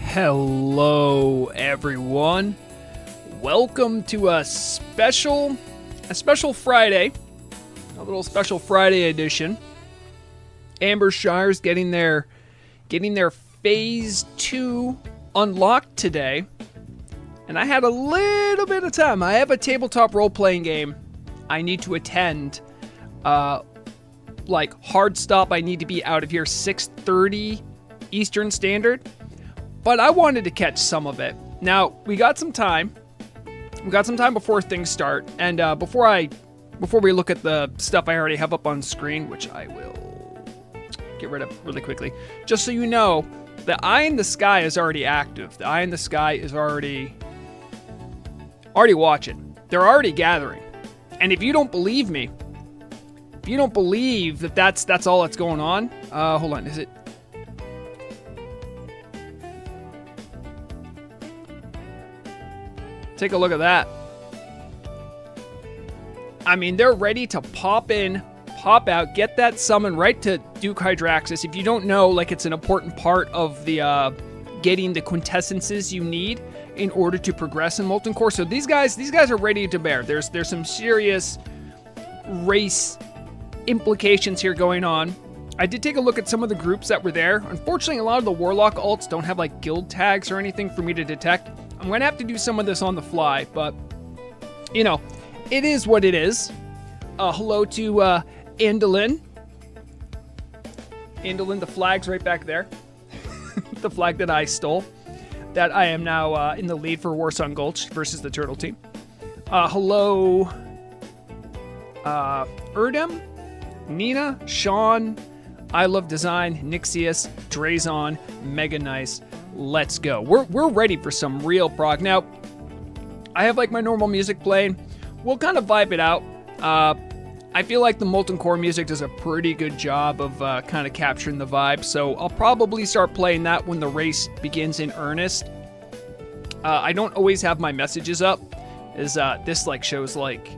Hello, everyone. Welcome to a special Friday, a little special Friday edition. Ambershire's getting their phase 2 unlocked today, and I had a little bit of time. I have a tabletop role-playing game I need to attend. Like hard stop, I need to be out of here 6:30 Eastern Standard. But I wanted to catch some of it. Now, we got some time. We got some time before things start. And before we look at the stuff I already have up on screen, which I will get rid of really quickly, just so you know, the eye in the sky is already active. The eye in the sky is already watching. They're already gathering. And if you don't believe me, if you don't believe that that's all that's going on, hold on, is it? Take a look at that. I mean, they're ready to pop in, pop out, get that summon right to Duke Hydraxis. If you don't know, like, it's an important part of the getting the quintessences you need in order to progress in Molten Core. So these guys are ready to bear. There's some serious race implications here going on. I did take a look at some of the groups that were there. Unfortunately, a lot of the Warlock alts don't have like guild tags or anything for me to detect. I'm going to have to do some of this on the fly, but, you know, it is what it is. Hello to Andolin. Andolin, the flag's right back there. The flag that I stole. That I am now in the lead for Warsong Gulch versus the Turtle team. Hello, Erdem, Nina, Sean, I Love Design, Nixius, Drazon, Mega Nice. Let's go. We're ready for some real prog. Now, I have like my normal music playing. We'll kind of vibe it out. I feel like the Molten Core music does a pretty good job of kind of capturing the vibe. So I'll probably start playing that when the race begins in earnest. I don't always have my messages up, as this like shows like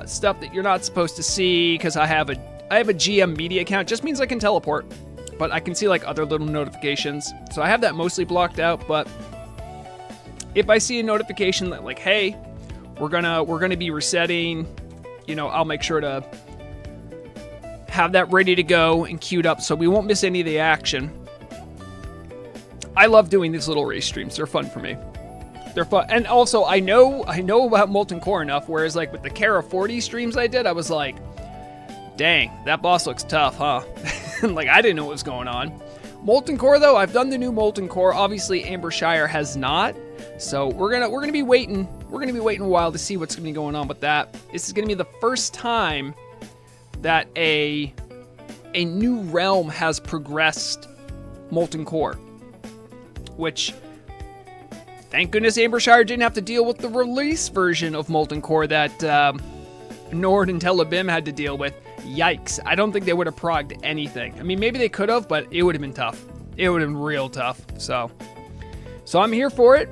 stuff that you're not supposed to see because I have a GM media account. Just means I can teleport. But I can see like other little notifications. So I have that mostly blocked out, but if I see a notification that like, hey, we're gonna be resetting, you know, I'll make sure to have that ready to go and queued up so we won't miss any of the action. I love doing these little race streams. They're fun for me. They're fun. And also I know about Molten Core enough, whereas like with the Kara 40 streams I did, I was like, dang, that boss looks tough, huh? Like, I didn't know what was going on. Molten Core, though, I've done the new Molten Core. Obviously, Ambershire has not. So we're gonna be waiting. We're gonna be waiting a while to see what's gonna be going on with that. This is gonna be the first time that a new realm has progressed Molten Core. Which, thank goodness Ambershire didn't have to deal with the release version of Molten Core that Nord and Telebim had to deal with. Yikes. I don't think they would have progged anything. I mean, maybe they could have, but it would have been tough. It would have been real tough. So I'm here for it.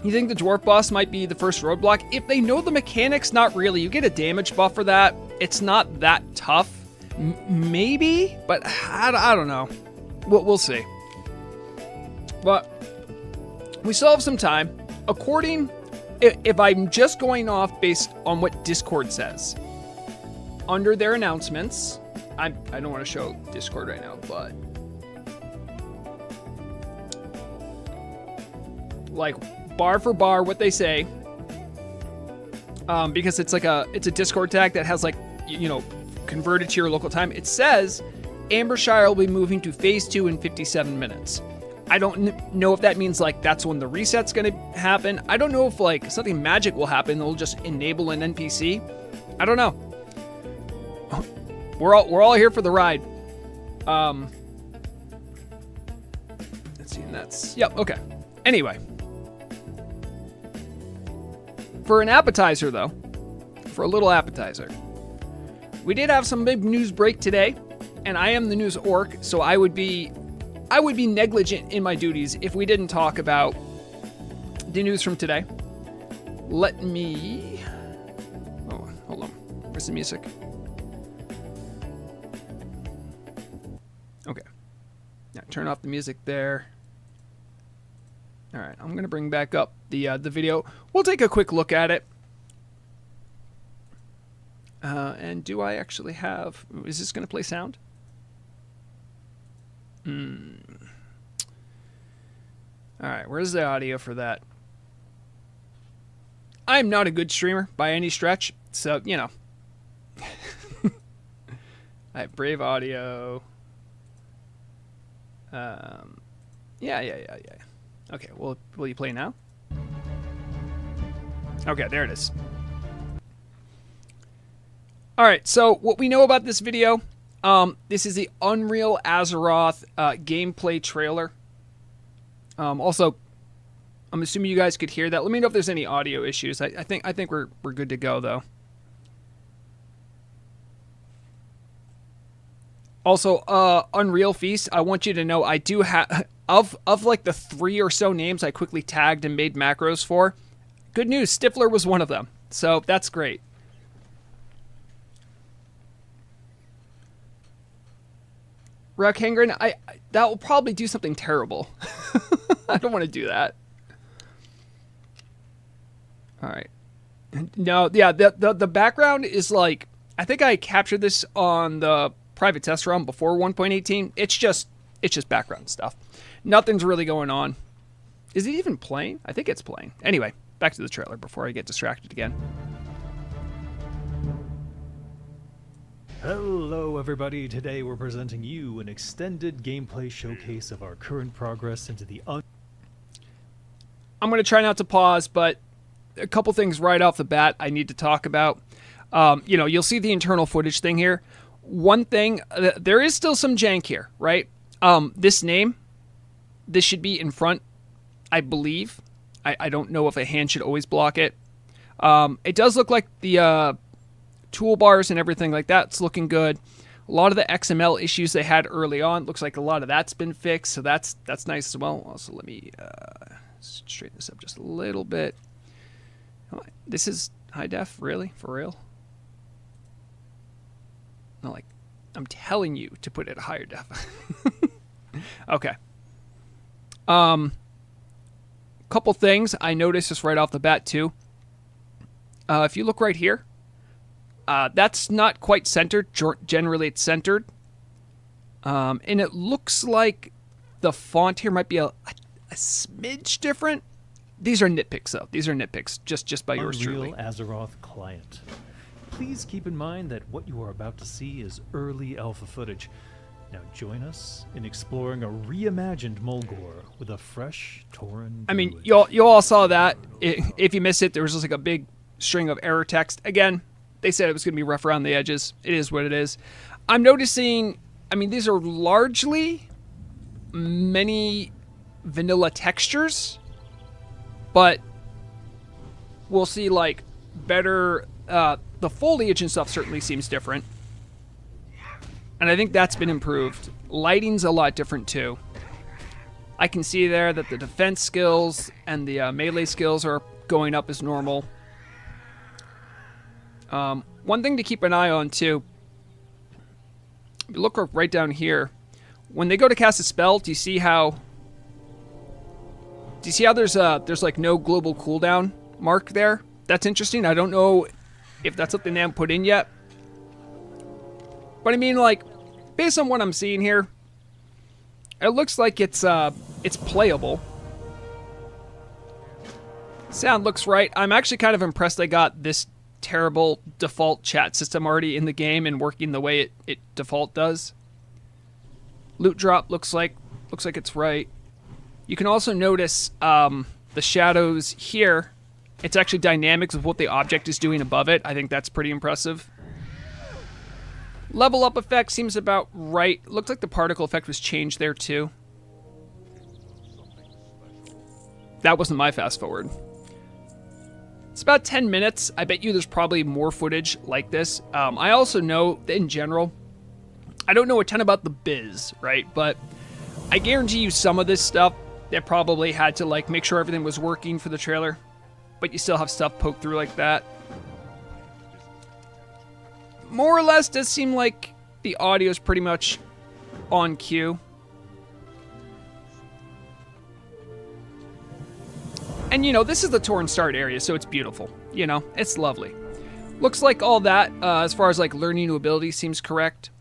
You think the Dwarf boss might be the first roadblock? If they know the mechanics, not really. You get a damage buff for that. It's not that tough. Maybe, but I don't know. We'll see. But we still have some time. If I'm just going off based on what Discord says, under their announcements, I don't want to show Discord right now, but like bar for bar what they say, because it's a Discord tag that has like, you know, converted to your local time. It says Ambershire will be moving to phase 2 in 57 minutes. I don't know if that means like that's when the reset's gonna happen. I don't know if like something magic will happen. They'll just enable an NPC. I don't know. We're all here for the ride. Let's see, and that's yep. Okay. Anyway, for an appetizer though, for a little appetizer, we did have some big news break today, and I am the news orc, so I would be negligent in my duties if we didn't talk about the news from today. Let me... Oh, hold on. Where's the music? Okay. turn off the music there. All right, I'm gonna bring back up the video. We'll take a quick look at it. And do I actually have? Is this gonna play sound? All right, where's the audio for that? I'm not a good streamer by any stretch, so you know. I have Brave audio. Yeah. Okay, well, will you play now? Okay, there it is. All right, so what we know about this video, this is the Unreal Azeroth gameplay trailer. Also, I'm assuming you guys could hear that. Let me know if there's any audio issues. I think we're good to go though. Also, Unreal Feast, I want you to know I do have, of like the 3 or so names I quickly tagged and made macros for, good news, Stifler was one of them. So that's great. Rockhanger, that will probably do something terrible. I don't want to do that. All right. No, yeah, the background is like, I think I captured this on the private test run before 1.18. It's just background stuff. Nothing's really going on. Is it even playing? I think it's playing. Anyway, back to the trailer before I get distracted again. Hello everybody, today we're presenting you an extended gameplay showcase of our current progress into the I'm going to try not to pause, but a couple things right off the bat I need to talk about. You know, you'll see the internal footage thing here. One thing, there is still some jank here, right? This name, this should be in front, I believe. I don't know if a hand should always block it. It does look like the toolbars and everything like that's looking good. A lot of the XML issues they had early on, looks like a lot of that's been fixed, so that's nice as well. Also, let me straighten this up just a little bit. This is high def, really? For real? No, like, I'm telling you to put it at higher def. Okay. Couple things I noticed just right off the bat too. If you look right here, that's not quite centered. Generally, it's centered. And it looks like the font here might be a smidge different. These are nitpicks, though. These are nitpicks, just by yours truly. Unreal Azeroth client. Please keep in mind that what you are about to see is early alpha footage. Now join us in exploring a reimagined Mulgore with a fresh Tauren. I mean, you all saw that. If you missed it, there was just like a big string of error text. Again, they said it was going to be rough around the edges. It is what it is. I'm noticing, I mean, these are largely many vanilla textures, but we'll see like better, the foliage and stuff certainly seems different. And I think that's been improved. Lighting's a lot different too. I can see there that the defense skills and the melee skills are going up as normal. One thing to keep an eye on too, if you look right down here, when they go to cast a spell, do you see how there's like no global cooldown mark there? That's interesting. I don't know if that's something they haven't put in yet. But I mean, like, based on what I'm seeing here, it looks like it's playable. Sound looks right. I'm actually kind of impressed they got this terrible default chat system already in the game and working the way it default does. Loot drop looks like it's right. You can also notice the shadows here. It's actually dynamics with what the object is doing above it. I think that's pretty impressive. Level up effect seems about right. Looks like the particle effect was changed there too. That wasn't my fast forward. It's about 10 minutes. I bet you there's probably more footage like this. I also know that in general, I don't know a ton about the biz, right? But I guarantee you some of this stuff, they probably had to like make sure everything was working for the trailer. But you still have stuff poked through like that. More or less does seem like the audio is pretty much on cue. And, you know, this is the Torn Start area, so it's beautiful. You know, it's lovely. Looks like all that, as far as, like, learning new abilities seems correct.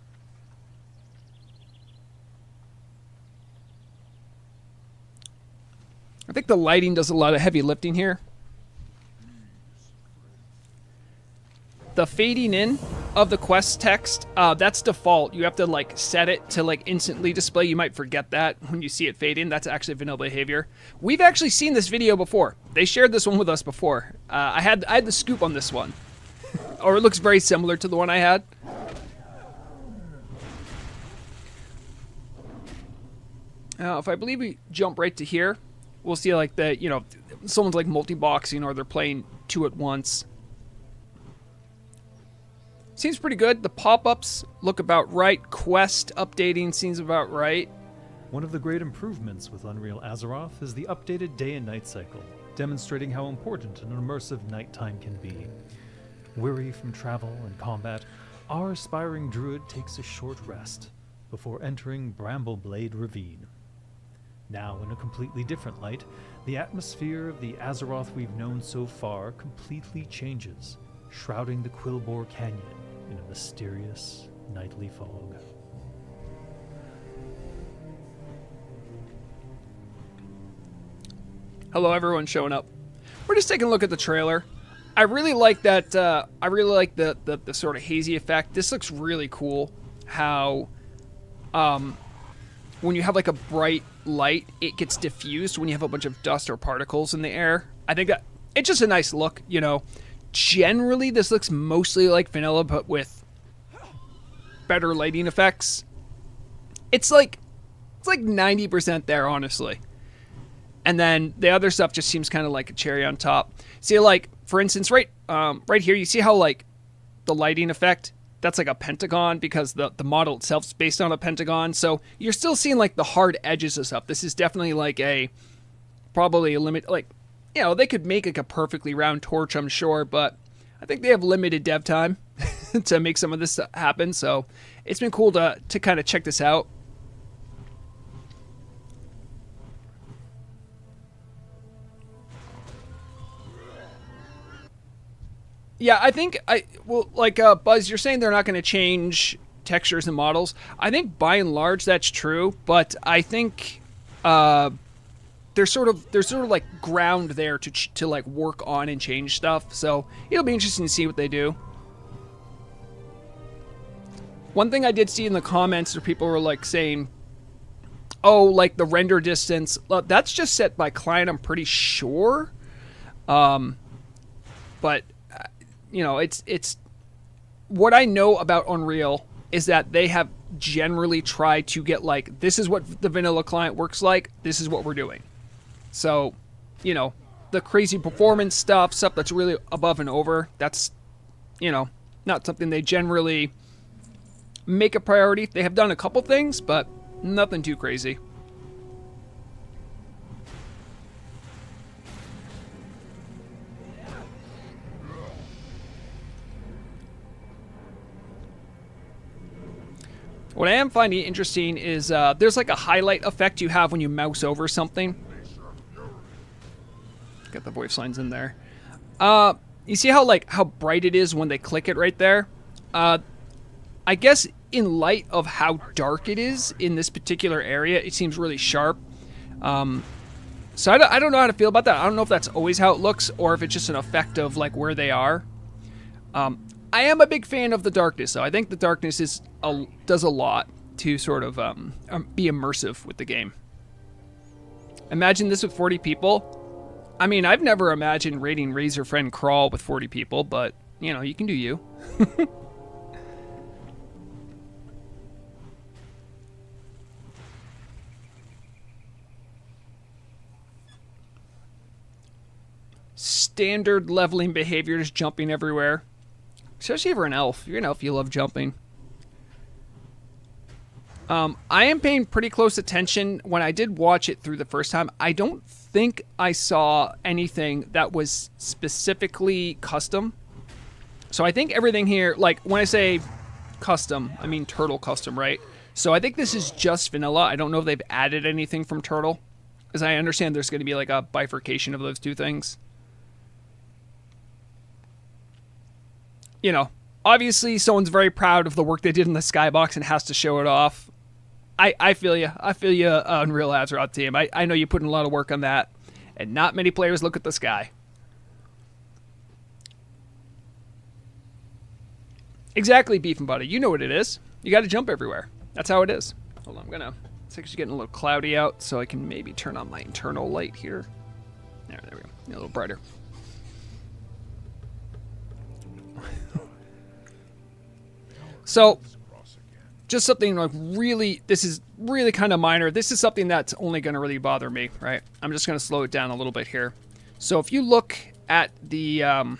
I think the lighting does a lot of heavy lifting here. The fading in of the quest text, that's default. You have to, like, set it to, like, instantly display. You might forget that when you see it fade in. That's actually vanilla behavior. We've actually seen this video before. They shared this one with us before. I had the scoop on this one. Or it looks very similar to the one I had. If I believe we jump right to here, we'll see, like, the, you know, someone's, like, multi-boxing or they're playing two at once. Seems pretty good. The pop-ups look about right. Quest updating seems about right. One of the great improvements with Unreal Azeroth is the updated day and night cycle, demonstrating how important an immersive nighttime can be. Weary from travel and combat, our aspiring druid takes a short rest before entering Brambleblade Ravine. Now, in a completely different light, the atmosphere of the Azeroth we've known so far completely changes, shrouding the Quilboar Canyon in a mysterious nightly fog. Hello, everyone showing up. We're just taking a look at the trailer. I really like that. I really like the sort of hazy effect. This looks really cool. How, when you have like a bright light, it gets diffused when you have a bunch of dust or particles in the air. I think that it's just a nice look. You know, generally this looks mostly like vanilla, but with better lighting effects. It's like 90% there, honestly. And then the other stuff just seems kind of like a cherry on top. See, like, for instance, right here, you see how, like, the lighting effect, that's like a pentagon because the model itself is based on a pentagon. So you're still seeing, like, the hard edges of stuff. This is definitely, like, probably a limit, like, you know, they could make, like, a perfectly round torch, I'm sure, but I think they have limited dev time to make some of this happen. So it's been cool to kind of check this out. Yeah, I think Buzz, you're saying they're not going to change textures and models. I think by and large that's true, but I think there's sort of like ground there to like work on and change stuff. So it'll be interesting to see what they do. One thing I did see in the comments where people were like saying, "Oh, like the render distance, that's just set by client, I'm pretty sure." But you know, it's what I know about Unreal is that they have generally tried to get like, this is what the vanilla client works like, this is what we're doing. So, you know, the crazy performance stuff that's really above and over, that's, you know, not something they generally make a priority. They have done a couple things, but nothing too crazy. What I am finding interesting is there's like a highlight effect you have when you mouse over something. Got the voice lines in there. You see how bright it is when they click it right there? I guess in light of how dark it is in this particular area, it seems really sharp. So I don't know how to feel about that. I don't know if that's always how it looks or if it's just an effect of like where they are. I am a big fan of the darkness, though. I think the darkness does a lot to sort of be immersive with the game. Imagine this with 40 people. I mean, I've never imagined raiding Razor Friend Crawl with 40 people, but, you know, you can do you. Standard leveling behavior, just jumping everywhere. Especially for an elf. You're an elf, you love jumping. I am paying pretty close attention. When I did watch it through the first time, I don't think I saw anything that was specifically custom. So I think everything here, like when I say custom, I mean Turtle custom, right? So I think this is just vanilla. I don't know if they've added anything from Turtle. As I understand, there's going to be like a bifurcation of those two things. You know, obviously someone's very proud of the work they did in the skybox and has to show it off. I feel you. I feel you, Unreal Azeroth team. I know you put in a lot of work on that, and not many players look at the sky. Exactly, Beef and Buddy. You know what it is. You got to jump everywhere. That's how it is. Hold on, it's actually getting a little cloudy out, so I can maybe turn on my internal light here. There we go. A little brighter. So, just something like really, this is really kind of minor. This is something that's only going to really bother me, right? I'm just going to slow it down a little bit here. So if you look at the, oh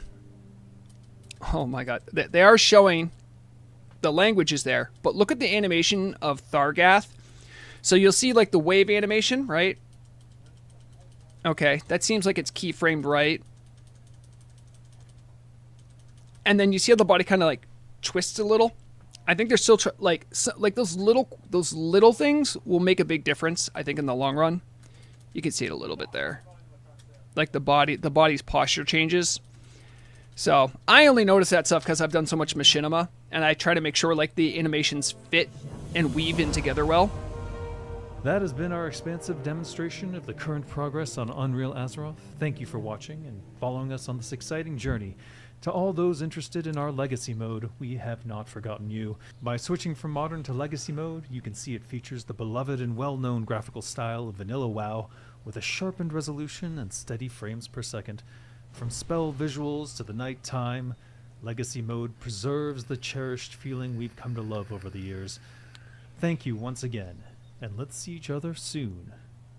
my god, they are showing the language is there, but look at the animation of Thargath. So you'll see like the wave animation, right? Okay, that seems like it's keyframed right. And then you see how the body kind of like twists a little. I think they're still like those little things will make a big difference. I think in the long run, you can see it a little bit there, like the body's posture changes. So I only notice that stuff because I've done so much machinima, and I try to make sure like the animations fit and weave in together well. That has been our expansive demonstration of the current progress on Unreal Azeroth. Thank you for watching and following us on this exciting journey. To all those interested in our Legacy mode, we have not forgotten you. By switching from Modern to Legacy mode, you can see it features the beloved and well-known graphical style of Vanilla WoW, with a sharpened resolution and steady frames per second. From spell visuals to the night time, Legacy mode preserves the cherished feeling we've come to love over the years. Thank you once again, and let's see each other soon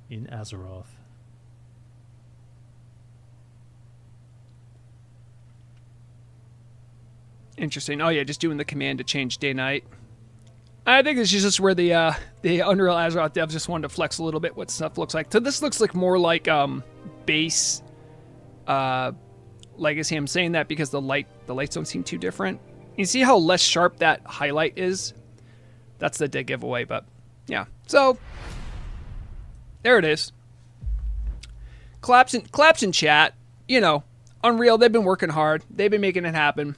in Azeroth. Interesting. Oh yeah, just doing the command to change day-night. I think this is just where the Unreal Azeroth devs just wanted to flex a little bit what stuff looks like. So this looks like more like base Legacy. I'm saying that because the lights don't seem too different. You see how less sharp that highlight is? That's the dead giveaway, but yeah. So there it is. Claps in chat. You know, Unreal, they've been working hard. They've been making it happen.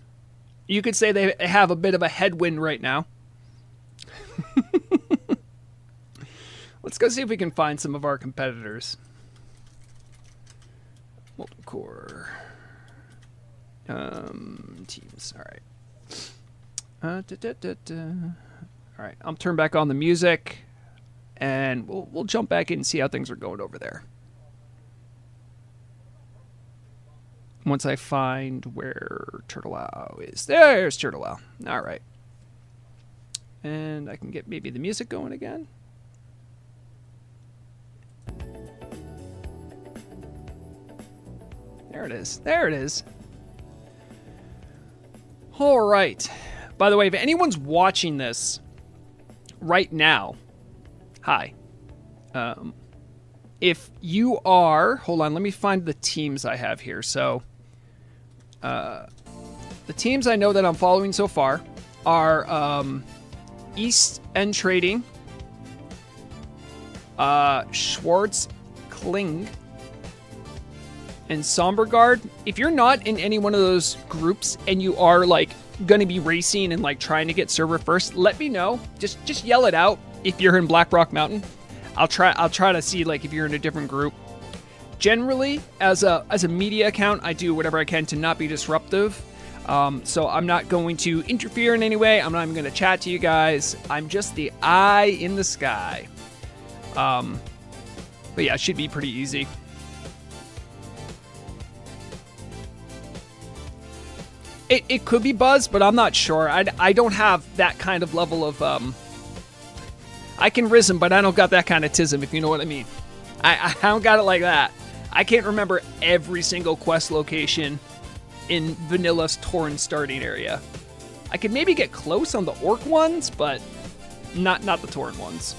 You could say they have a bit of a headwind right now. Let's go see if we can find some of our competitors. Molten Core. Teams. All right. All right. I'll turn back on the music, and we'll jump back in and see how things are going over there. Once I find where Turtleow is. There's Turtleow. All right. And I can get maybe the music going again. There it is. There it is. All right. By the way, if anyone's watching this right now, hi. If you are, hold on, let me find the teams I have here. So, the teams I know that I'm following so far are East End Trading, Schwartz Kling, and Somberguard. If you're not in any one of those groups and you are like going to be racing and like trying to get server first, let me know. Just yell it out if you're in Blackrock Mountain. I'll try to see like if you're in a different group. Generally, as a media account, I do whatever I can to not be disruptive. So I'm not going to interfere in any way. I'm not even going to chat to you guys. I'm just the eye in the sky. But yeah, it should be pretty easy. It could be Buzz, but I'm not sure. I don't have that kind of level of... I can Rhythm, but I don't got that kind of Tism, if you know what I mean. I don't got it like that. I can't remember every single quest location in Vanilla's Torn starting area. I could maybe get close on the Orc ones, but not the Torn ones.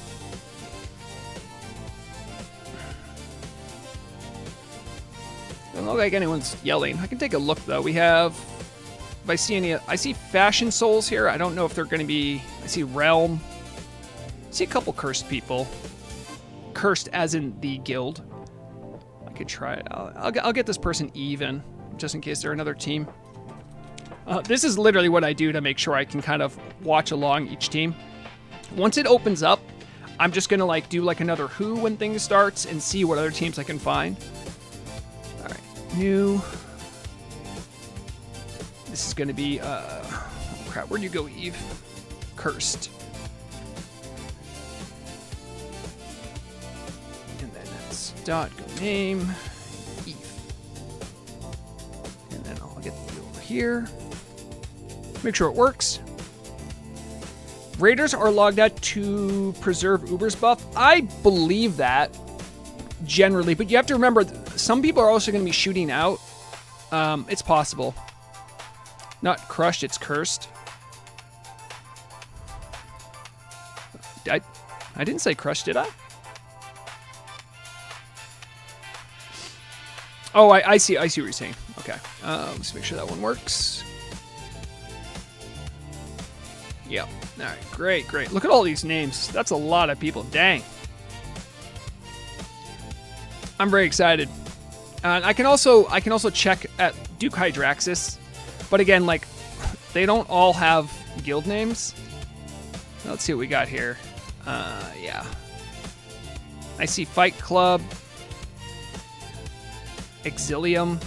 Doesn't look like anyone's yelling. I can take a look, though. We have... If I see any... I see Fashion Souls here. I don't know if they're going to be... I see Realm. I see a couple Cursed people. cursed as in the guild. I could try it. I'll get this person even, just in case they're another team. This is literally what I do to make sure I can kind of watch along each team. Once it opens up, I'm just gonna like do like another who when things starts and see what other teams I can find. All right, new. This is gonna be, oh crap, where'd you go, Eve? Cursed. And then that's dot go name, Eve. And then I'll get you over here. Make sure it works. Raiders are logged out to preserve Uber's buff. I believe that generally, but you have to remember some people are also going to be shooting out. It's possible. Not crushed, it's cursed. I didn't say crushed, did I? Oh, I see what you're saying. Okay, let's make sure that one works. Yep. All right, great. Look at all these names. That's a lot of people. Dang. I'm very excited. I can also check at Duke Hydraxis, but again, like, they don't all have guild names. Let's see what we got here. Yeah. I see Fight Club, Exilium,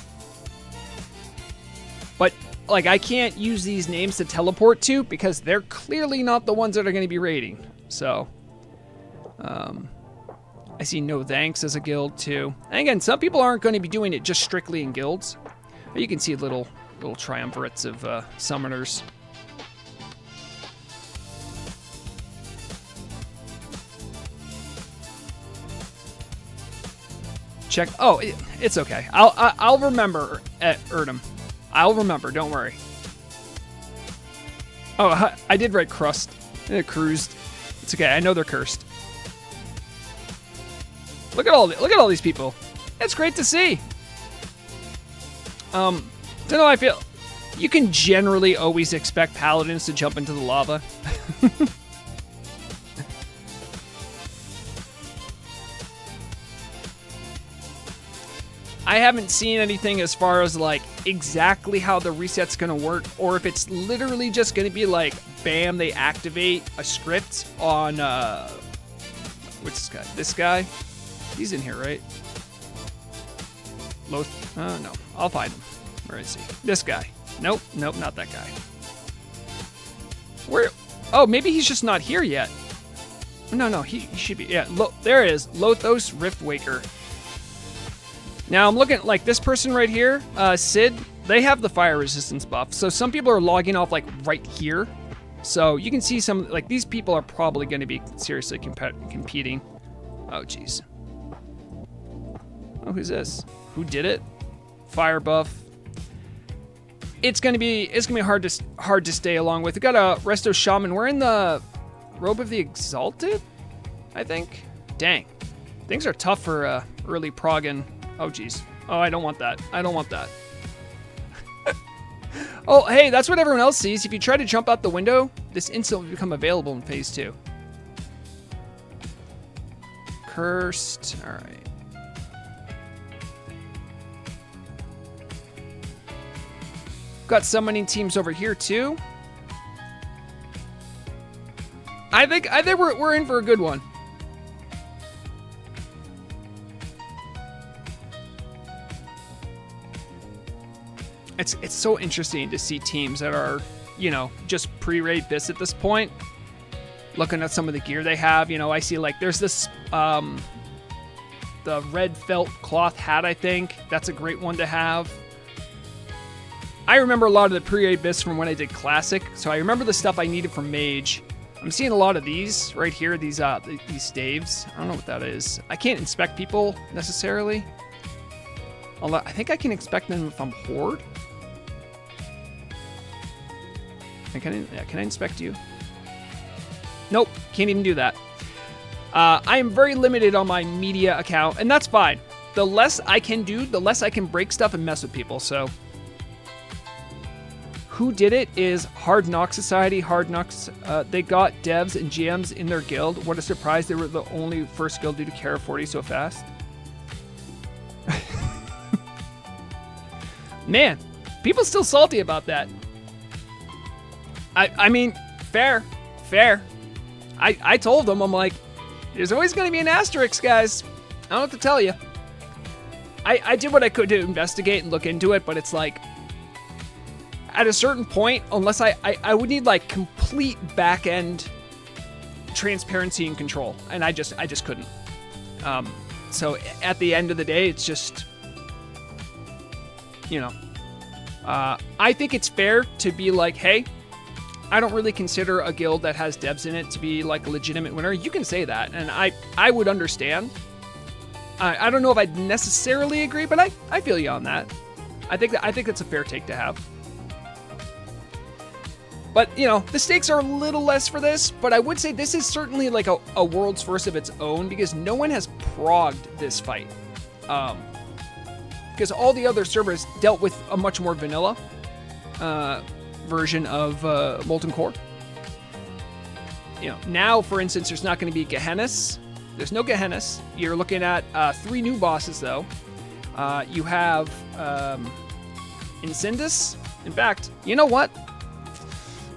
but like I can't use these names to teleport to because they're clearly not the ones that are going to be raiding. So, I see No Thanks as a guild too. And again, some people aren't going to be doing it just strictly in guilds. You can see little triumvirates of summoners. Check. Oh, it's okay. I'll remember at Erdem. I'll remember. Don't worry. Oh, I did write crust. It cruised. It's okay. I know they're cursed. Look at all these people. It's great to see. Don't know. I feel you can generally always expect paladins to jump into the lava. I haven't seen anything as far as like exactly how the reset's gonna work, or if it's literally just gonna be like, bam, they activate a script on what's this guy? This guy? He's in here, right? Loth? No. I'll find him. Where is he? This guy. Nope, not that guy. Where? Oh, maybe he's just not here yet. No, he should be. Yeah, there it is. Lothos Riftwaker. Now I'm looking at like this person right here, Sid. They have the fire resistance buff, so some people are logging off like right here. So you can see some like these people are probably going to be seriously competing. Oh jeez. Oh, who's this? Who did it? Fire buff. It's gonna be hard to stay along with. We got a Resto Shaman. We're in the Robe of the Exalted, I think. Dang, things are tough for early progging. Oh, geez. Oh, I don't want that. Oh, hey, that's what everyone else sees. If you try to jump out the window, this instant will become available in phase 2. Cursed. All right. Got summoning teams over here, too. I think we're in for a good one. It's so interesting to see teams that are, just pre-raid bis at this point. Looking at some of the gear they have, I see like there's this the red felt cloth hat, I think. That's a great one to have. I remember a lot of the pre-raid bis from when I did Classic, so I remember the stuff I needed from Mage. I'm seeing a lot of these right here, these staves. I don't know what that is. I can't inspect people necessarily. Although I think I can inspect them if I'm Horde. Can I inspect you? Nope, can't even do that. I am very limited on my media account, and that's fine. The less I can do, the less I can break stuff and mess with people, so. who did it is Hard Knock Society. Hard Knocks, they got devs and GMs in their guild. What a surprise, they were the only first guild due to Kara 40 so fast. Man, people still salty about that. I mean, fair. I told them, I'm like, there's always going to be an asterisk, guys. I don't know what to tell you. I did what I could to investigate and look into it, but it's like, at a certain point, unless I would need like complete back-end transparency and control, and I just couldn't. So at the end of the day, it's just, you know, I think it's fair to be like, hey, I don't really consider a guild that has devs in it to be like a legitimate winner. You can say that, and I would understand. I don't know if I'd necessarily agree, but I feel you on that. I think that's a fair take to have. But, you know, the stakes are a little less for this, but I would say this is certainly like a world's first of its own, because no one has progged this fight. Because all the other servers dealt with a much more vanilla version of Molten Core. You know, now, for instance, there's not going to be Gehennas. There's no Gehennas. You're looking at 3 new bosses, though. You have Incendus. In fact, you know what?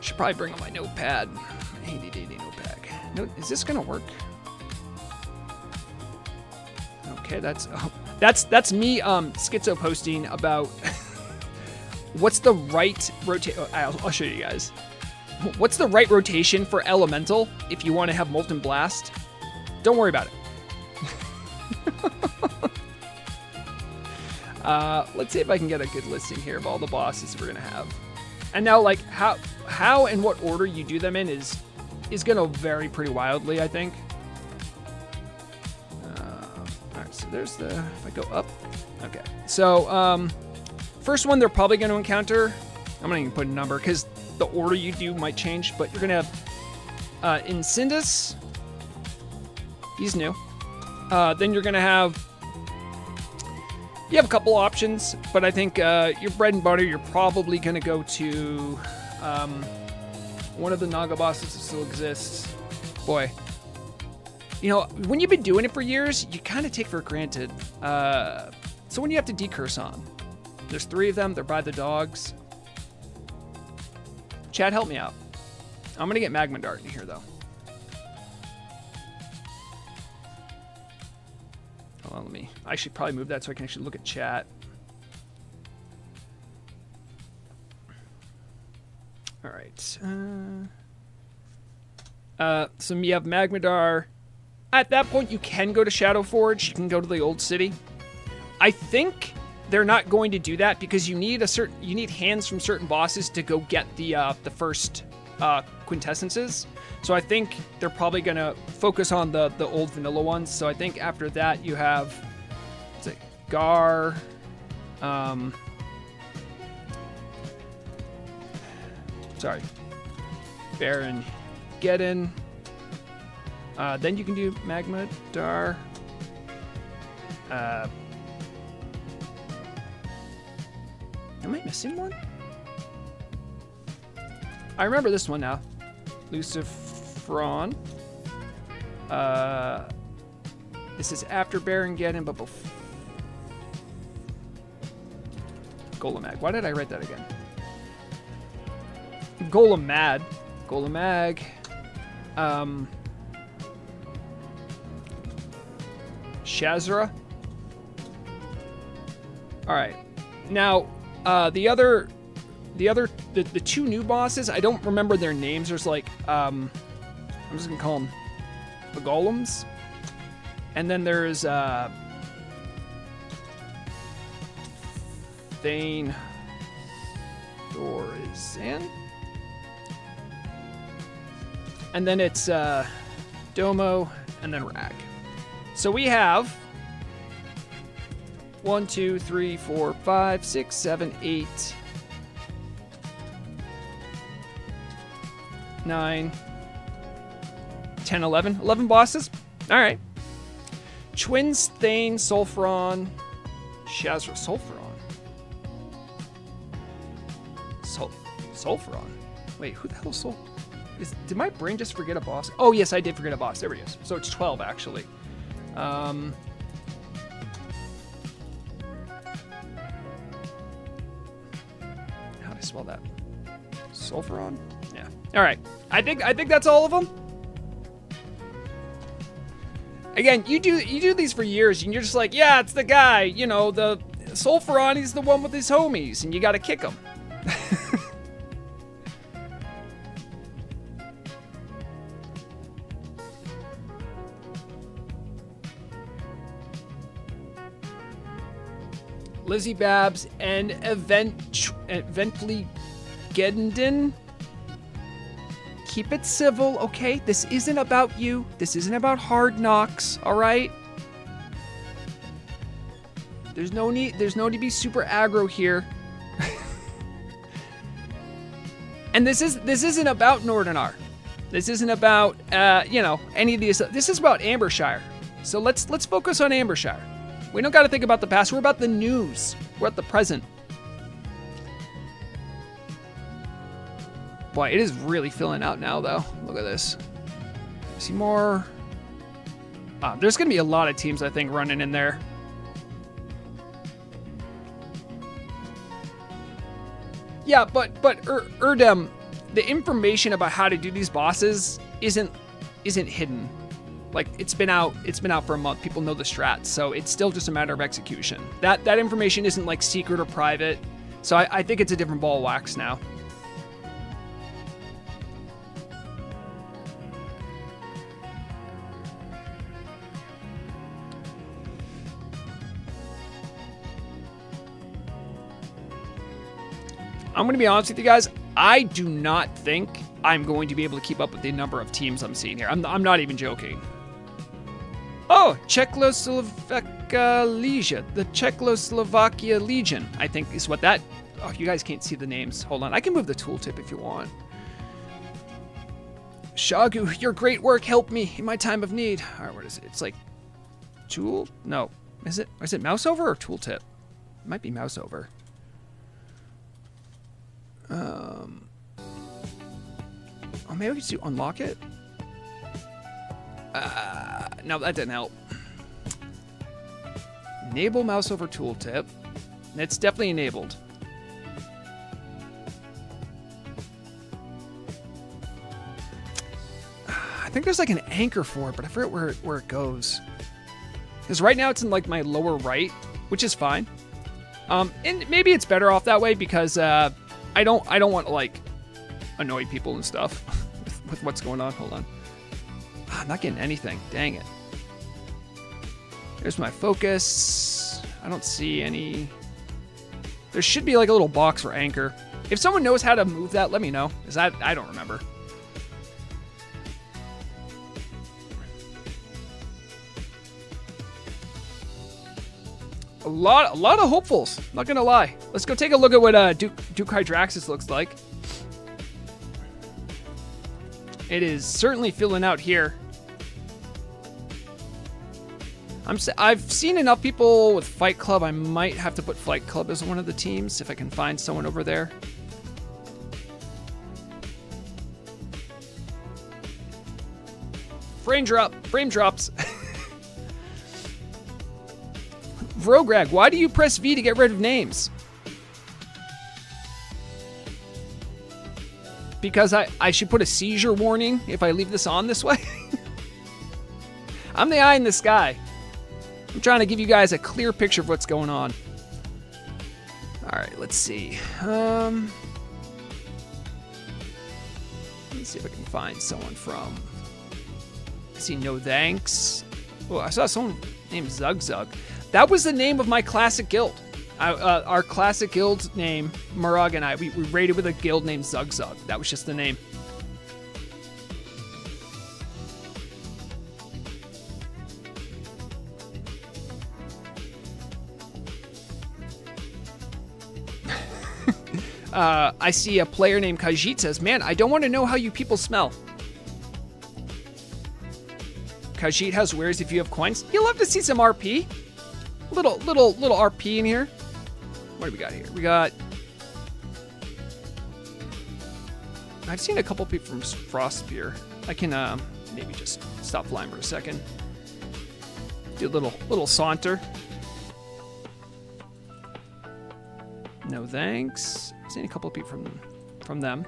Should probably bring up my notepad. Handy notepad. No, is this gonna work? Okay, that's me schizo posting about what's the right rotation. I'll show you guys. What's the right rotation for elemental if you want to have Molten Blast? Don't worry about it. Let's see if I can get a good listing here of all the bosses we're gonna have. And now, like, how and what order you do them in is going to vary pretty wildly, I think. All right, so there's the, if I go up. Okay, so first one they're probably going to encounter, I'm not even put a number because the order you do might change, but you're going to have Incendus. He's new. Then you're going to have, you have a couple options, but I think your bread and butter, you're probably going to go to one of the Naga bosses that still exists. Boy. You know, when you've been doing it for years, you kind of take for granted. So when you have to decurse on, there's 3 of them. They're by the dogs. Chad, help me out. I'm going to get Magma Dart in here, though. Hold on, I should probably move that so I can actually look at chat. All right. So you have Magmadar. At that point, you can go to Shadowforge. You can go to the Old City. I think they're not going to do that because you need hands from certain bosses to go get the first quintessences. So I think they're probably going to focus on the old vanilla ones. So I think after that you have, let's say, Gar, Baron Geddon. Then you can do Magma Dar. Am I missing one? I remember this one now. Lucifron. This is after Baron Geddon, but before Golemag. Why did I write that again? Golemag. Shazra. All right. Now, the 2 new bosses, I don't remember their names. There's like, I'm just gonna call them the Golems. And then there's Thane Thorizan. And then it's Domo and then Rag. So we have 1, 2, 3, 4, 5, 6, 7, 8, 9, 10, 11. 11 bosses. All right. Twins, Thane, Sulfuron, Shazra, Sulfuron. Sulfuron. Wait, who the hell is did my brain just forget a boss? Oh, yes, I did forget a boss. There he is. So it's 12, actually. How do I spell that? Sulfuron? Yeah. All right. I think that's all of them. Again, you do these for years, and you're just like, yeah, it's the guy. You know, the Sulfuron, he's the one with his homies, and you got to kick him. Lizzie Babs and eventually Gedden. Keep it civil, okay? This isn't about you. This isn't about Hard Knocks, all right? There's no need to be super aggro here. And this isn't about Nordinar. This isn't about any of these. This is about Ambershire. So let's focus on Ambershire. We don't got to think about the past. We're about the news. We're at the present. Boy, it is really filling out now, though. Look at this. See more. There's going to be a lot of teams, I think, running in there. Yeah, but Erdem, the information about how to do these bosses isn't hidden. Like, it's been out for a month. People know the strats, so it's still just a matter of execution. That information isn't like secret or private. So I think it's a different ball of wax now. I'm going to be honest with you guys. I do not think I'm going to be able to keep up with the number of teams I'm seeing here. I'm not even joking. Oh, Czechoslovakia Legion. The Czechoslovakia Legion, I think is what that... Oh, you guys can't see the names. Hold on. I can move the tooltip if you want. Shagu, your great work helped me in my time of need. All right, what is it? It's like... Tool? No. Is it mouse over or tooltip? It might be mouse over. Oh, maybe we could do unlock it? No, that didn't help. Enable mouse over tooltip. It's definitely enabled. I think there's like an anchor for it, but I forget where it goes. Because right now it's in like my lower right, which is fine. And maybe it's better off that way because I don't want to like annoy people and stuff with what's going on. Hold on. I'm not getting anything. Dang it. There's my focus. I don't see any. There should be like a little box for anchor. If someone knows how to move that, let me know. Because I don't remember. A lot of hopefuls. Not gonna lie. Let's go take a look at what Duke Hydraxis looks like. It is certainly filling out here. I've seen enough people with Fight Club. I might have to put Fight Club as one of the teams if I can find someone over there. Frame drops. Vrograg, why do you press V to get rid of names? Because I should put a seizure warning if I leave this on this way? I'm the eye in the sky. I'm trying to give you guys a clear picture of what's going on. Alright, let's see. Let's see if I can find someone from... I see No Thanks. Oh, I saw someone named Zug. That was the name of my classic guild. Our classic guild name, Murag and I, we raided with a guild named Zug. That was just the name. I see a player named Kajit says, man, I don't want to know how you people smell. Kajit has wares if you have coins. You'll love to see some RP. Little RP in here. What do we got here? We got I've seen a couple people from Frostbeer. I can maybe just stop flying for a second. Do a little saunter. No thanks. I've seen a couple of people from them.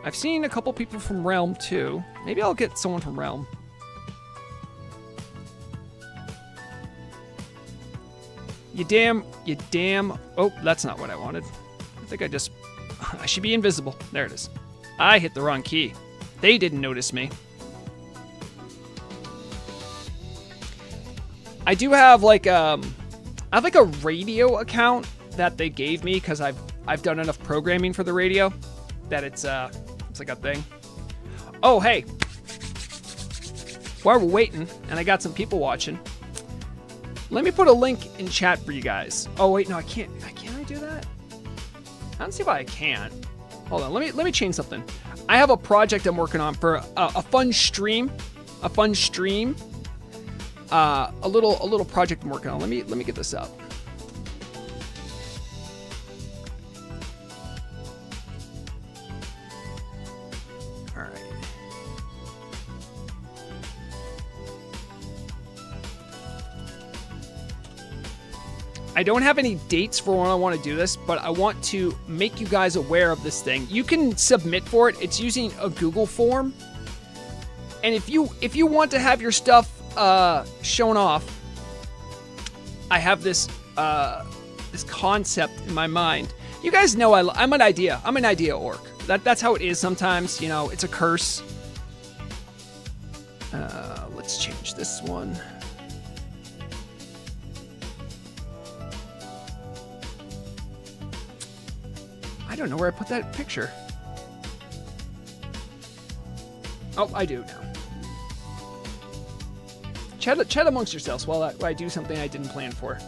I've seen a couple people from Realm too. Maybe I'll get someone from Realm. You damn. Oh, that's not what I wanted. I think I should be invisible. There it is. I hit the wrong key. They didn't notice me. I do have like I have like a radio account that they gave me because I've done enough programming for the radio that it's like a thing. Oh, hey. While we're waiting, and I got some people watching, let me put a link in chat for you guys. Oh, wait, no, I can't. Can I do that? I don't see why I can't. Hold on, let me change something. I have a project I'm working on for a fun stream. A fun stream. A little project I'm working on. Let me get this up. All right. I don't have any dates for when I want to do this, but I want to make you guys aware of this thing. You can submit for it. It's using a Google form. And if you want to have your stuff shown off, I have this concept in my mind. You guys know I'm an idea orc. That's how it is sometimes. You know, it's a curse. Let's change this one. I don't know where I put that picture. Oh, I do now. Chat amongst yourselves while I do something I didn't plan for.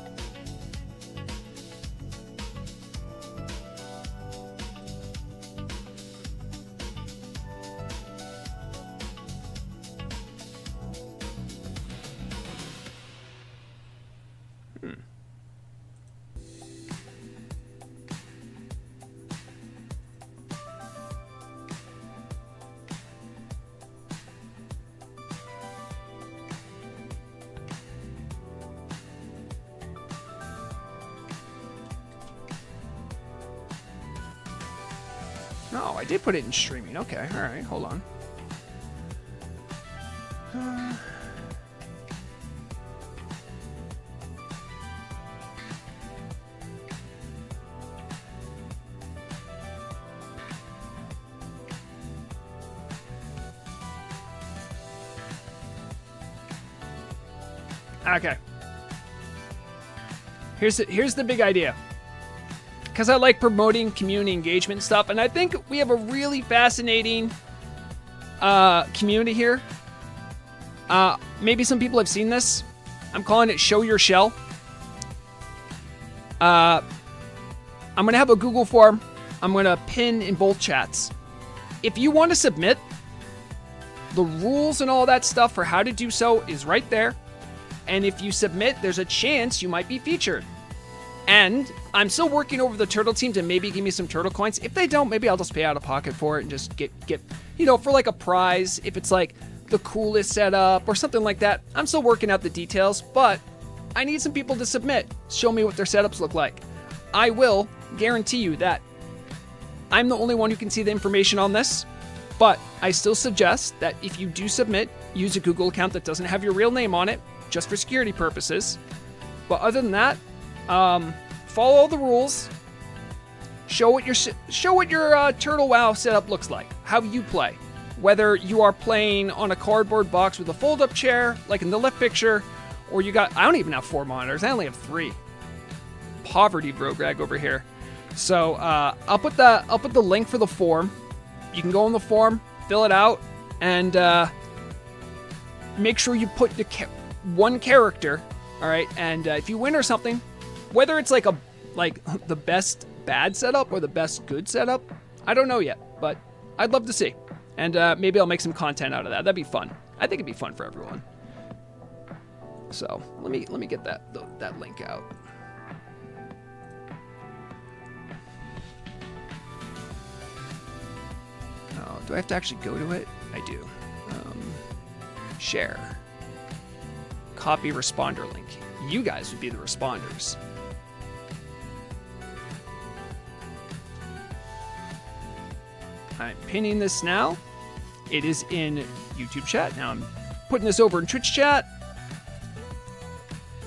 Oh, I did put it in streaming. Okay, all right, hold on. Okay. Here's the big idea. Because I like promoting community engagement stuff, and I think we have a really fascinating community here. Maybe some people have seen this. I'm calling it Show Your Shell. I'm going to have a Google form. I'm going to pin in both chats. If you want to submit, the rules and all that stuff for how to do so is right there. And if you submit, there's a chance you might be featured. And I'm still working over the turtle team to maybe give me some turtle coins. If they don't, maybe I'll just pay out of pocket for it and just get for like a prize. If it's like the coolest setup or something like that. I'm still working out the details, but I need some people to submit. Show me what their setups look like. I will guarantee you that I'm the only one who can see the information on this, but I still suggest that if you do submit, use a Google account that doesn't have your real name on it, just for security purposes. But other than that, follow all the rules. Show what your Turtle WoW setup looks like. How you play. Whether you are playing on a cardboard box with a fold-up chair, like in the left picture, or I don't even have 4 monitors. I only have 3. Poverty Vrograg over here. So I'll put the link for the form. You can go on the form, fill it out, and make sure you put one character. All right, and if you win or something. Whether it's like the best bad setup or the best good setup, I don't know yet, but I'd love to see. And maybe I'll make some content out of that. That'd be fun. I think it'd be fun for everyone. So let me get that link out. Oh, do I have to actually go to it? I do. Share. Copy responder link. You guys would be the responders. I'm pinning this now. It is in YouTube chat. Now I'm putting this over in Twitch chat.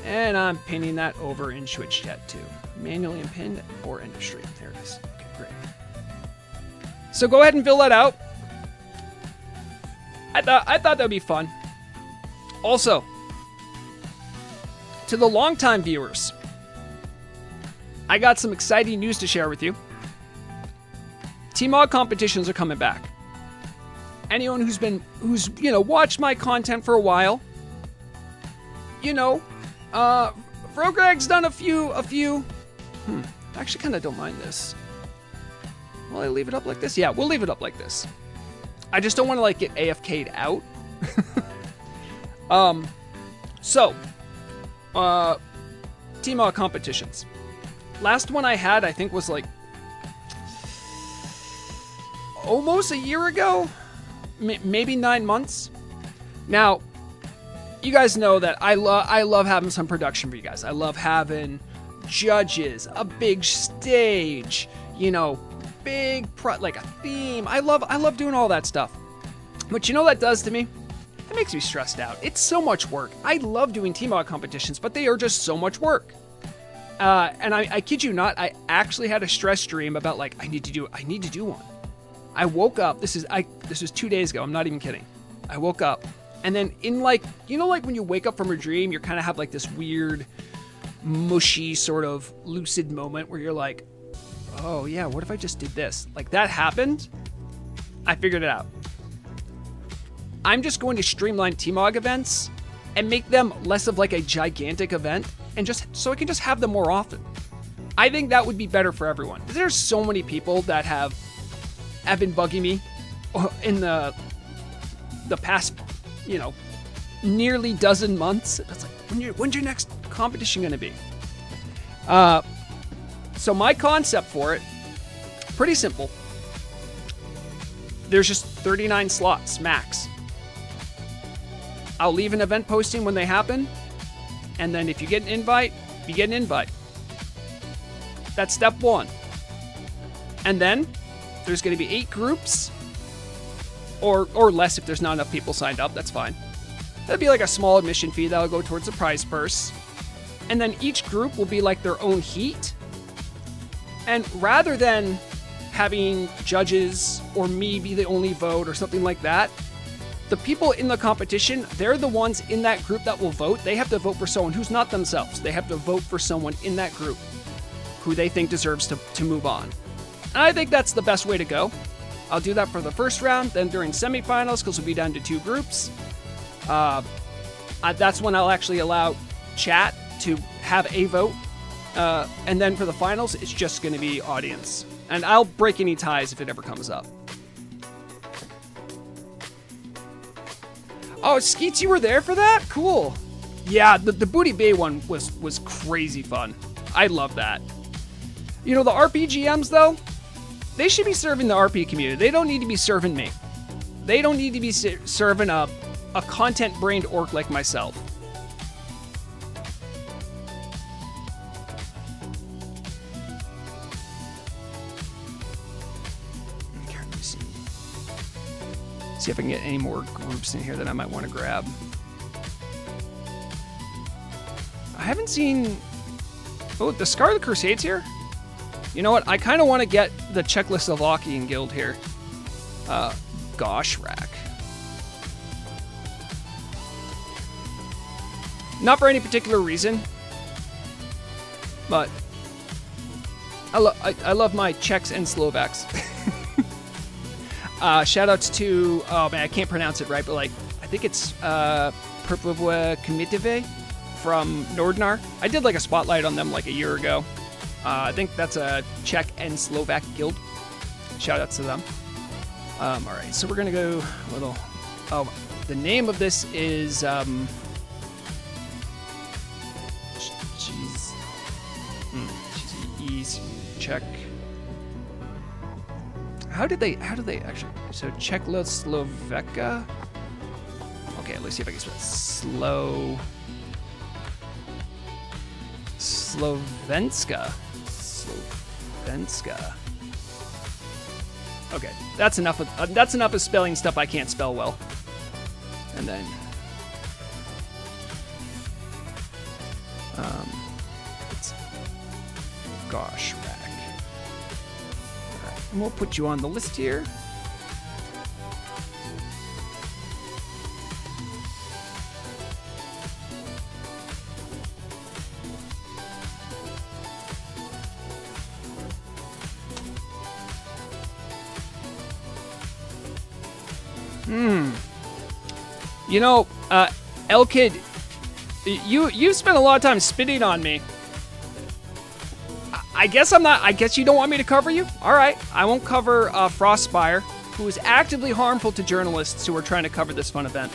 And I'm pinning that over in Twitch chat too. Manually pinned or end of stream. There it is. Okay, great. So go ahead and fill that out. I thought that'd be fun. Also, to the longtime viewers, I got some exciting news to share with you. T-Mod competitions are coming back. Anyone who's watched my content for a while, Vrograg's done a few. I actually kind of don't mind this. Will I leave it up like this? Yeah, we'll leave it up like this. I just don't want to get AFK'd out. T-Mod competitions. Last one I had, I think, was almost a year ago, maybe 9 months. Now, you guys know that I love having some production for you guys. I love having judges, a big stage, like a theme. I love doing all that stuff. But you know what that does to me? It makes me stressed out. It's so much work. I love doing T-Mod competitions, but they are just so much work. And I kid you not, I actually had a stress dream about I need to do one. I woke up, this was 2 days ago, I'm not even kidding. I woke up, and then in when you wake up from a dream, you kind of have this weird, mushy sort of lucid moment where you're like, oh yeah, what if I just did this? That happened. I figured it out. I'm just going to streamline T-Mod events and make them less of a gigantic event, and so I can just have them more often. I think that would be better for everyone. There's so many people that have been bugging me in the past, nearly dozen months. It's when's your next competition going to be? So my concept for it, pretty simple. There's just 39 slots max. I'll leave an event posting when they happen, and then if you get an invite, you get an invite. That's step one. And then there's going to be 8 groups, or less if there's not enough people signed up. That's fine. That'd be a small admission fee that'll go towards the prize purse. And then each group will be their own heat. And rather than having judges or me be the only vote or something like that, the people in the competition, they're the ones in that group that will vote. They have to vote for someone who's not themselves. They have to vote for someone in that group who they think deserves to move on. And I think that's the best way to go. I'll do that for the first round, then during semifinals, because we'll be down to 2 groups. That's when I'll actually allow chat to have a vote. And then for the finals, it's just going to be audience. And I'll break any ties if it ever comes up. Oh, Skeets, you were there for that? Cool. Yeah, the Booty Bay one was crazy fun. I love that. The RPGMs, though, they should be serving the RP community. They don't need to be serving me. They don't need to be serving a content-brained orc like myself. Okay, let me see if I can get any more groups in here that I might want to grab. I haven't seen... Oh, the Scarlet Crusade's here? You know what? I kind of want to get the Czechoslovakian guild here. Gosh, rack. Not for any particular reason, but I love my Czechs and Slovaks. Shoutouts to, oh man, I can't pronounce it right, but I think it's Perplevoe Komitive from Nordnar. I did a spotlight on them a year ago. I think that's a Czech and Slovak guild. Shoutouts to them. All right, so we're gonna go a little. Oh, the name of this is She's East, Czech. How do they actually? So Czechoslovakia. Okay, let's see if I can spell it. Slovenska. Okay, that's enough of spelling stuff I can't spell well. And then it's gosh rack. All right, and we'll put you on the list here. You know, Elkid, you spent a lot of time spitting on me. I guess you don't want me to cover you? All right, I won't cover Frostspire, who is actively harmful to journalists who are trying to cover this fun event.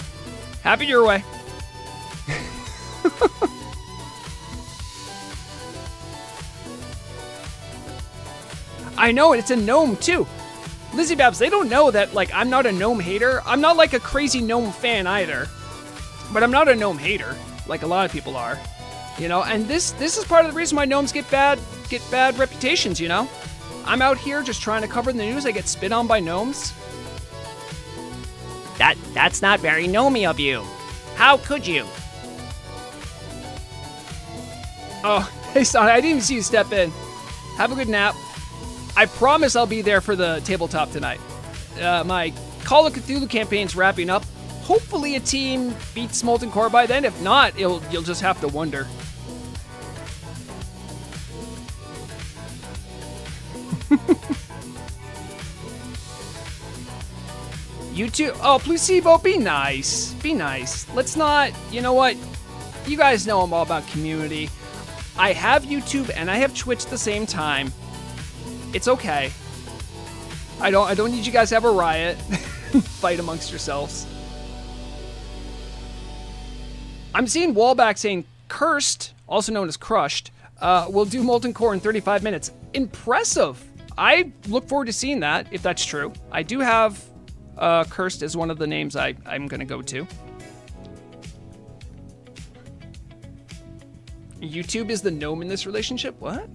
Happy your way. I know, it's a gnome too. Lizzie Babs, they don't know that, like, I'm not a gnome hater. I'm not, like, a crazy gnome fan either. But I'm not a gnome hater, like a lot of people are. You know, and this is part of the reason why gnomes get bad reputations, you know? I'm out here just trying to cover the news. I get spit on by gnomes. That's not very gnomey of you. How could you? Oh, hey, son, I didn't even see you step in. Have a good nap. I promise I'll be there for the tabletop tonight. My Call of Cthulhu campaign's wrapping up. Hopefully a team beats Molten Core by then. If not, you'll just have to wonder. You too. Oh, Placebo, be nice. Be nice. Let's not, you know what? You guys know I'm all about community. I have YouTube and I have Twitch at the same time. It's okay. I don't need you guys to have a riot. Fight amongst yourselves. I'm seeing Wallback saying Cursed, also known as Crushed, will do Molten Core in 35 minutes. Impressive. I look forward to seeing that, if that's true. I do have Cursed as one of the names I'm going to go to. YouTube is the gnome in this relationship? What?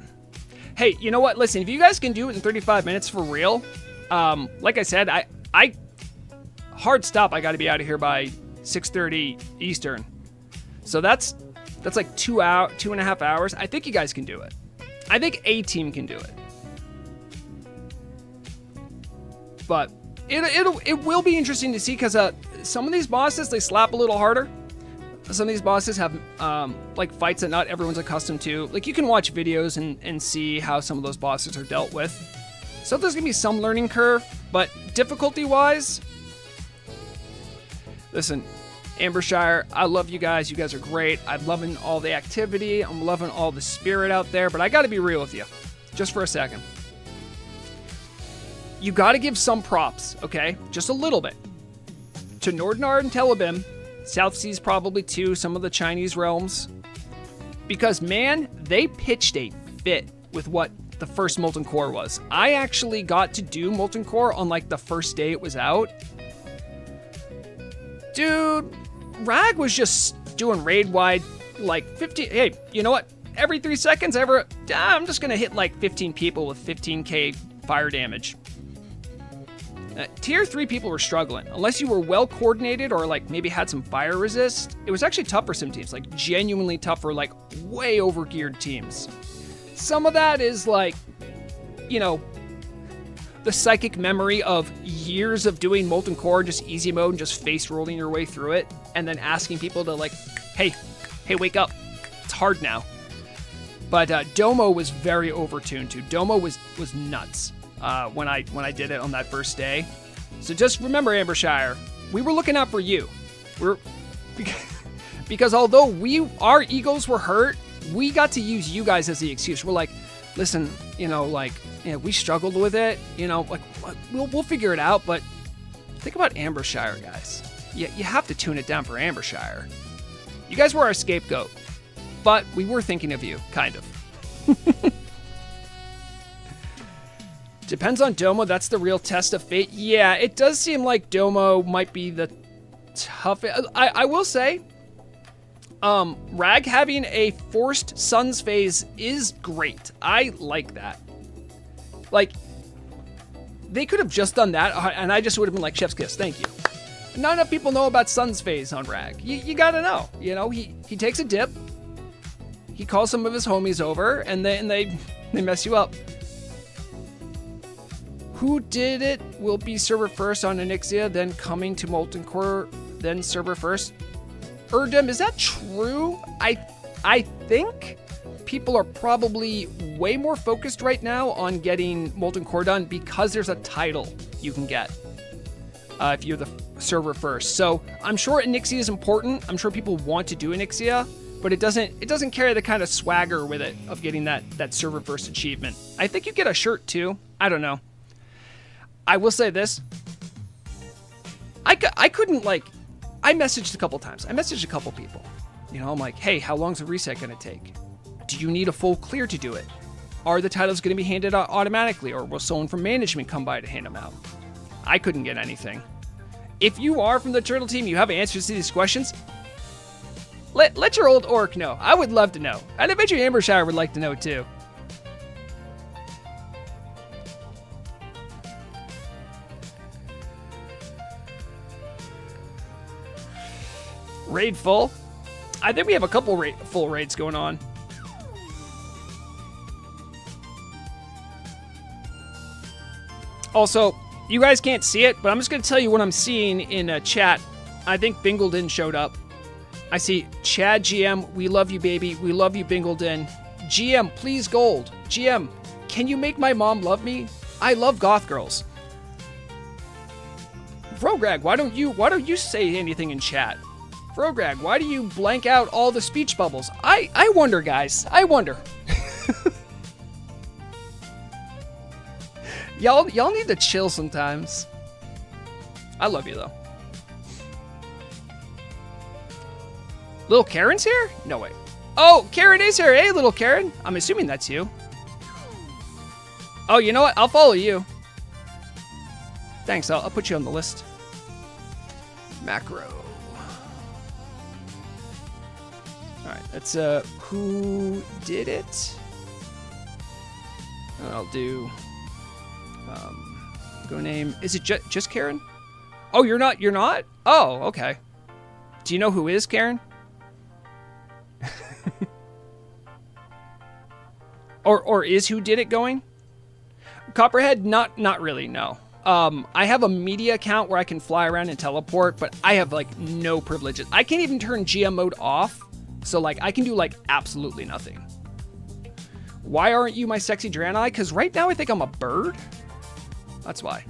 Hey, you know what? Listen, if you guys can do it in 35 minutes for real, like I said, I hard stop. I got to be out of here by 6:30 Eastern. So that's like 2.5 hours. I think you guys can do it. I think a team can do it. But it will be interesting to see because some of these bosses, they slap a little harder. Some of these bosses have like fights that not everyone's accustomed to. Like you can watch videos and see how some of those bosses are dealt with. So there's gonna be some learning curve, but difficulty-wise, listen, Ambershire, I love you guys. You guys are great. I'm loving all the activity. I'm loving all the spirit out there, but I gotta be real with you, just for a second. You gotta give some props, okay? Just a little bit. To Nordnard and Telebim, South Seas probably too, some of the Chinese realms. Because, man, they pitched a fit with what the first Molten Core was. I actually got to do Molten Core on, like, the first day it was out. Dude, Rag was just doing raid-wide, like, 15... Hey, you know what? Every 3 seconds, I'm just gonna hit, like, 15 people with 15k fire damage. Tier 3 people were struggling. Unless you were well coordinated or like maybe had some fire resist, it was actually tough for some teams, like genuinely tough for like way overgeared teams. Some of that is like, you know, the psychic memory of years of doing Molten Core, just easy mode and just face rolling your way through it and then asking people to like, hey, wake up. It's hard now. But Domo was very overtuned too. Domo was nuts. When I did it on that first day. So just remember, Ambershire, we were looking out for you. Because although our egos were hurt, we got to use you guys as the excuse. We're like, listen, you know, like, we struggled with it, you know, like we'll figure it out. But think about Ambershire, guys. You have to tune it down for Ambershire. You guys were our scapegoat. but we were thinking of you, kind of. Depends on Domo. That's the real test of fate. Yeah, it does seem like Domo might be the toughest. I will say, Rag having a forced Suns phase is great. I like that. Like, they could have just done that, and I just would have been like, chef's kiss, thank you. Not enough people know about Suns phase on Rag. You gotta know. You know, he takes a dip, he calls some of his homies over, and they mess you up. Who did it will be server first on Onyxia, then coming to Molten Core, then server first. Erdem, is that true? I think people are probably way more focused right now on getting Molten Core done because there's a title you can get if you're the server first. So I'm sure Onyxia is important. I'm sure people want to do Onyxia, but it doesn't carry the kind of swagger with it of getting that server first achievement. I think you get a shirt too. I don't know. I will say this. I couldn't, like, I messaged a couple times. I messaged a couple people. You know, I'm like, hey, how long's the reset going to take? Do you need a full clear to do it? Are the titles going to be handed out automatically, or will someone from management come by to hand them out? I couldn't get anything. If you are from the Turtle team, you have answers to these questions, let your old orc know. I would love to know. And I bet you Ambershire would like to know too. Raid full? I think we have a couple full raids going on. Also, you guys can't see it, but I'm just going to tell you what I'm seeing in chat. I think Bingledon showed up. I see Chad GM, we love you, baby. We love you, Bingledon. GM, please gold. GM, can you make my mom love me? I love goth girls. Vrograg, why don't you say anything in chat? Vrograg, why do you blank out all the speech bubbles? I wonder, guys. I wonder. Y'all need to chill sometimes. I love you, though. Little Karen's here? No way. Oh, Karen is here. Hey, little Karen. I'm assuming that's you. Oh, you know what? I'll follow you. Thanks. I'll put you on the list. Macro. All right, that's who did it? I'll do go name. Is it just Karen? Oh, you're not. Oh, okay. Do you know who is Karen? or is who did it going? Copperhead, not really. No. I have a media account where I can fly around and teleport, but I have like no privileges. I can't even turn GM mode off. So, like, I can do, like, absolutely nothing. Why aren't you my sexy Draenei? Because right now I think I'm a bird. That's why.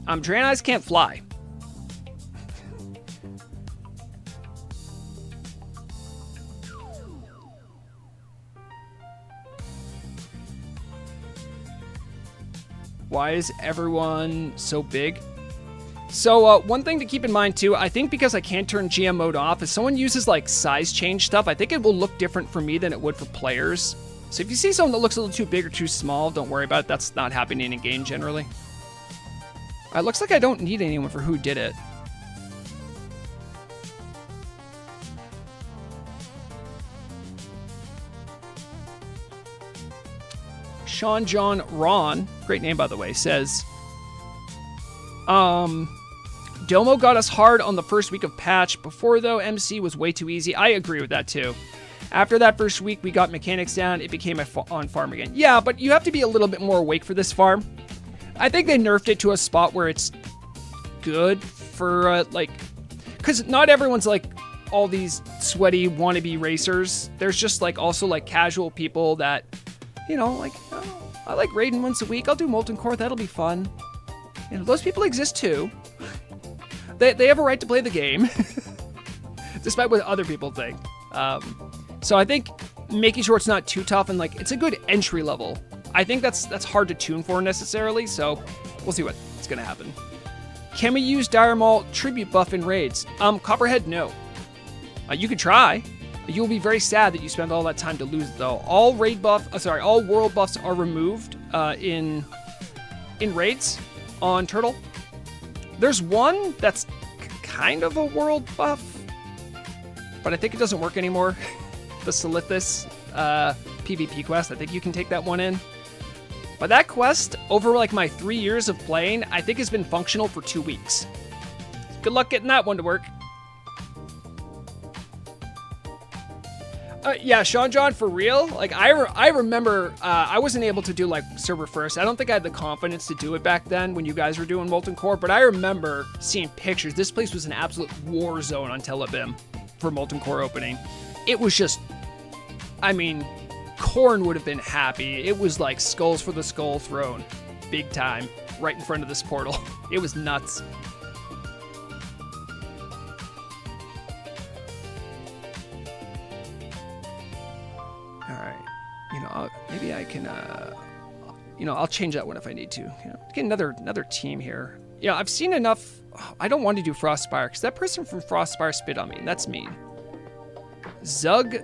Draenei's can't fly. Why is everyone so big? So one thing to keep in mind too, I think because I can't turn GM mode off, if someone uses like size change stuff, I think it will look different for me than it would for players. So if you see someone that looks a little too big or too small, don't worry about it. That's not happening in game generally. It looks like I don't need anyone for who did it. Sean John Ron, great name by the way, says, Domo got us hard on the first week of patch. Before, though, MC was way too easy. I agree with that, too. After that first week, we got mechanics down. It became on farm again. Yeah, but you have to be a little bit more awake for this farm. I think they nerfed it to a spot where it's good for, because not everyone's, like, all these sweaty wannabe racers. There's just, like, also, like, casual people that, you know, like, oh, I like raiding once a week. I'll do Molten Core. That'll be fun. You know, those people exist, too. They have a right to play the game, despite what other people think. So I think making sure it's not too tough and like it's a good entry level. I think that's hard to tune for necessarily. So we'll see what's gonna happen. Can we use Dire Maul tribute buff in raids? Copperhead, no. You could try. You'll be very sad that you spent all that time to lose it, though. All all world buffs are removed in raids on Turtle. There's one that's kind of a world buff, but I think it doesn't work anymore. The Silithus PvP quest, I think you can take that one in. But that quest, over like my 3 years of playing, I think has been functional for 2 weeks. Good luck getting that one to work. Yeah, Sean John, for real. Like I remember I wasn't able to do like server first. I don't think I had the confidence to do it back then when you guys were doing Molten Core, but I remember seeing pictures. This place was an absolute war zone on Telebim for Molten Core opening. It was just, I mean, Korn would have been happy. It was like skulls for the skull throne, big time, right in front of this portal. It was nuts. Maybe I can, I'll change that one if I need to. Get another team here. I've seen enough. I don't want to do Frostspire because that person from Frostspire spit on me, and that's mean. Zug,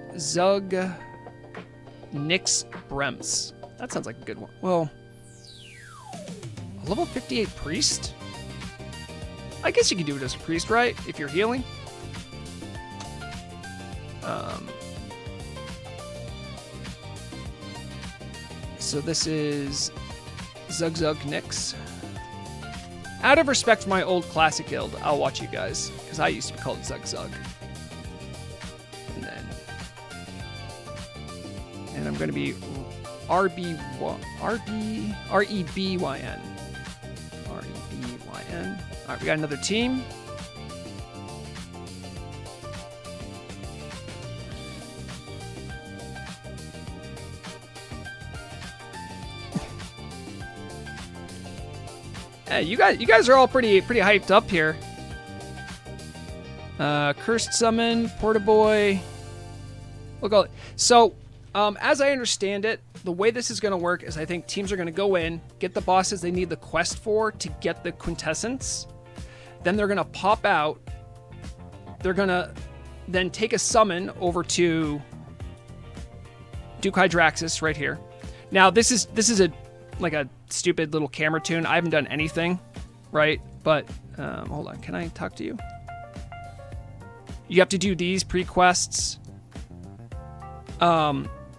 Nix, Brems. That sounds like a good one. Well, a level 58 priest? I guess you could do it as a priest, right? If you're healing. So this is Zug Nix. Out of respect for my old classic guild, I'll watch you guys, because I used to be called Zug. And I'm going to be Rebyn. Rebyn. All right, we got another team. Hey, you guys are all pretty hyped up here. Cursed Summon, Portaboy. We'll go. So, as I understand it, the way this is going to work is I think teams are going to go in, get the bosses they need the quest for to get the quintessence. Then they're going to pop out. They're going to then take a summon over to Duke Hydraxis right here. Now, this is a stupid little camera tune. I haven't done anything, right? But hold on, can I talk to you? You have to do these pre-quests.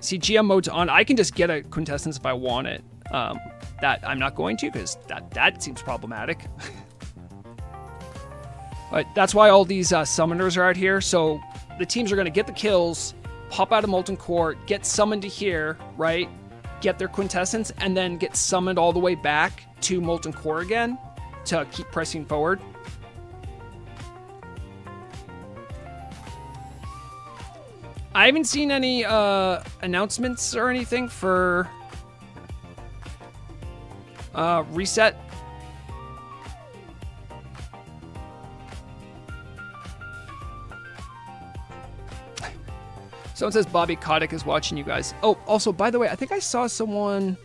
See, GM mode's on. I can just get a quintessence if I want it. That I'm not going to because that seems problematic. But that's why all these summoners are out here. So the teams are going to get the kills, pop out of Molten Core, get summoned to here, right? Get their quintessence, and then get summoned all the way back to Molten Core again to keep pressing forward. I haven't seen any announcements or anything for reset. Someone says Bobby Kotick is watching you guys. Oh, also, by the way, I think I saw someone...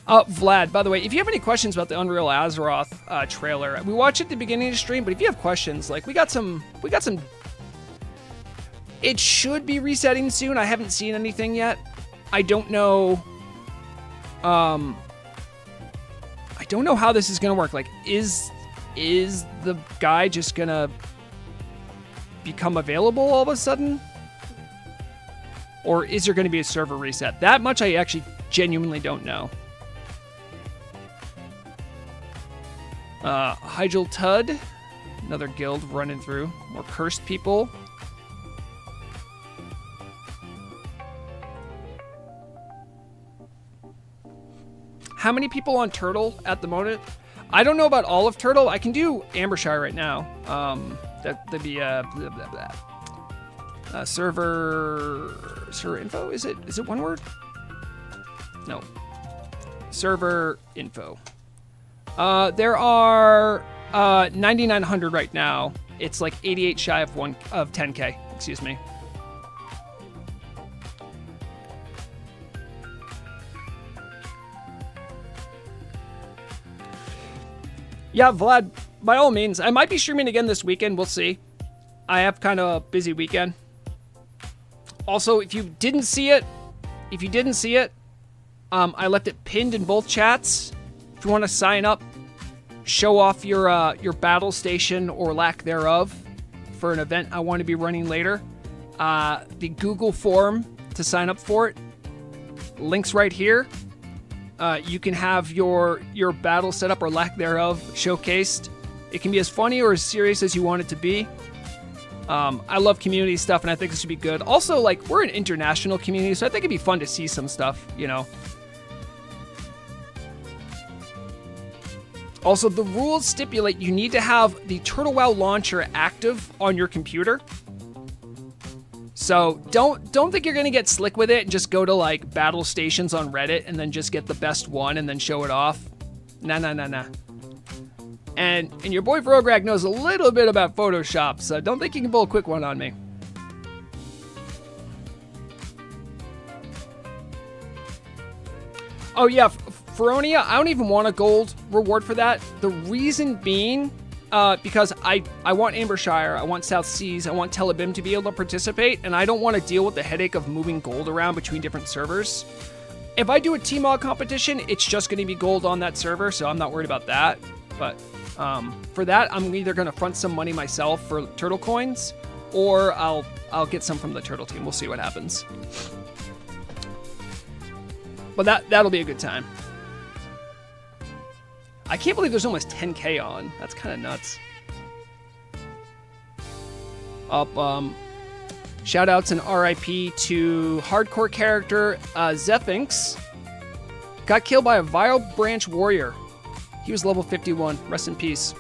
Vlad, by the way, if you have any questions about the Unreal Azeroth trailer, we watched it at the beginning of the stream, but if you have questions, like, we got some... It should be resetting soon. I haven't seen anything yet. I don't know... I don't know how this is going to work. Like, is the guy just going to become available all of a sudden? Or is there going to be a server reset? That much I actually genuinely don't know. Hygel Tud. Another guild running through. More cursed people. How many people on Turtle at the moment? I don't know about all of Turtle. I can do Ambershire right now. That'd be blah, blah, blah. Server info, is it one word? No. Server info. There are 9,900 right now. It's like 88 shy of 10K, excuse me. Yeah, Vlad, by all means. I might be streaming again this weekend. We'll see. I have kind of a busy weekend. Also, if you didn't see it, I left it pinned in both chats. If you want to sign up, show off your battle station or lack thereof for an event I want to be running later, the Google form to sign up for it, links right here. You can have your battle setup or lack thereof showcased. It can be as funny or as serious as you want it to be. I love community stuff, and I think this would be good. Also, like, we're an international community, so I think it'd be fun to see some stuff, you know. Also, the rules stipulate you need to have the Turtle Wow launcher active on your computer. So don't think you're gonna get slick with it and just go to like battle stations on Reddit and then just get the best one and then show it off. Nah. And your boy Vrograg knows a little bit about Photoshop, so don't think you can pull a quick one on me. Oh yeah, Feronia, I don't even want a gold reward for that. The reason being, because I want Ambershire, I want South Seas, I want Telebim to be able to participate, and I don't want to deal with the headache of moving gold around between different servers. If I do a T-Mod competition, it's just going to be gold on that server, so I'm not worried about that. But for that, I'm either going to front some money myself for turtle coins, or I'll get some from the turtle team. We'll see what happens. But that'll be a good time. I can't believe there's almost 10k on. That's kind of nuts. Shout outs and RIP to hardcore character Zephinx. Got killed by a vile branch warrior. He was level 51. Rest in peace.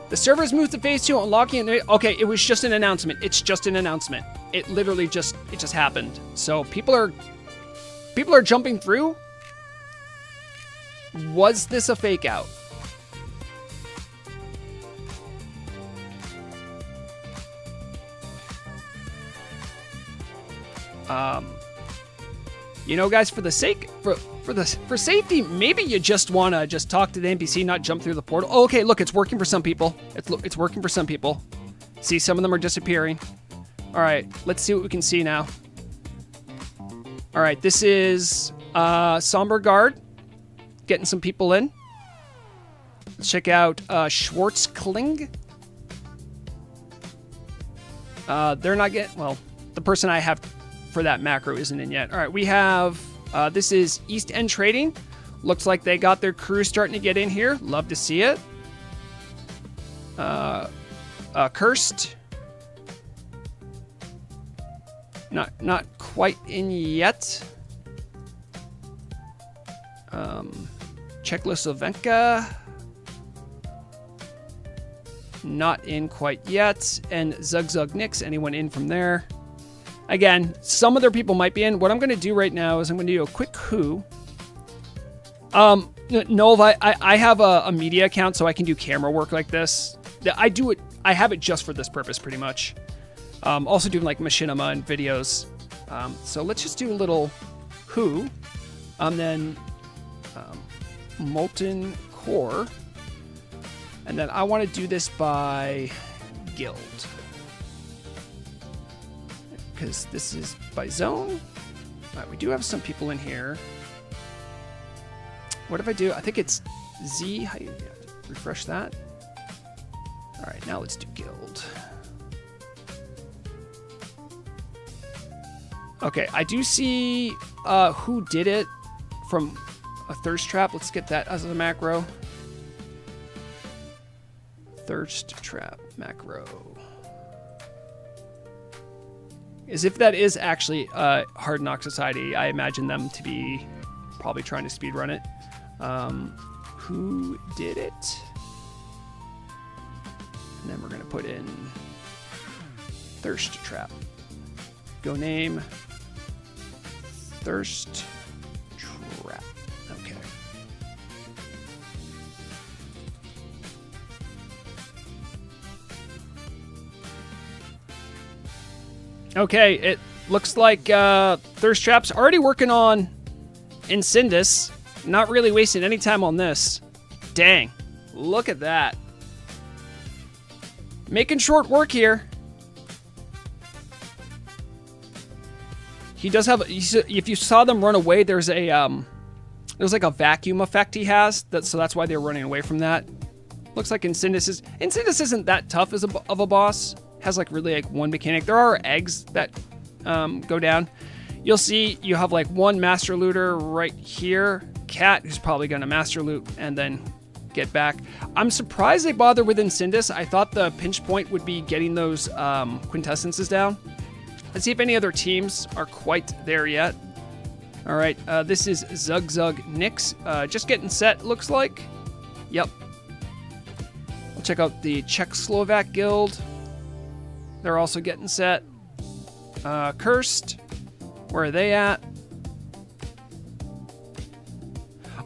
The servers moved to phase 2, unlocking it. Okay, it was just an announcement. It's just an announcement. It literally just happened. So people are jumping through. Was this a fake out? You know, guys, for safety, maybe you just want to just talk to the NPC, not jump through the portal. Oh, okay, look, it's working for some people. It's working for some people. See, some of them are disappearing. All right, let's see what we can see now. All right, this is Somber Guard. Getting some people in. Let's check out Schwarzkling. They're not getting... Well, the person I have for that macro isn't in yet. All right, we have... this is East End Trading. Looks like they got their crew starting to get in here. Love to see it. Cursed. Not quite in yet. Czechoslovakia. Not in quite yet. And Zug Nix. Anyone in from there? Again, some other people might be in. What I'm going to do right now is I'm going to do a quick who. No, I have a media account, so I can do camera work like this. I do it. I have it just for this purpose, pretty much. Also doing like machinima and videos. So let's just do a little who. Then Molten Core. And then I want to do this by guild. Because this is by zone. All right, we do have some people in here. What if I do? I think it's Z. How do you refresh that? All right, now let's do guild. Okay, I do see who did it from a thirst trap. Let's get that as a macro. Thirst trap macro. As if that is actually Hard Knock Society. I imagine them to be probably trying to speedrun it. Who did it? And then we're going to put in Thirst Trap. Go name. Thirst Trap. Okay. Okay, it looks like Thirst Trap's already working on Incendus. Not really wasting any time on this. Dang. Look at that. Making short work here. He does have. If you saw them run away, there's like a vacuum effect he has. So that's why they're running away from that. Looks like Incidus isn't that tough of a boss. Has like really like one mechanic. There are eggs that go down. You'll see you have like one master looter right here. Cat, who's probably going to master loot and then get back. I'm surprised they bother with Incidus. I thought the pinch point would be getting those quintessences down. Let's see if any other teams are quite there yet. All right, this is Zug Zug Nix. Just getting set, looks like. Yep. We'll check out the Czechoslovak Guild. They're also getting set. Cursed. Where are they at?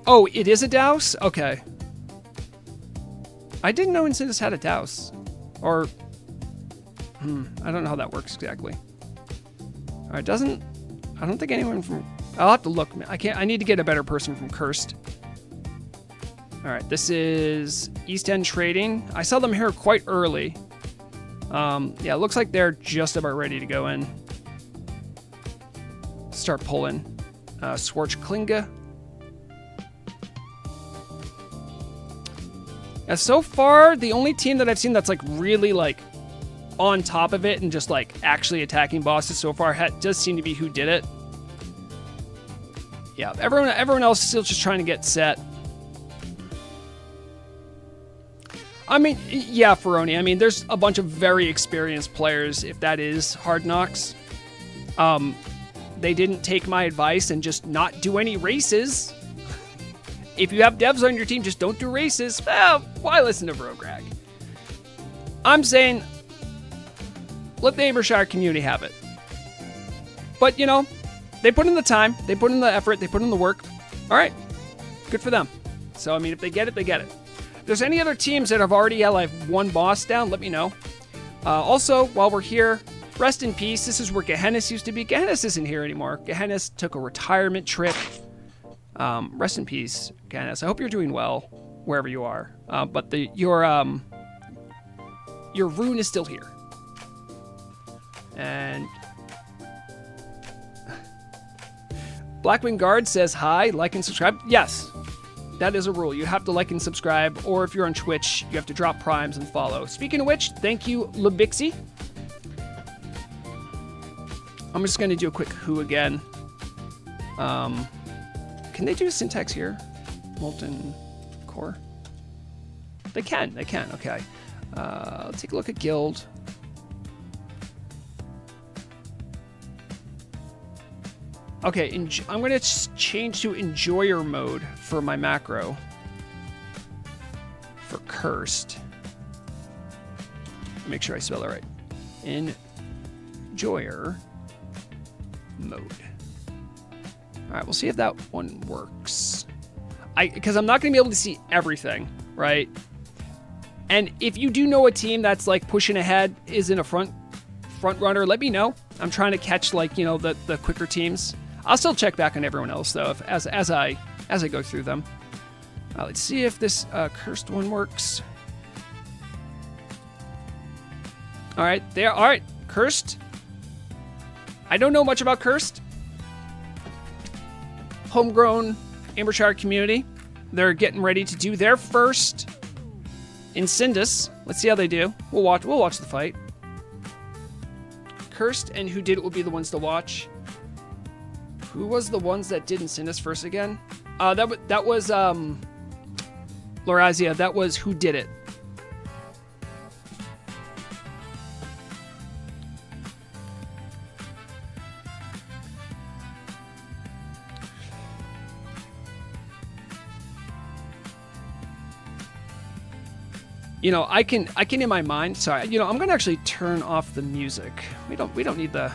Oh, it is a douse? Okay. I didn't know Incidus had a douse. Or, I don't know how that works exactly. All right, I don't think anyone from, I'll have to look. I need to get a better person from Cursed. All right, this is East End Trading. I saw them here quite early. Yeah, it looks like they're just about ready to go in. Start pulling. Schwarzklinge. So far, the only team that I've seen that's like really like on top of it and just like actually attacking bosses so far does seem to be Who Did It. Yeah, everyone else is still just trying to get set. I mean, yeah, Ferroni. I mean, there's a bunch of very experienced players, if that is Hard Knocks. They didn't take my advice and just not do any races. If you have devs on your team, just don't do races. Well, why listen to Vrograg? I'm saying, let the Ambershire community have it. But, you know, they put in the time, they put in the effort, they put in the work. All right, good for them. So, I mean, if they get it, they get it. If there's any other teams that have already had like one boss down, let me know. Also, while we're here, rest in peace. This is where Gehennis used to be. Gehennis isn't here anymore. Gehennis took a retirement trip. Rest in peace, Gehennis. I hope you're doing well wherever you are. But your rune is still here. And Blackwing Guard says hi, like and subscribe. Yes, that is a rule. You have to like and subscribe, or if you're on Twitch, you have to drop primes and follow. Speaking of which, thank you, Lebixi. I'm just going to do a quick who again. Can they do syntax here? Molten Core? They can, okay. Let's take a look at guild. Okay, I'm going to change to enjoyer mode for my macro. For cursed. Make sure I spell it right. Enjoyer mode. All right, we'll see if that one works. Because I'm not going to be able to see everything, right? And if you do know a team that's like pushing ahead, is in a front runner, let me know. I'm trying to catch like, you know, the quicker teams. I'll still check back on everyone else though, as I go through them. Let's see if this cursed one works. All right, there. All right, cursed. I don't know much about cursed. Homegrown Ambershire community. They're getting ready to do their first Incidus. Let's see how they do. We'll watch the fight. Cursed and Who Did It will be the ones to watch. Who was the ones that did Incidus first again? That was Lorazia. That was Who Did It. You know, I can in my mind. Sorry, you know, I'm gonna actually turn off the music. We don't need the.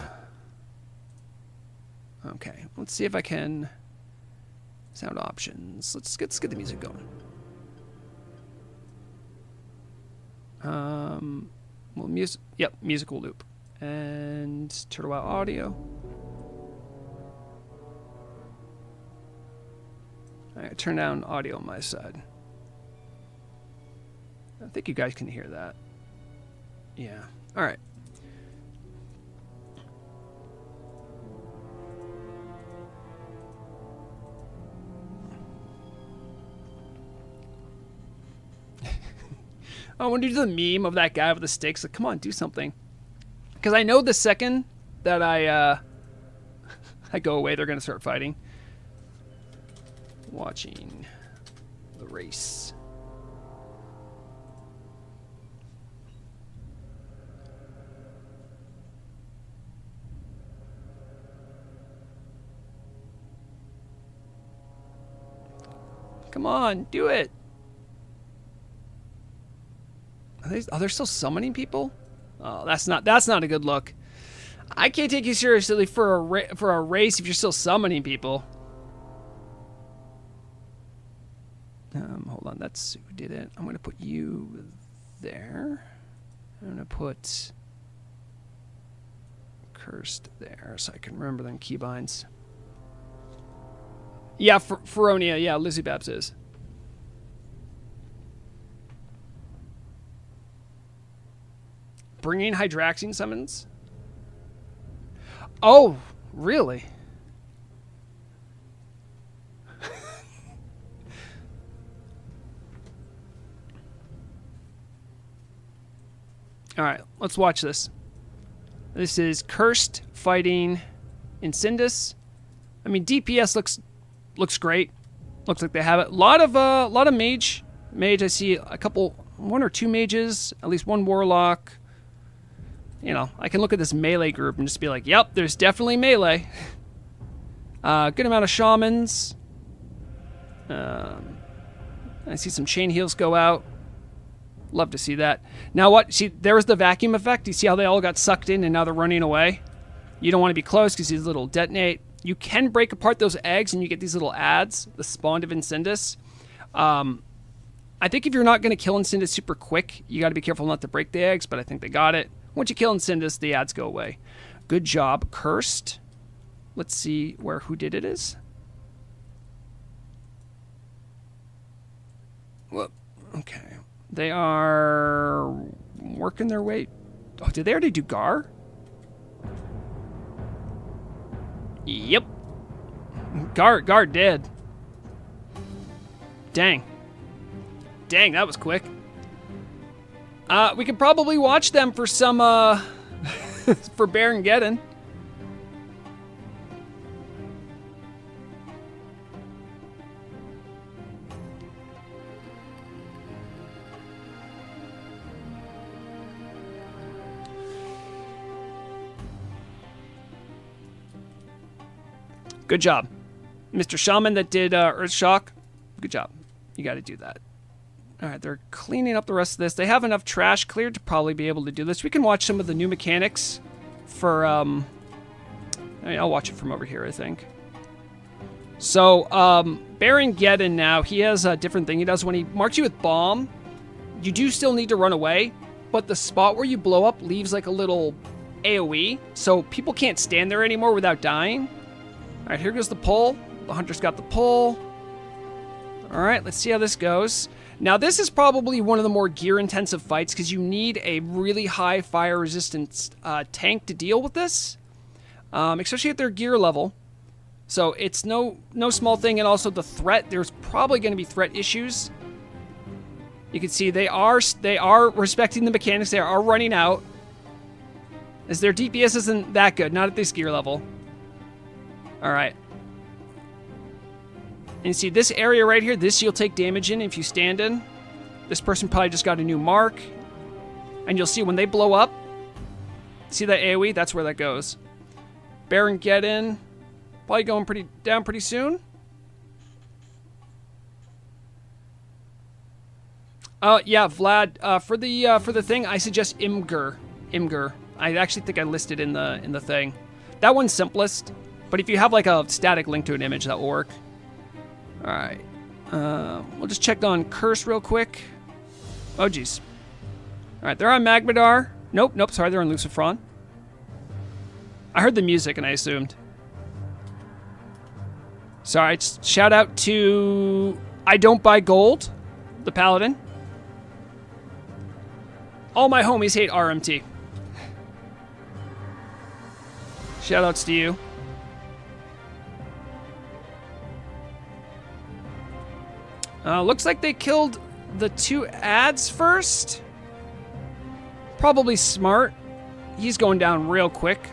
Okay, let's see if I can. Sound options. Let's get the music going. Well, music. Yep, musical loop and Turtle Wow audio. All right, turn down audio on my side. I think you guys can hear that. Yeah. All right. I want to do the meme of that guy with the sticks. Like, come on, do something. Because I know the second that I go away, they're going to start fighting. Watching the race. Come on, do it. Are they still summoning people? Oh, that's not a good look. I can't take you seriously for a race if you're still summoning people. Hold on, that's who did it. I'm gonna put you there. I'm gonna put cursed there so I can remember them keybinds. Yeah, Feronia. Yeah, Lizzie Babs is. Bringing Hydraxine summons? Oh, really? All right, let's watch this. This is Cursed fighting Incendus. I mean, DPS looks great. Looks like they have it. A lot of mage. Mage, I see a couple, 1 or 2 mages, at least 1 warlock. You know, I can look at this melee group and just be like, yep, there's definitely melee. Good amount of shamans. I see some chain heals go out. Love to see that. Now what? See, there was the vacuum effect. You see how they all got sucked in and now they're running away? You don't want to be close because these little detonate. You can break apart those eggs and you get these little ads, the spawn of Incendus. I think if you're not going to kill Incendus super quick, you got to be careful not to break the eggs, but I think they got it. Once you kill Incendus, the ads go away. Good job. Cursed. Let's see who did it is. Well, okay. They are working their way. Oh, did they already do Gar? Yep. Gar did. Dang. Dang, that was quick. We could probably watch them for some, for Baron Geddon. Good job. Mr. Shaman that did Earthshock. Good job. You got to do that. All right, they're cleaning up the rest of this. They have enough trash cleared to probably be able to do this. We can watch some of the new mechanics for, I mean, I'll watch it from over here, I think. So, Baron Geddon now, he has a different thing he does. When he marks you with bomb, you do still need to run away, but the spot where you blow up leaves like a little AoE, so people can't stand there anymore without dying. All right, here goes the pull. The hunter's got the pull. All right, let's see how this goes. Now, this is probably one of the more gear-intensive fights because you need a really high fire resistance tank to deal with this, especially at their gear level. So it's no small thing, and also the threat. There's probably going to be threat issues. You can see they are respecting the mechanics. They are running out, as their DPS isn't that good, not at this gear level. All right. And you see this area right here, this you'll take damage in if you stand in. This person probably just got a new mark. And you'll see when they blow up, see that AoE? That's where that goes. Baron Geddon, probably going down pretty soon. Yeah, Vlad, for the thing, I suggest Imgur. I actually think I listed in the thing. That one's simplest. But if you have like a static link to an image, that will work. All right. We'll just check on Curse real quick. Oh, geez. All right, they're on Magmadar. Nope, sorry, they're on Lucifron. I heard the music and I assumed. Sorry, shout out to I Don't Buy Gold, the Paladin. All my homies hate RMT. Shout outs to you. Looks like they killed the 2 ads first. Probably smart. He's going down real quick.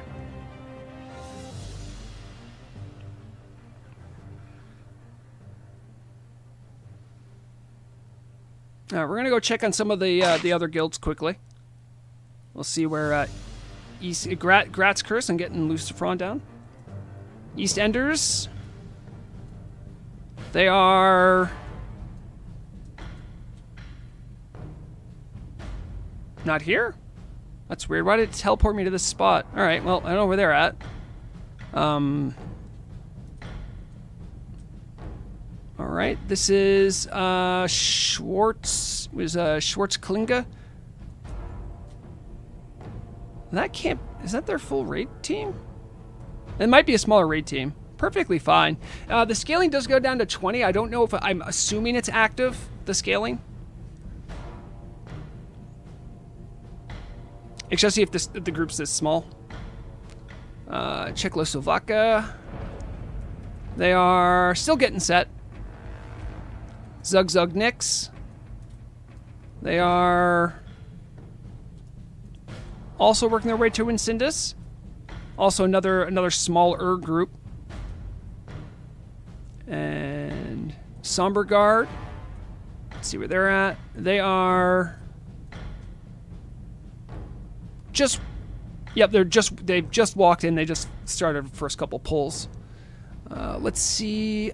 All right, we're gonna go check on some of the other guilds quickly. We'll see where Grat's Curse and getting Lucifron down. East Enders. They are not here. That's weird. Why did it teleport me to this spot? All right, well, I don't know where they're at. All right, this is Schwartz. Was Schwartz Klinga? That can't. Is that their full raid team? It might be a smaller raid team. Perfectly fine. The scaling does go down to 20. I don't know if I'm assuming it's active. The scaling. Especially if the group's this small. Czechoslovakia. They are still getting set. Zug Nix. They are also working their way to Incindus. Also another smaller group. And Somber Guard. Let's see where they're at. They are just, yep, they've just walked in. They just started the first couple pulls. Let's see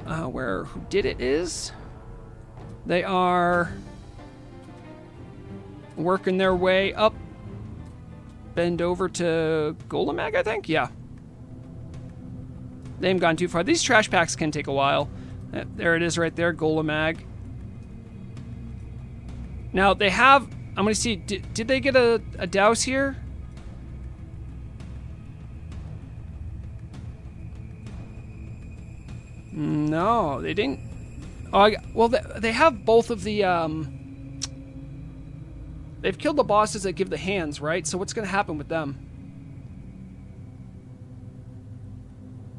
where Who Did It is. They are working their way up. Bend over to Golemag, I think? Yeah. They haven't gone too far. These trash packs can take a while. There it is right there, Golemag. Now, they have... I'm going to see... Did they get a douse here? No, they didn't. Oh, well, they have both of the... They've killed the bosses that give the hands, right? So what's going to happen with them?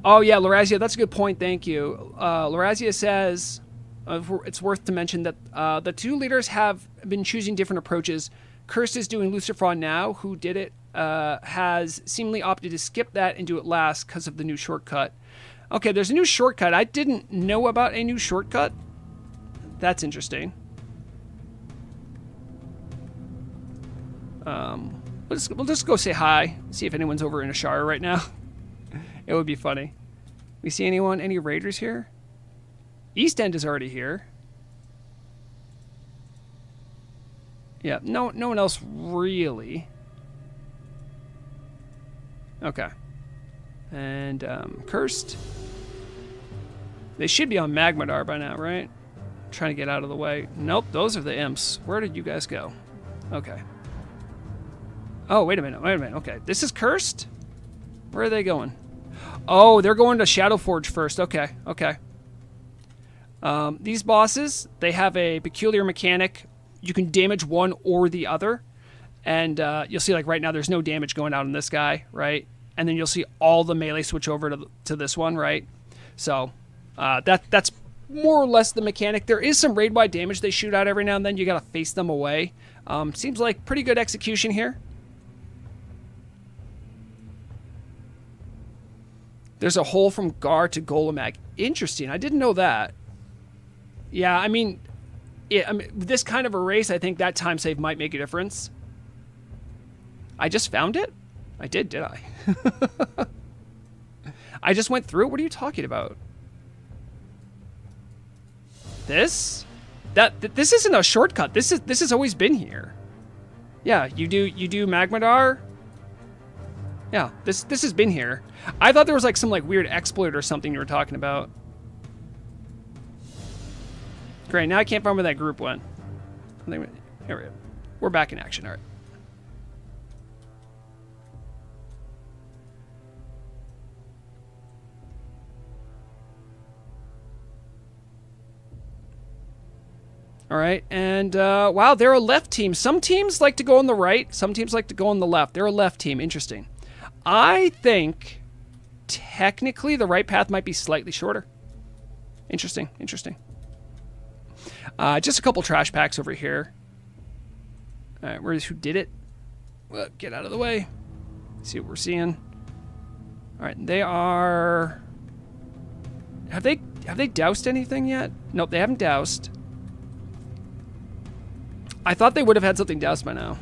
Oh, yeah, Larazia, that's a good point. Thank you. Larazia says it's worth to mention that the two leaders have been choosing different approaches. Cursed is doing Lucifron now. Who Did It has seemingly opted to skip that and do it last because of the new shortcut. Okay, there's a new shortcut. I didn't know about a new shortcut. That's interesting. We'll just go say hi. See if anyone's over in Ashara right now. It would be funny. We see anyone? Any raiders here? East End is already here. Yeah, no one else really. Okay. And Cursed. They should be on Magmadar by now, right? Trying to get out of the way. Nope, those are the imps. Where did you guys go? Okay. Oh, wait a minute. Okay, this is Cursed? Where are they going? Oh, they're going to Shadowforge first. Okay. These bosses, they have a peculiar mechanic. You can damage one or the other. And you'll see, like, right now, there's no damage going out on this guy, right? And then you'll see all the melee switch over to this one, right? So that's more or less the mechanic. There is some raid-wide damage they shoot out every now and then. You got to face them away. Seems like pretty good execution here. There's a hole from Gar to Golemag. Interesting. I didn't know that. Yeah, I mean, this kind of a race, I think that time save might make a difference. I just found it? I did I? I just went through it? What are you talking about? This? This isn't a shortcut. This has always been here. Yeah, you do Magmadar. Yeah, this has been here. I thought there was like some like weird exploit or something you were talking about. Great, now I can't find where that group went. Here we go. We're back in action, all right. All right, and wow, they're a left team. Some teams like to go on the right. Some teams like to go on the left. They're a left team. Interesting. I think technically the right path might be slightly shorter. Interesting. Just a couple trash packs over here. All right, where's Who Did It? Get out of the way. See what we're seeing. All right, they are... Have they doused anything yet? Nope, they haven't doused. I thought they would have had something doused by now.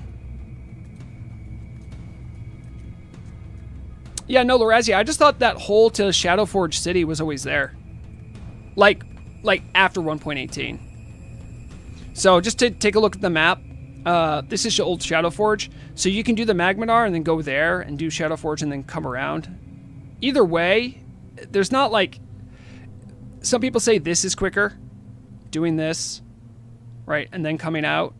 Yeah, no, Lorazia, I just thought that hole to Shadowforge City was always there. Like after 1.18. So just to take a look at the map, this is your old Shadowforge. So you can do the Magmadar and then go there and do Shadowforge and then come around. Either way, there's not like... Some people say this is quicker, doing this, right, and then coming out.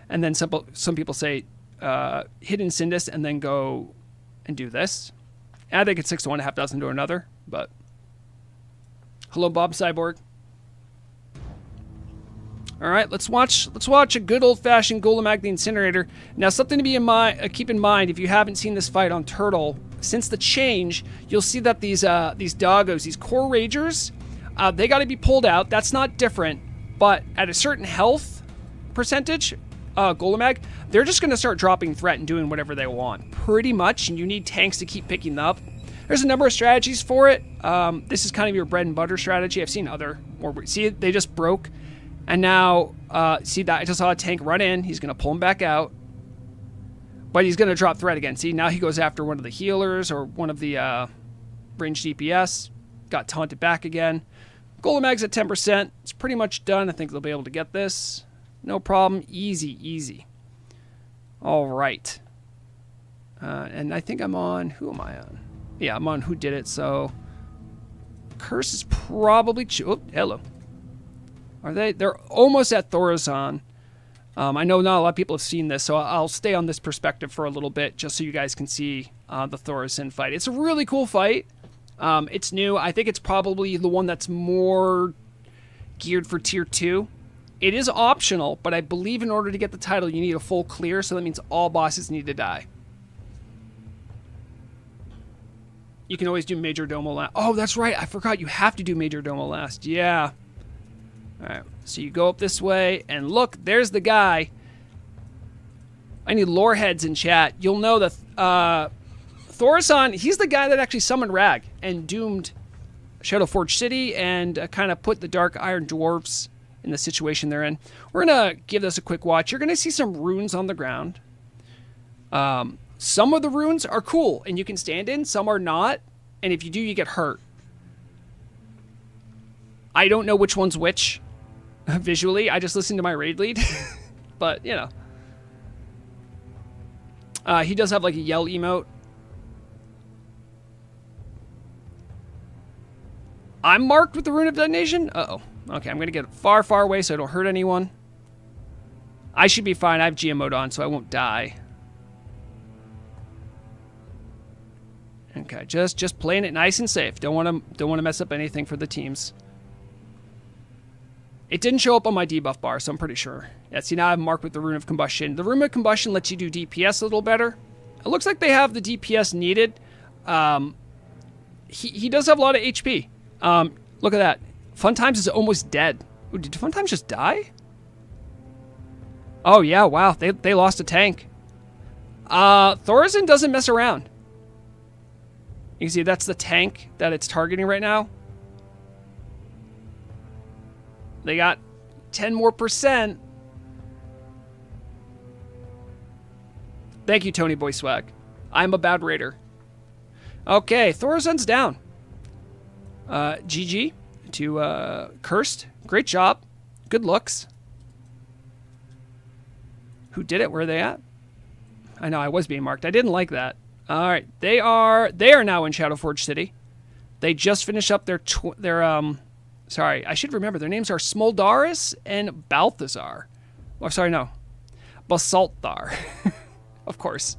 And then some people say hit Incindus and then go and do this. And I think it's 6 to 1, a half dozen to another, but... Hello, Bob Cyborg. All right, let's watch a good old-fashioned Golemag the Incinerator. Now, something to be in mind, keep in mind, if you haven't seen this fight on Turtle, since the change, you'll see that these doggos, these core ragers, they got to be pulled out. That's not different, but at a certain health percentage, Golemag, they're just going to start dropping threat and doing whatever they want, pretty much, and you need tanks to keep picking them up. There's a number of strategies for it. This is kind of your bread and butter strategy. I've seen other more... See, they just broke. And now, see that I just saw a tank run in. He's going to pull him back out. But he's going to drop threat again. See, now he goes after one of the healers or one of the ranged DPS. Got taunted back again. Golemag's at 10%. It's pretty much done. I think they'll be able to get this. No problem. Easy, easy. All right. And I think I'm on... Who am I on? Yeah, I'm on Who Did It, so... Curse is probably... Oh, hello. Are they? They're almost at Thorazon. I know not a lot of people have seen this, so I'll stay on this perspective for a little bit, just so you guys can see the Thorazon fight. It's a really cool fight. It's new. I think it's probably the one that's more geared for Tier 2. It is optional, but I believe in order to get the title, you need a full clear, so that means all bosses need to die. You can always do Major Domo last. Oh, that's right. I forgot you have to do Major Domo last. Yeah. All right. So you go up this way, and look, there's the guy. I need lore heads in chat. You'll know that Thorazon, he's the guy that actually summoned Rag and doomed Shadowforge City and kind of put the Dark Iron Dwarves in the situation they're in. We're going to give this a quick watch. You're going to see some runes on the ground. Some of the runes are cool, and you can stand in. Some are not, and if you do, you get hurt. I don't know which one's which visually. I just listened to my raid lead. But, you know. He does have, like, a yell emote. I'm marked with the Rune of Detonation? Uh-oh. Okay, I'm going to get far, far away so I don't hurt anyone. I should be fine. I have GM mode on, so I won't die. Okay, just playing it nice and safe. Don't want to mess up anything for the teams. It didn't show up on my debuff bar, so I'm pretty sure. Yeah, see, now I'm marked with the Rune of Combustion. The Rune of Combustion lets you do DPS a little better. It looks like they have the DPS needed. He does have a lot of HP. Look at that. Fun Times is almost dead. Ooh, did Fun Times just die? Oh, yeah, wow. They lost a tank. Thorazon doesn't mess around. You can see that's the tank that it's targeting right now. They got 10% more. Thank you, Tony Boy Swag. I'm a bad raider. Okay, Thorazon's down. GG to Cursed. Great job. Good looks. Who did it? Where are they at? I know I was being marked. I didn't like that. All right, they are now in Shadowforge City. They just finished up their sorry, I should remember their names are Smoldaris and Balthazar. Oh, sorry, no, Basalthar, of course.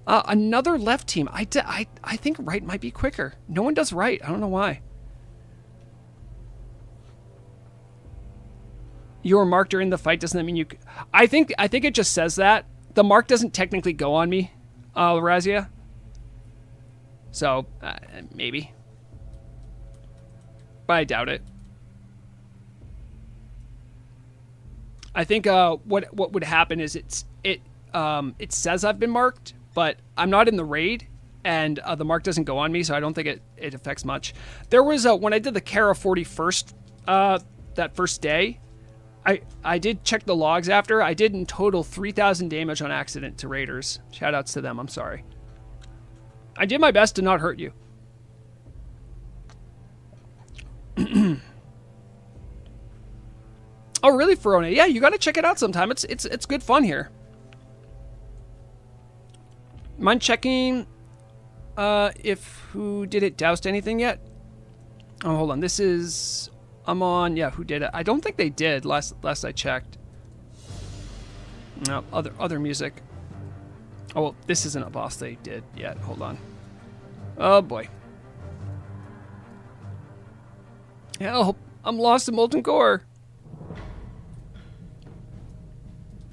Another left team. I think right might be quicker. No one does right. I don't know why. You were marked during the fight. Doesn't that mean you? I think it just says that. The mark doesn't technically go on me, Razia. So, maybe. But I doubt it. I think what would happen is it says I've been marked, but I'm not in the raid, and the mark doesn't go on me, so I don't think it affects much. There was when I did the Kara 41st that first day, I did check the logs after. I did in total 3,000 damage on accident to raiders. Shoutouts to them. I'm sorry. I did my best to not hurt you. Oh, really, Verona? Yeah, you got to check it out sometime. It's good fun here. Mind checking if who did it doused anything yet? Oh, hold on. This is I'm on. Yeah, who did it? I don't think they did. Last I checked. No, other music. Oh, well, this isn't a boss they did yet. Hold on. Oh boy. Help! I'm lost in Molten Core.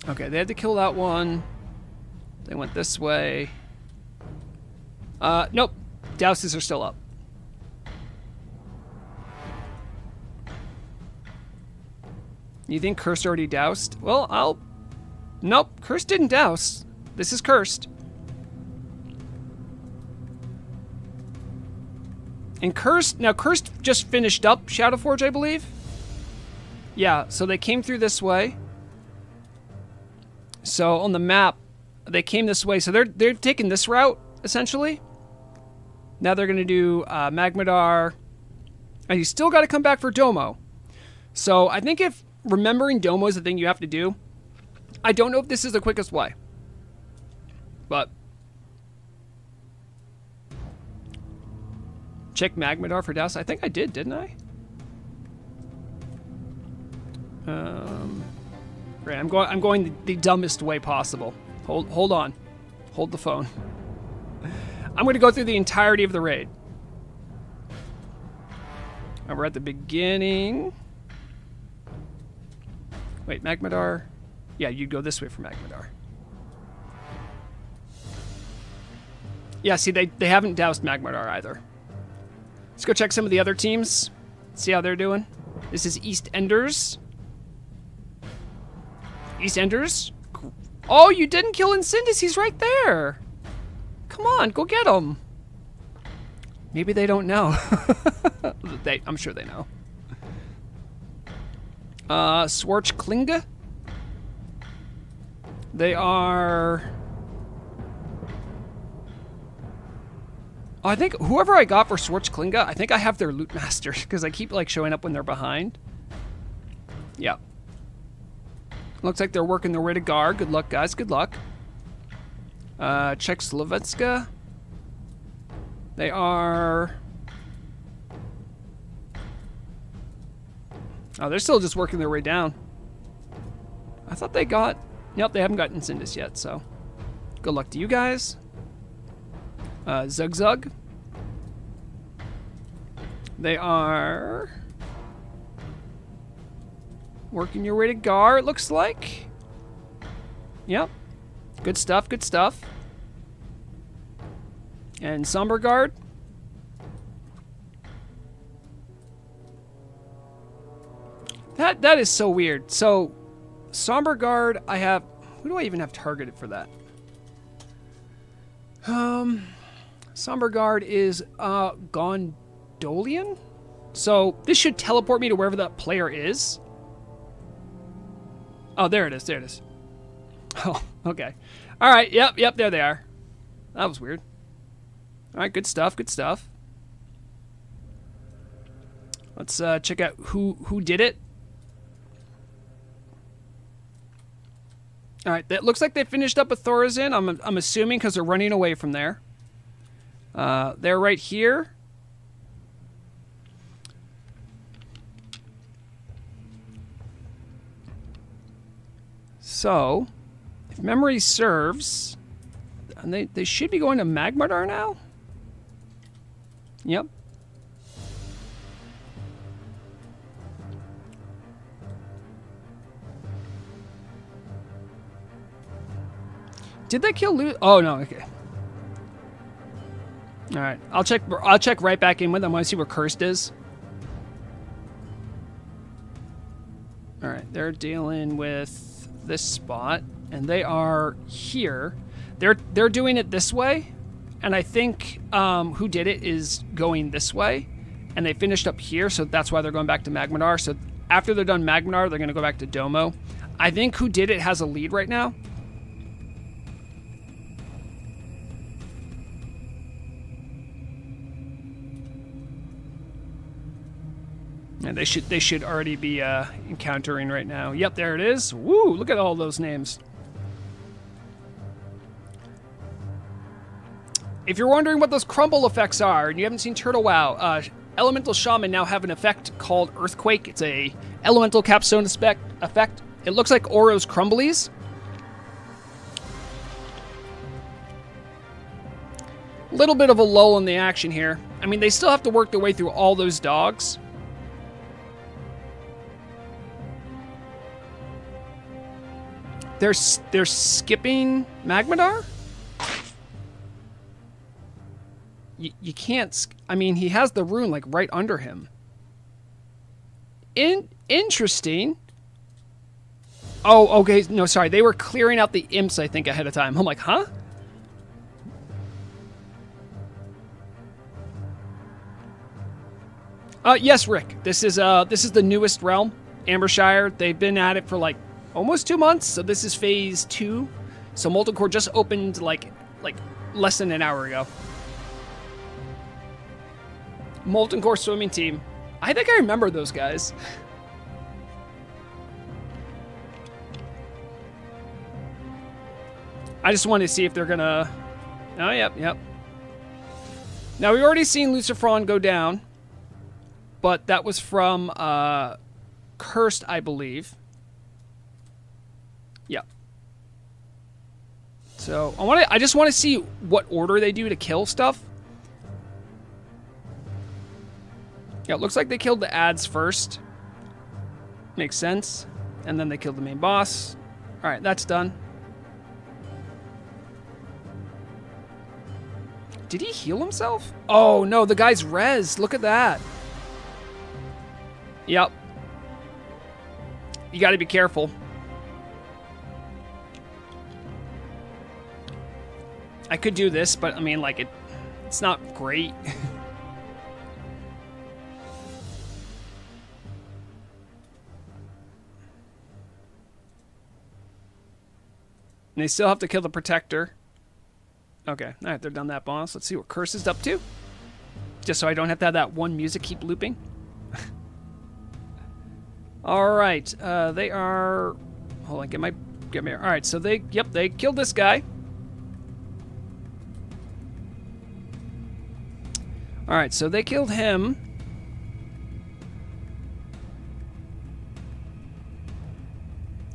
Okay, they had to kill that one. They went this way. Nope. Douses are still up. You think Cursed already doused? Well, Nope, Cursed didn't douse. This is Cursed. And Cursed just finished up Shadowforge, I believe. Yeah, so they came through this way. So on the map, they came this way. So they're taking this route, essentially. Now they're going to do Magmadar. And you still got to come back for Domo. So I think if remembering Domo is the thing you have to do, I don't know if this is the quickest way. But check Magmadar for Douse. I think I did, didn't I? Right, I'm going the dumbest way possible. Hold on. Hold the phone. I'm going to go through the entirety of the raid. And we're at the beginning. Wait, Magmadar. Yeah, you'd go this way for Magmadar. Yeah, see, they haven't doused Magmadar either. Let's go check some of the other teams. See how they're doing. This is East Enders. East Enders? Oh, you didn't kill Incindus. He's right there. Come on, go get him. Maybe they don't know. I'm sure they know. Schwarzklinge. They are... Oh, I think whoever I got for Schwarzklinge, I think I have their loot master because I keep like showing up when they're behind. Yeah. Looks like they're working their way to Gar. Good luck, guys. Good luck. Czechoslovetska. They are... Oh, they're still just working their way down. I thought they got... Nope, they haven't gotten Incindus yet, so... Good luck to you guys. Zug Zug. They are... working your way to Gar, it looks like. Yep. Good stuff, good stuff. And Somber Guard. That is so weird. So, Somber Guard, I have... Who do I even have targeted for that? Somber Guard is Gondolian? So, this should teleport me to wherever that player is. Oh, there it is, there it is. Oh, okay. Alright, yep, there they are. That was weird. Alright, good stuff, good stuff. Let's check out who did it. Alright, that looks like they finished up with Thorazin. I'm assuming because they're running away from there. They're right here. So, if memory serves, and they should be going to Magmadar now? Yep. Did they kill Lu? Oh no, okay. All right, I'll check right back in with them. I want to see where Cursed is. All right, they're dealing with this spot, and they are here. They're doing it this way, and I think who did it is going this way, and they finished up here, so that's why they're going back to Magmadar. So after they're done Magmadar, they're going to go back to Domo. I think who did it has a lead right now. And they should already be encountering right now. Yep, there it is. Woo! Look at all those names. If you're wondering what those crumble effects are, and you haven't seen Turtle WoW, Elemental Shaman now have an effect called Earthquake. It's a elemental capstone effect. It looks like Oro's Crumblies. Little bit of a lull in the action here. I mean, they still have to work their way through all those dogs. They're skipping Magmadar? You can't... I mean, he has the rune, like, right under him. Interesting. Oh, okay. No, sorry. They were clearing out the imps, I think, ahead of time. I'm like, huh? Yes, Rick. This is the newest realm, Ambershire. They've been at it for, like, almost 2 months, so this is phase 2. So Molten Core just opened, like less than an hour ago. Molten Core swimming team. I think I remember those guys. I just wanted to see if they're gonna... Oh, yep. Now, we've already seen Lucifron go down, but that was from Cursed, I believe. Yep. So, I just want to see what order they do to kill stuff. Yeah, it looks like they killed the ads first. Makes sense. And then they killed the main boss. Alright, that's done. Did he heal himself? Oh, no, the guy's res. Look at that. Yep. You gotta be careful. I could do this, but I mean, like, it's not great. And they still have to kill the Protector. Okay, alright, they're done that boss. Let's see what Curse is up to. Just so I don't have to have that one music keep looping. Alright, they are... Hold on, get me... Alright, so they killed this guy. Alright, so they killed him.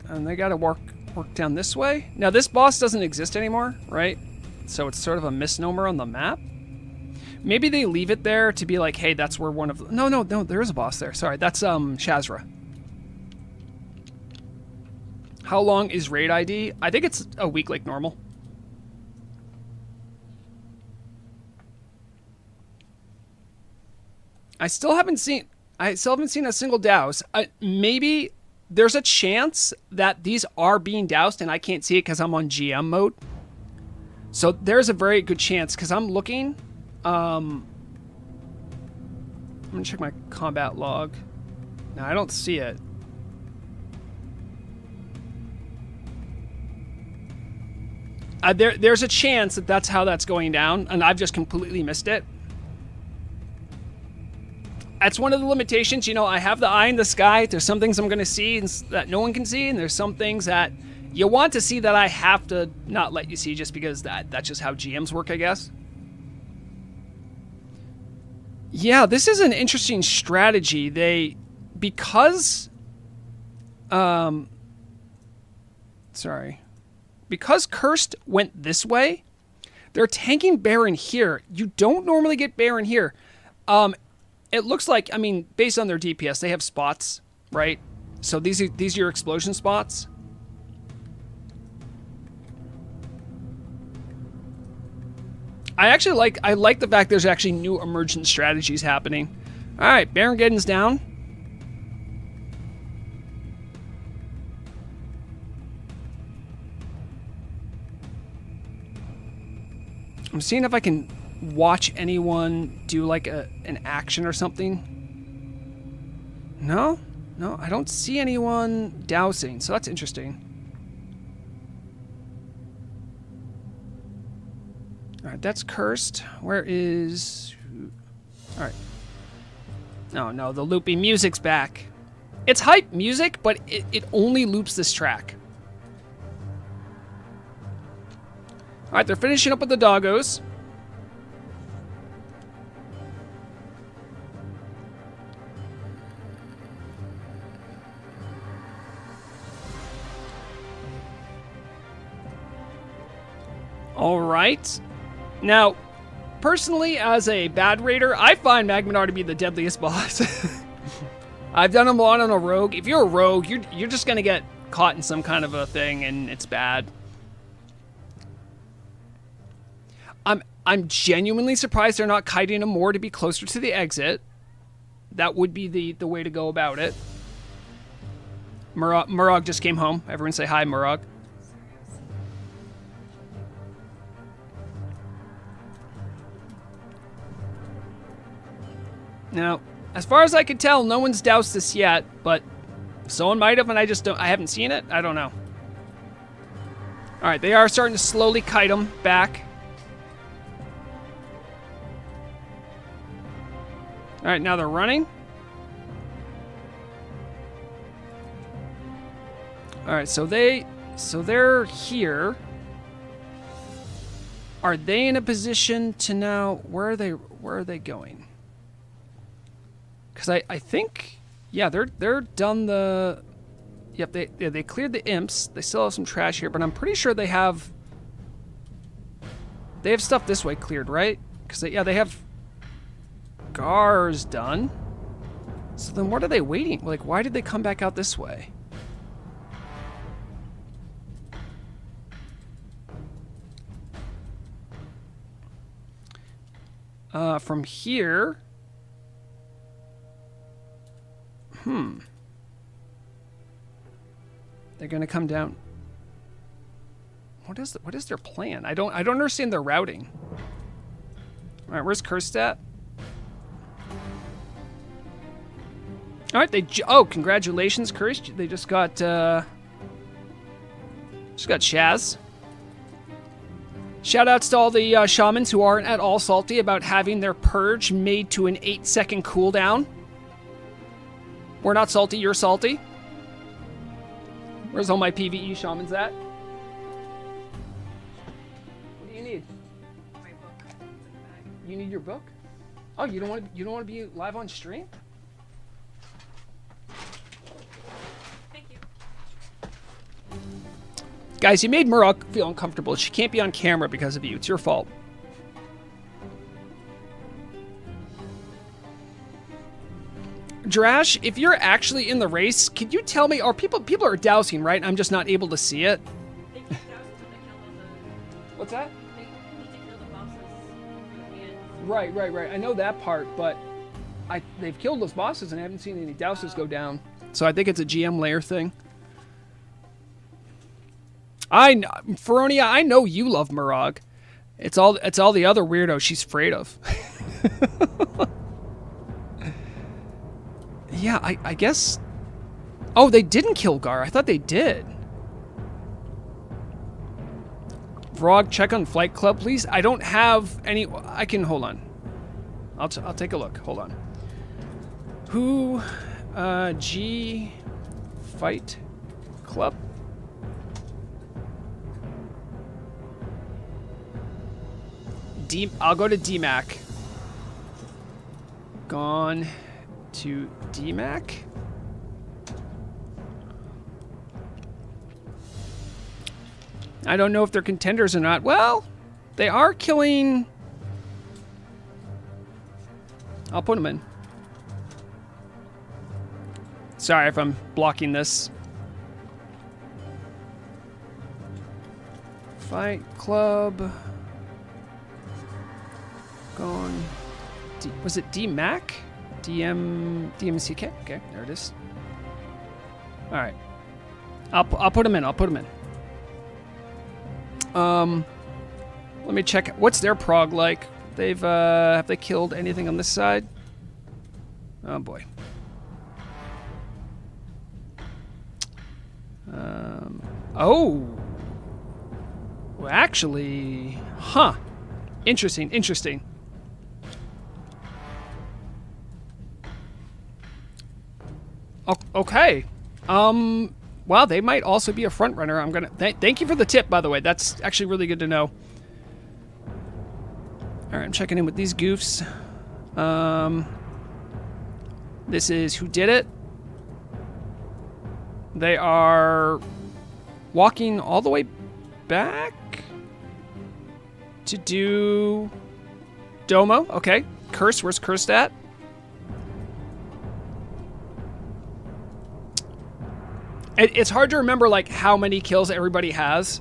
And they gotta work down this way. Now, this boss doesn't exist anymore, right? So it's sort of a misnomer on the map. Maybe they leave it there to be like, hey, that's where one of the... No, there is a boss there. Sorry, that's Shazra. How long is raid ID? I think it's a week like normal. I still haven't seen a single douse. Maybe there's a chance that these are being doused and I can't see it because I'm on GM mode. So there's a very good chance because I'm looking. I'm gonna check my combat log. No, I don't see it. There's a chance that that's how that's going down, and I've just completely missed it. That's one of the limitations. You know, I have the eye in the sky. There's some things I'm going to see that no one can see, and there's some things that you want to see that I have to not let you see just because that's just how GMs work, I guess. Yeah, this is an interesting strategy. Because Cursed went this way, they're tanking Baron here. You don't normally get Baron here. It looks like, I mean, based on their DPS, they have spots, right? So these are your explosion spots. I like the fact there's actually new emergent strategies happening. All right, Baron Geddon's down. I'm seeing if I can watch anyone do like an action or something. No, I don't see anyone dousing, so that's interesting. All right, that's cursed. Where is... All right. No, the loopy music's back. It's hype music, but it only loops this track. All right, they're finishing up with the doggos. All right. Now, personally, as a bad raider, I find Magminar to be the deadliest boss. I've done him a lot on a rogue. If you're a rogue, you're just gonna get caught in some kind of a thing, and it's bad. I'm genuinely surprised they're not kiting him more to be closer to the exit. That would be the way to go about it. Murog just came home. Everyone say hi, Murog. Now, as far as I can tell, no one's doused this yet, but someone might have, and I haven't seen it. I don't know. All right, they are starting to slowly kite him back. All right, now they're running. All right, so they're here. Are they in a position to now? Where are they going? Because I think, yeah, they're done the. Yep, they cleared the imps. They still have some trash here, but I'm pretty sure they have stuff this way cleared, right? Because they have Gar's done. So then what are they waiting? Like, why did they come back out this way? From here. They're gonna come down. What is their plan? I don't understand their routing. All right, where's Cursed at? All right, oh, congratulations, Cursed. They just got Shaz. Shoutouts to all the shamans who aren't at all salty about having their purge made to an 8-second cooldown. We're not salty, you're salty. Where's all my PvE shamans at? What do you need? My book. It's in the bag. You need your book? Oh, you don't want to be live on stream? Thank you. Guys, you made Murok feel uncomfortable. She can't be on camera because of you. It's your fault. Drash, if you're actually in the race, can you tell me, are people are dousing, right? I'm just not able to see it. They kicked out until they killed all the... What's that? They need to kill the bosses with the hands. Right. I know that part, but they've killed those bosses and I haven't seen any douses go down. So I think it's a GM layer thing. Feronia, I know you love Murog. It's all the other weirdos she's afraid of. Yeah, I guess... Oh, they didn't kill Gar. I thought they did. Vrog, check on Flight Club, please. I don't have any... I can... Hold on. I'll take a look. Hold on. Who... G... Fight Club? I'll go to DMAC. Gone to DMAC. I don't know if they're contenders or not. Well, they are killing... I'll put them in. Sorry if I'm blocking this. Fight Club... Gone. Was it DMAC? DMCK? Okay, there it is. All right. I'll put him in. Let's Let me check. What's their prog like? They've have they killed anything on this side? Oh boy. Oh. Well, actually, huh. Interesting, interesting. Okay. Well, they might also be a front runner. I'm gonna thank you for the tip, by the way. That's actually really good to know. All right, I'm checking in with these goofs. This is who did it. They are walking all the way back to do Domo. Okay, Curse. Where's Cursed at? It's hard to remember like how many kills everybody has.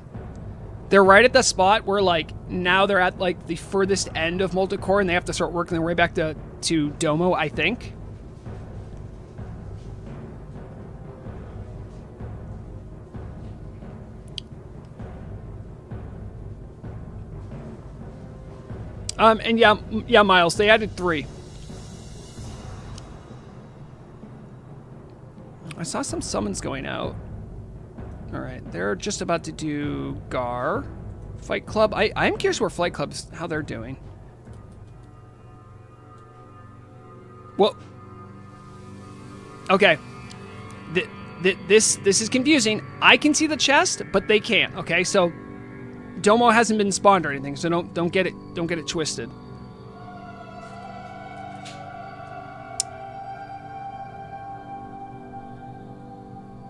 They're right at the spot where like now they're at like the furthest end of Molten Core and they have to start working their way back to Domo, I think. And yeah, Miles, they added 3. I saw some summons going out. All right, they're just about to do Gar. Fight Club. I'm curious where Flight Club's, how they're doing. Well, okay. This is confusing. I can see the chest, but they can't. Okay, so Domo hasn't been spawned or anything, so don't get it twisted.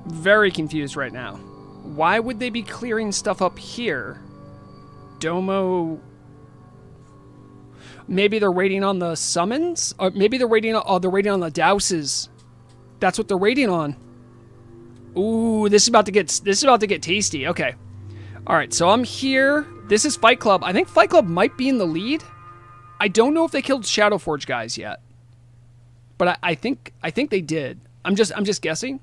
Very confused right now. Why would they be clearing stuff up here? Domo. Maybe they're waiting on the summons, or maybe they're waiting on the douses. That's what they're waiting on. Ooh, this is about to get tasty. Okay. All right, so I'm here. This is Fight Club. I think Fight Club might be in the lead. I don't know if they killed Shadowforge guys yet, but I think they did. I'm just guessing.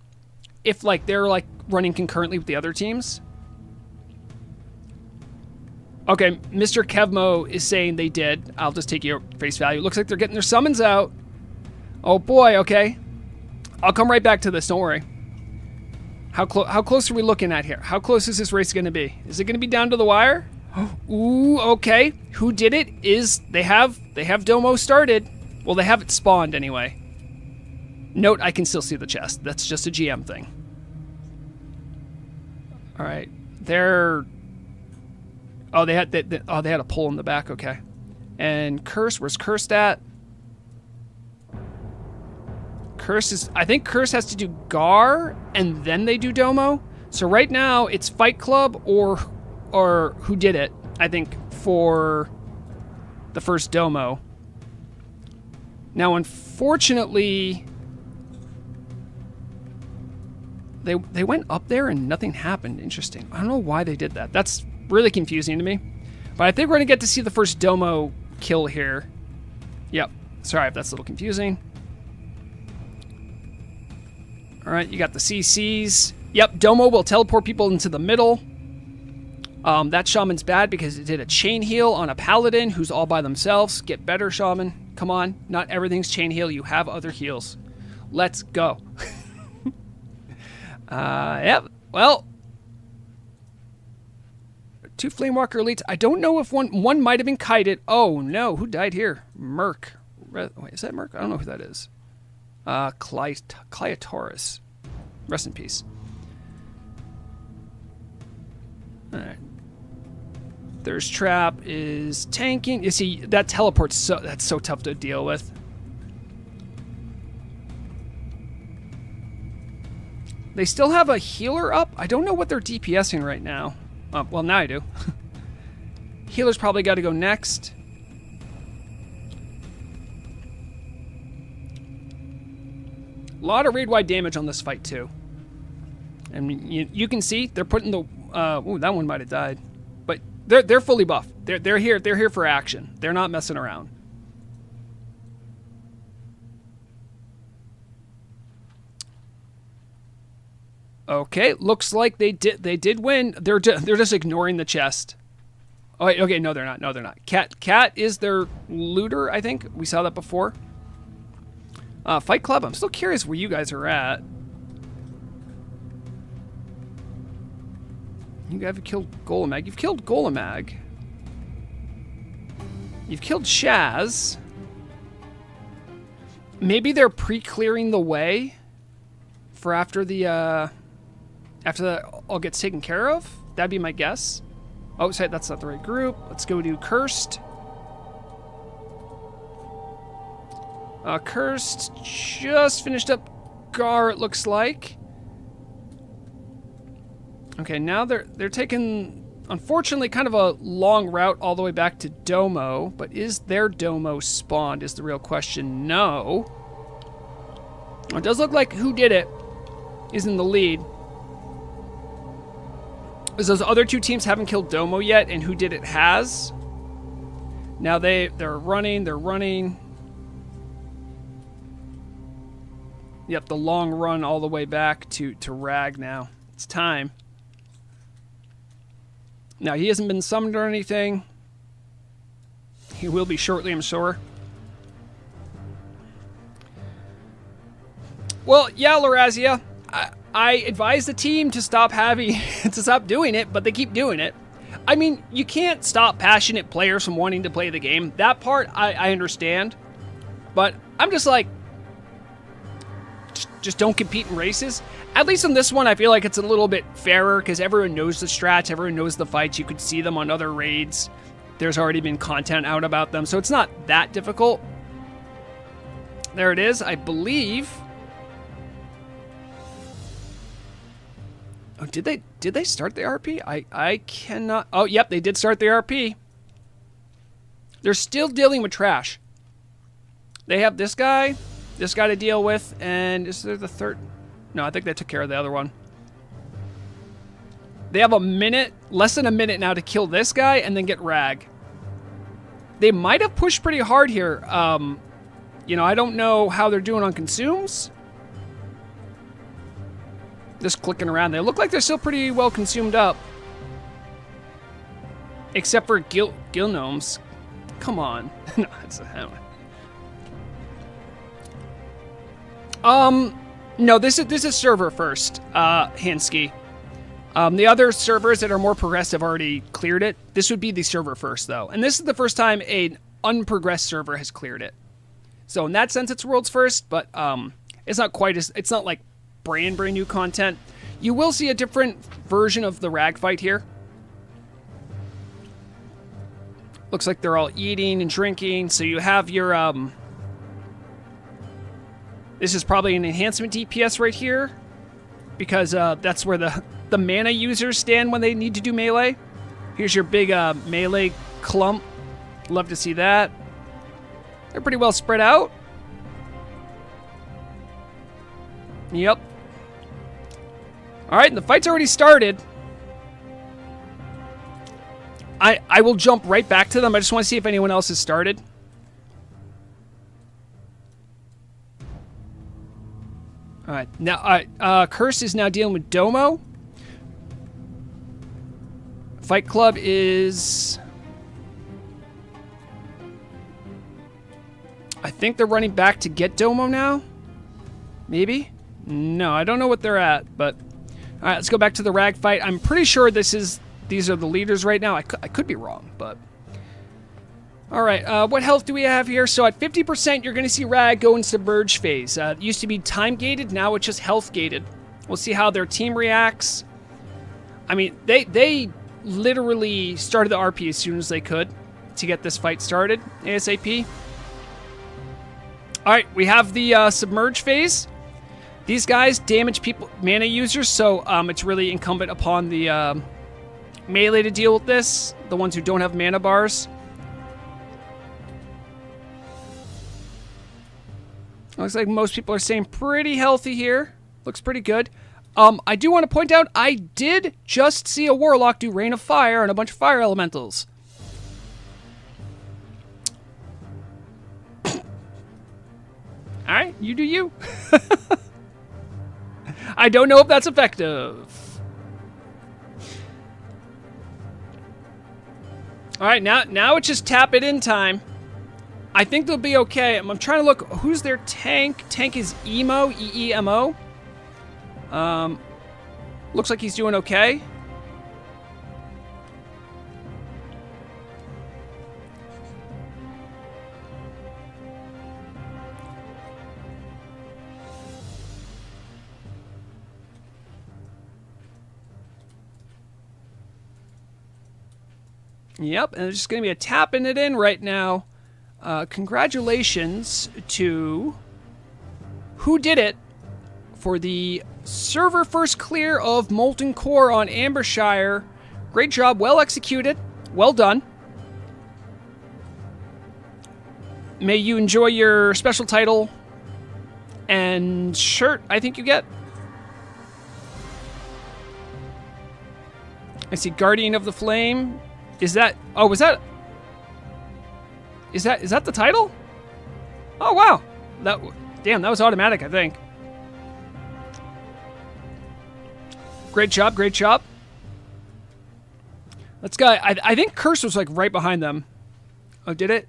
If like they're like running concurrently with the other teams. Okay, Mr. Kevmo is saying they did. I'll just take your face value. Looks like they're getting their summons out. Oh boy, okay. I'll come right back to this, don't worry. How close are we looking at here? How close is this race going to be? Is it going to be down to the wire? Ooh, okay. Who did it is they have Domo started. Well, they have it spawned anyway. Note, I can still see the chest. That's just a GM thing. All right. Oh, they had a pull in the back. Okay. And Curse, where's Cursed at? I think Curse has to do Gar and then they do Domo. So right now it's Fight Club or who did it, I think, for the first Domo. Now, unfortunately, they went up there and nothing happened. Interesting. I don't know why they did that. That's really confusing to me. But I think we're going to get to see the first Domo kill here. Yep. Sorry if that's a little confusing. All right, you got the CCs. Yep, Domo will teleport people into the middle. That Shaman's bad because it did a chain heal on a Paladin who's all by themselves. Get better, Shaman. Come on, not everything's chain heal. You have other heals. Let's go. Yep, well. 2 Flamewalker Elites. I don't know if one might have been kited. Oh, no. Who died here? Merc. Wait, is that Merc? I don't know who that is. Cleotaurus. Rest in peace. Alright. Thirst Trap is tanking. You see, that teleport's that's so tough to deal with. They still have a healer up. I don't know what they're DPSing right now. Well, now I do. Healer's probably got to go next. A lot of raid-wide damage on this fight, too. And you can see they're putting the... ooh, that one might have died. But they're fully buffed. They're here for action. They're not messing around. Okay, looks like they did win. They're just ignoring the chest. Oh, wait, okay, no, they're not. No, they're not. Cat is their looter, I think. We saw that before. Fight Club, I'm still curious where you guys are at. You guys have killed Golemag. You've killed Golemag. You've killed Shaz. Maybe they're pre-clearing the way for after that all gets taken care of. That'd be my guess. Oh, sorry, that's not the right group. Let's go to Cursed. Cursed just finished up Gar, it looks like. Okay, now they're taking, unfortunately, kind of a long route all the way back to Domo. But is their Domo spawned is the real question. No. It does look like who did it is in the lead. Because those other two teams haven't killed Domo yet, and who did it has. Now they're running. Yep, the long run all the way back to Rag now. It's time. Now, he hasn't been summoned or anything. He will be shortly, I'm sure. Well, yeah, Larazia. I advise the team to stop doing it, but they keep doing it. I mean, you can't stop passionate players from wanting to play the game. That part, I understand. But I'm just like, just don't compete in races. At least in this one, I feel like it's a little bit fairer because everyone knows the strats, everyone knows the fights. You could see them on other raids. There's already been content out about them, so it's not that difficult. There it is, I believe. Oh, did they start the RP? I cannot. Oh, yep, they did start the RP. They're still dealing with trash. They have this guy to deal with, and is there the third? No, I think they took care of the other one. They have less than a minute now to kill this guy and then get Rag. They might have pushed pretty hard here. I don't know how they're doing on consumes. Just clicking around. They look like they're still pretty well consumed up. Except for Gil Gnomes. Come on. No, that's no, this is server first, Hansky. The other servers that are more progressed have already cleared it. This would be the server first, though. And this is the first time an unprogressed server has cleared it. So in that sense, it's world's first, but it's not like brand new content. You will see a different version of the Rag fight here. Looks like they're all eating and drinking. So you have your this is probably an enhancement DPS right here, because that's where the mana users stand when they need to do melee. Here's your big melee clump. Love to see that. They're pretty well spread out. Yep. All right, and the fight's already started. I will jump right back to them. I just want to see if anyone else has started. All right, now Curse is now dealing with Domo. Fight Club is... I think they're running back to get Domo now. Maybe? No, I don't know what they're at, but... All right, let's go back to the Rag fight. I'm pretty sure these are the leaders right now. I could be wrong, but... All right, what health do we have here? So at 50%, you're going to see Rag go in Submerge phase. It used to be time-gated, now it's just health-gated. We'll see how their team reacts. I mean, they literally started the RP as soon as they could to get this fight started, ASAP. All right, we have the Submerge phase. These guys damage mana users, so it's really incumbent upon the melee to deal with this, the ones who don't have mana bars. Looks like most people are staying pretty healthy here. Looks pretty good. I do want to point out, I did just see a Warlock do Rain of Fire on a bunch of Fire Elementals. Alright, you do you. I don't know if that's effective. All right, now it's just tap it in time. I think they'll be okay. I'm trying to look. Who's their tank? Tank is Emo, E-E-M-O. Looks like he's doing okay. Yep, and there's just going to be a tapping it in right now. Congratulations to who did it for the server first clear of Molten Core on Ambershire. Great job, well executed, well done. May you enjoy your special title and shirt, I think you get. I see Guardian of the Flame. Is that... Oh, was that... Is that the title? Oh, wow. Damn, that was automatic, I think. Great job, great job. Let's go. I think Curse was, like, right behind them. Oh, did it?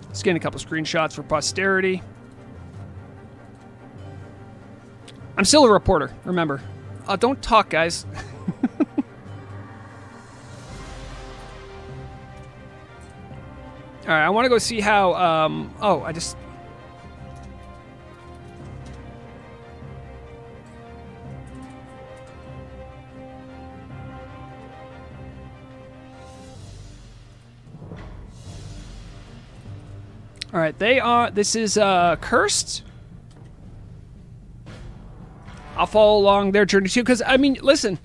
Let's get a couple screenshots for posterity. I'm still a reporter, remember. Don't talk, guys. Alright, I want to go see how, oh, I just... Alright, this is, Cursed. I'll follow along their journey too, because, I mean, listen,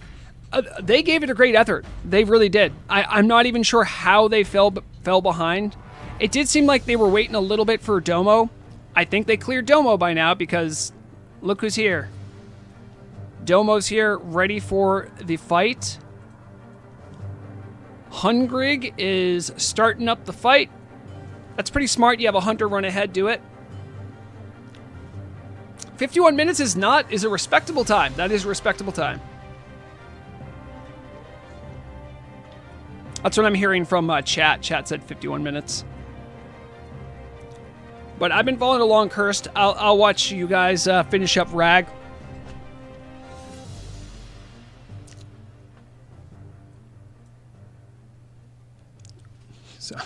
they gave it a great effort. They really did. I'm not even sure how they fell behind. It did seem like they were waiting a little bit for Domo. I think they cleared Domo by now, because look who's here. Domo's here, ready for the fight. Hungrig is starting up the fight. That's pretty smart. You have a hunter run ahead, do it. 51 minutes is a respectable time. That is a respectable time. That's what I'm hearing from chat. Chat said 51 minutes. But I've been following along Cursed. I'll watch you guys finish up Rag. So...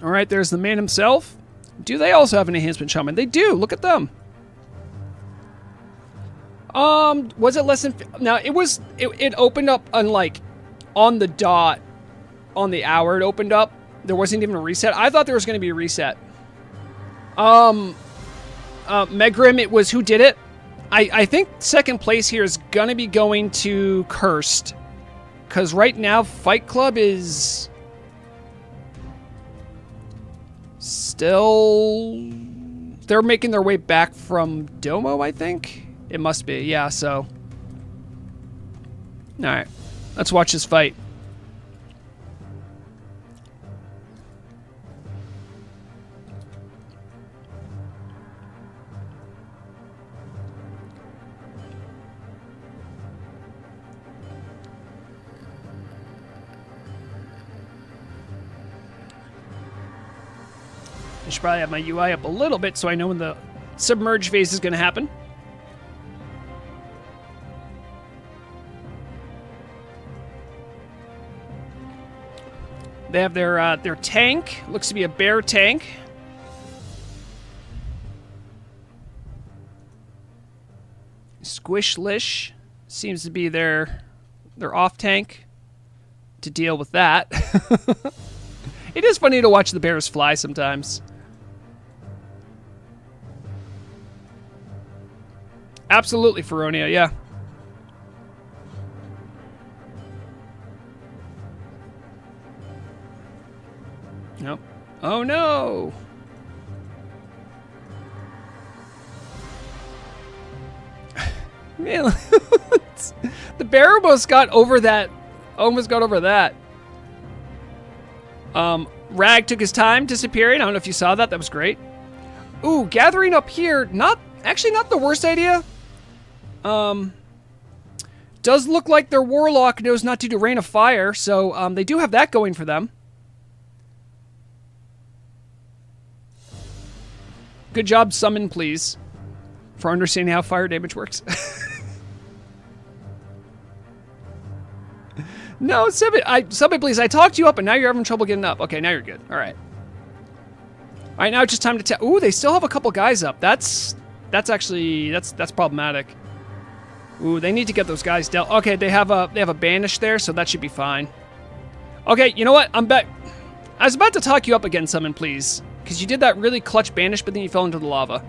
All right, there's the man himself. Do they also have an enhancement shaman? They do. Look at them. Was it less than... Now, it opened up on the dot, on the hour it opened up. There wasn't even a reset. I thought there was going to be a reset. Megrim, it was who did it. I think second place here is going to be going to Cursed. Because right now, Fight Club is... Still... They're making their way back from Domo, I think? It must be, yeah, so... Alright, let's watch this fight. I should probably have my UI up a little bit so I know when the submerge phase is going to happen. They have their tank. Looks to be a bear tank. Squishlish seems to be their off tank to deal with that. It is funny to watch the bears fly sometimes. Absolutely, Feronia, yeah. Nope. Oh no! Man, the bear almost got over that. Almost got over that. Rag took his time disappearing. I don't know if you saw that. That was great. Ooh, gathering up here. Not the worst idea. Does look like their warlock knows not to do rain of fire, so they do have that going for them. Good job, summon, please, for understanding how fire damage works. No, summon, please. I talked you up, and now you're having trouble getting up. Okay, now you're good. All right. All right, now it's just time to ooh, they still have a couple guys up. That's problematic. Ooh, they need to get those guys dealt. Okay, they have a banish there, so that should be fine. Okay, you know what? I'm back. I was about to talk you up again, summon, please, because you did that really clutch banish, but then you fell into the lava.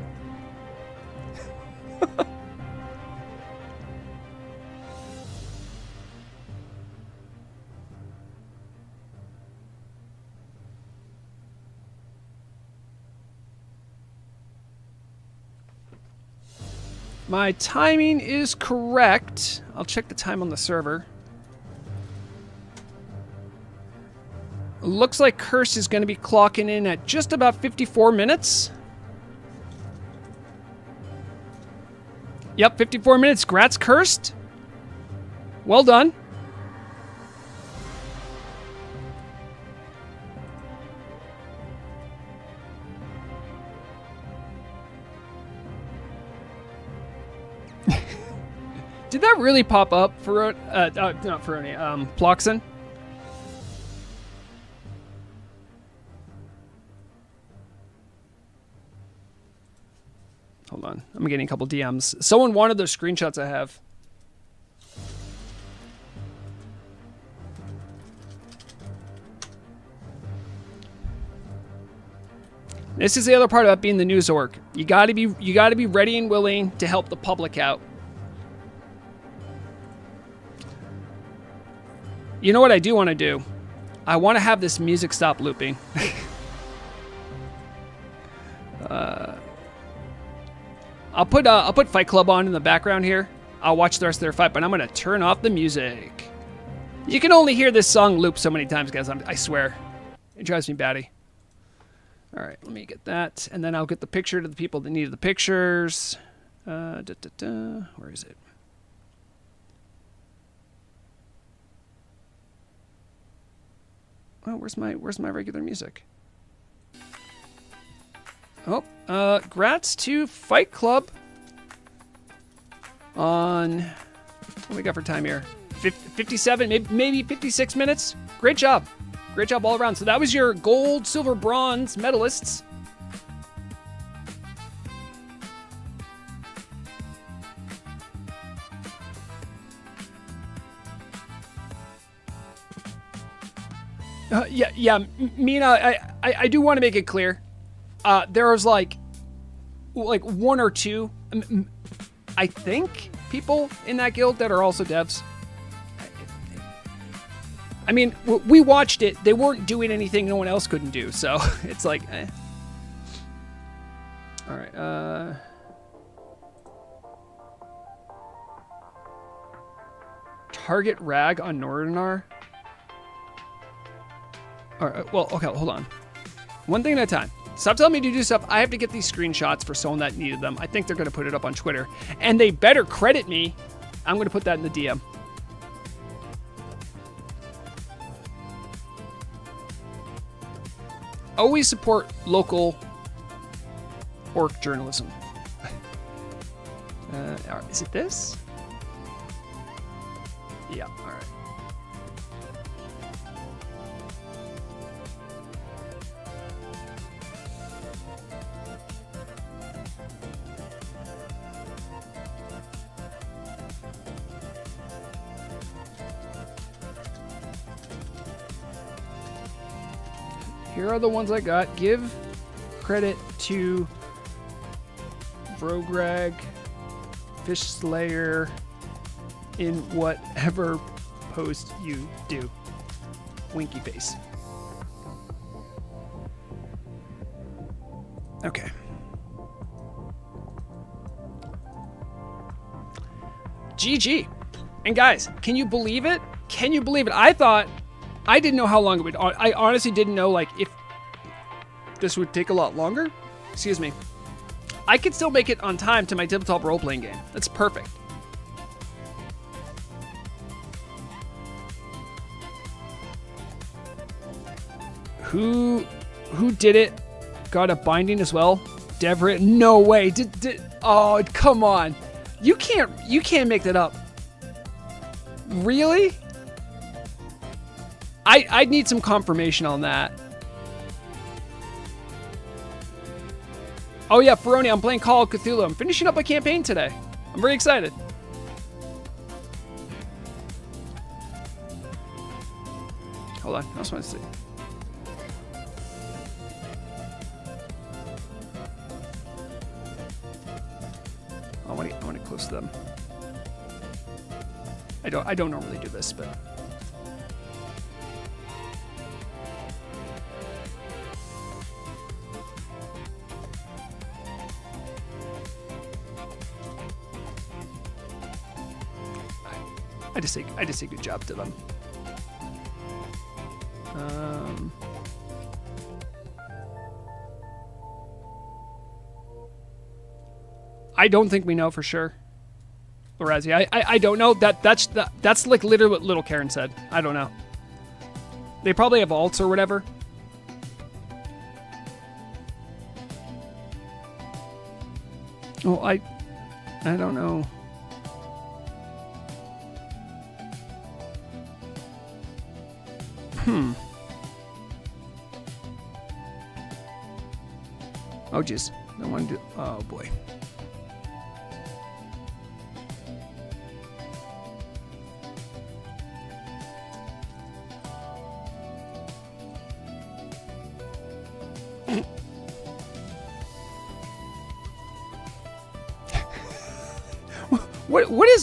My timing is correct. I'll check the time on the server. Looks like Curse is going to be clocking in at just about 54 minutes. Yep, 54 minutes. Grats cursed. Well done. Did that really pop up for not for any Ploxin? Hold on, I'm getting a couple DMs. Someone wanted those screenshots I have. This is the other part about being the news org. You gotta be ready and willing to help the public out. You know what I do want to do? I want to have this music stop looping. I'll put Fight Club on in the background here. I'll watch the rest of their fight, but I'm gonna turn off the music. You can only hear this song loop so many times, guys. I swear, it drives me batty. All right, let me get that, and then I'll get the picture to the people that needed the pictures. Where is it? Oh, where's my regular music? Oh, grats to Fight Club on, what do we got for time here? 57, maybe 56 minutes. Great job. Great job all around. So that was your gold, silver, bronze medalists. Yeah, Mina, I do want to make it clear. There was like one or two, I think, people in that guild that are also devs. I mean, we watched it. They weren't doing anything no one else couldn't do, so it's like, eh. All right. Target Rag on Northernar. All right, well, okay, hold on. One thing at a time. Stop telling me to do stuff. I have to get these screenshots for someone that needed them. I think they're going to put it up on Twitter. And they better credit me. I'm going to put that in the DM. Always support local orc journalism. Is it this? Yeah, all right. Here are the ones I got. Give credit to Vrograg, Fish Slayer, in whatever post you do. Winky face. Okay. GG. And guys, can you believe it? Can you believe it? I didn't know how long it would. I honestly didn't know like if this would take a lot longer. Excuse me. I could still make it on time to my tabletop role-playing game. That's perfect. Who did it? Got a binding as well? Devrit? No way. Oh, come on. You can't make that up. Really? I'd need some confirmation on that. Oh yeah, Ferroni, I'm playing Call of Cthulhu. I'm finishing up a campaign today. I'm very excited. Hold on, I just want to see. I want to close them. I don't normally do this, but I just say good job to them. I don't think we know for sure. Lorazzi, I don't know. That's like literally what little Karen said. I don't know. They probably have alts or whatever. Oh, I don't know. Oh, jeez. I want to do... Oh, boy.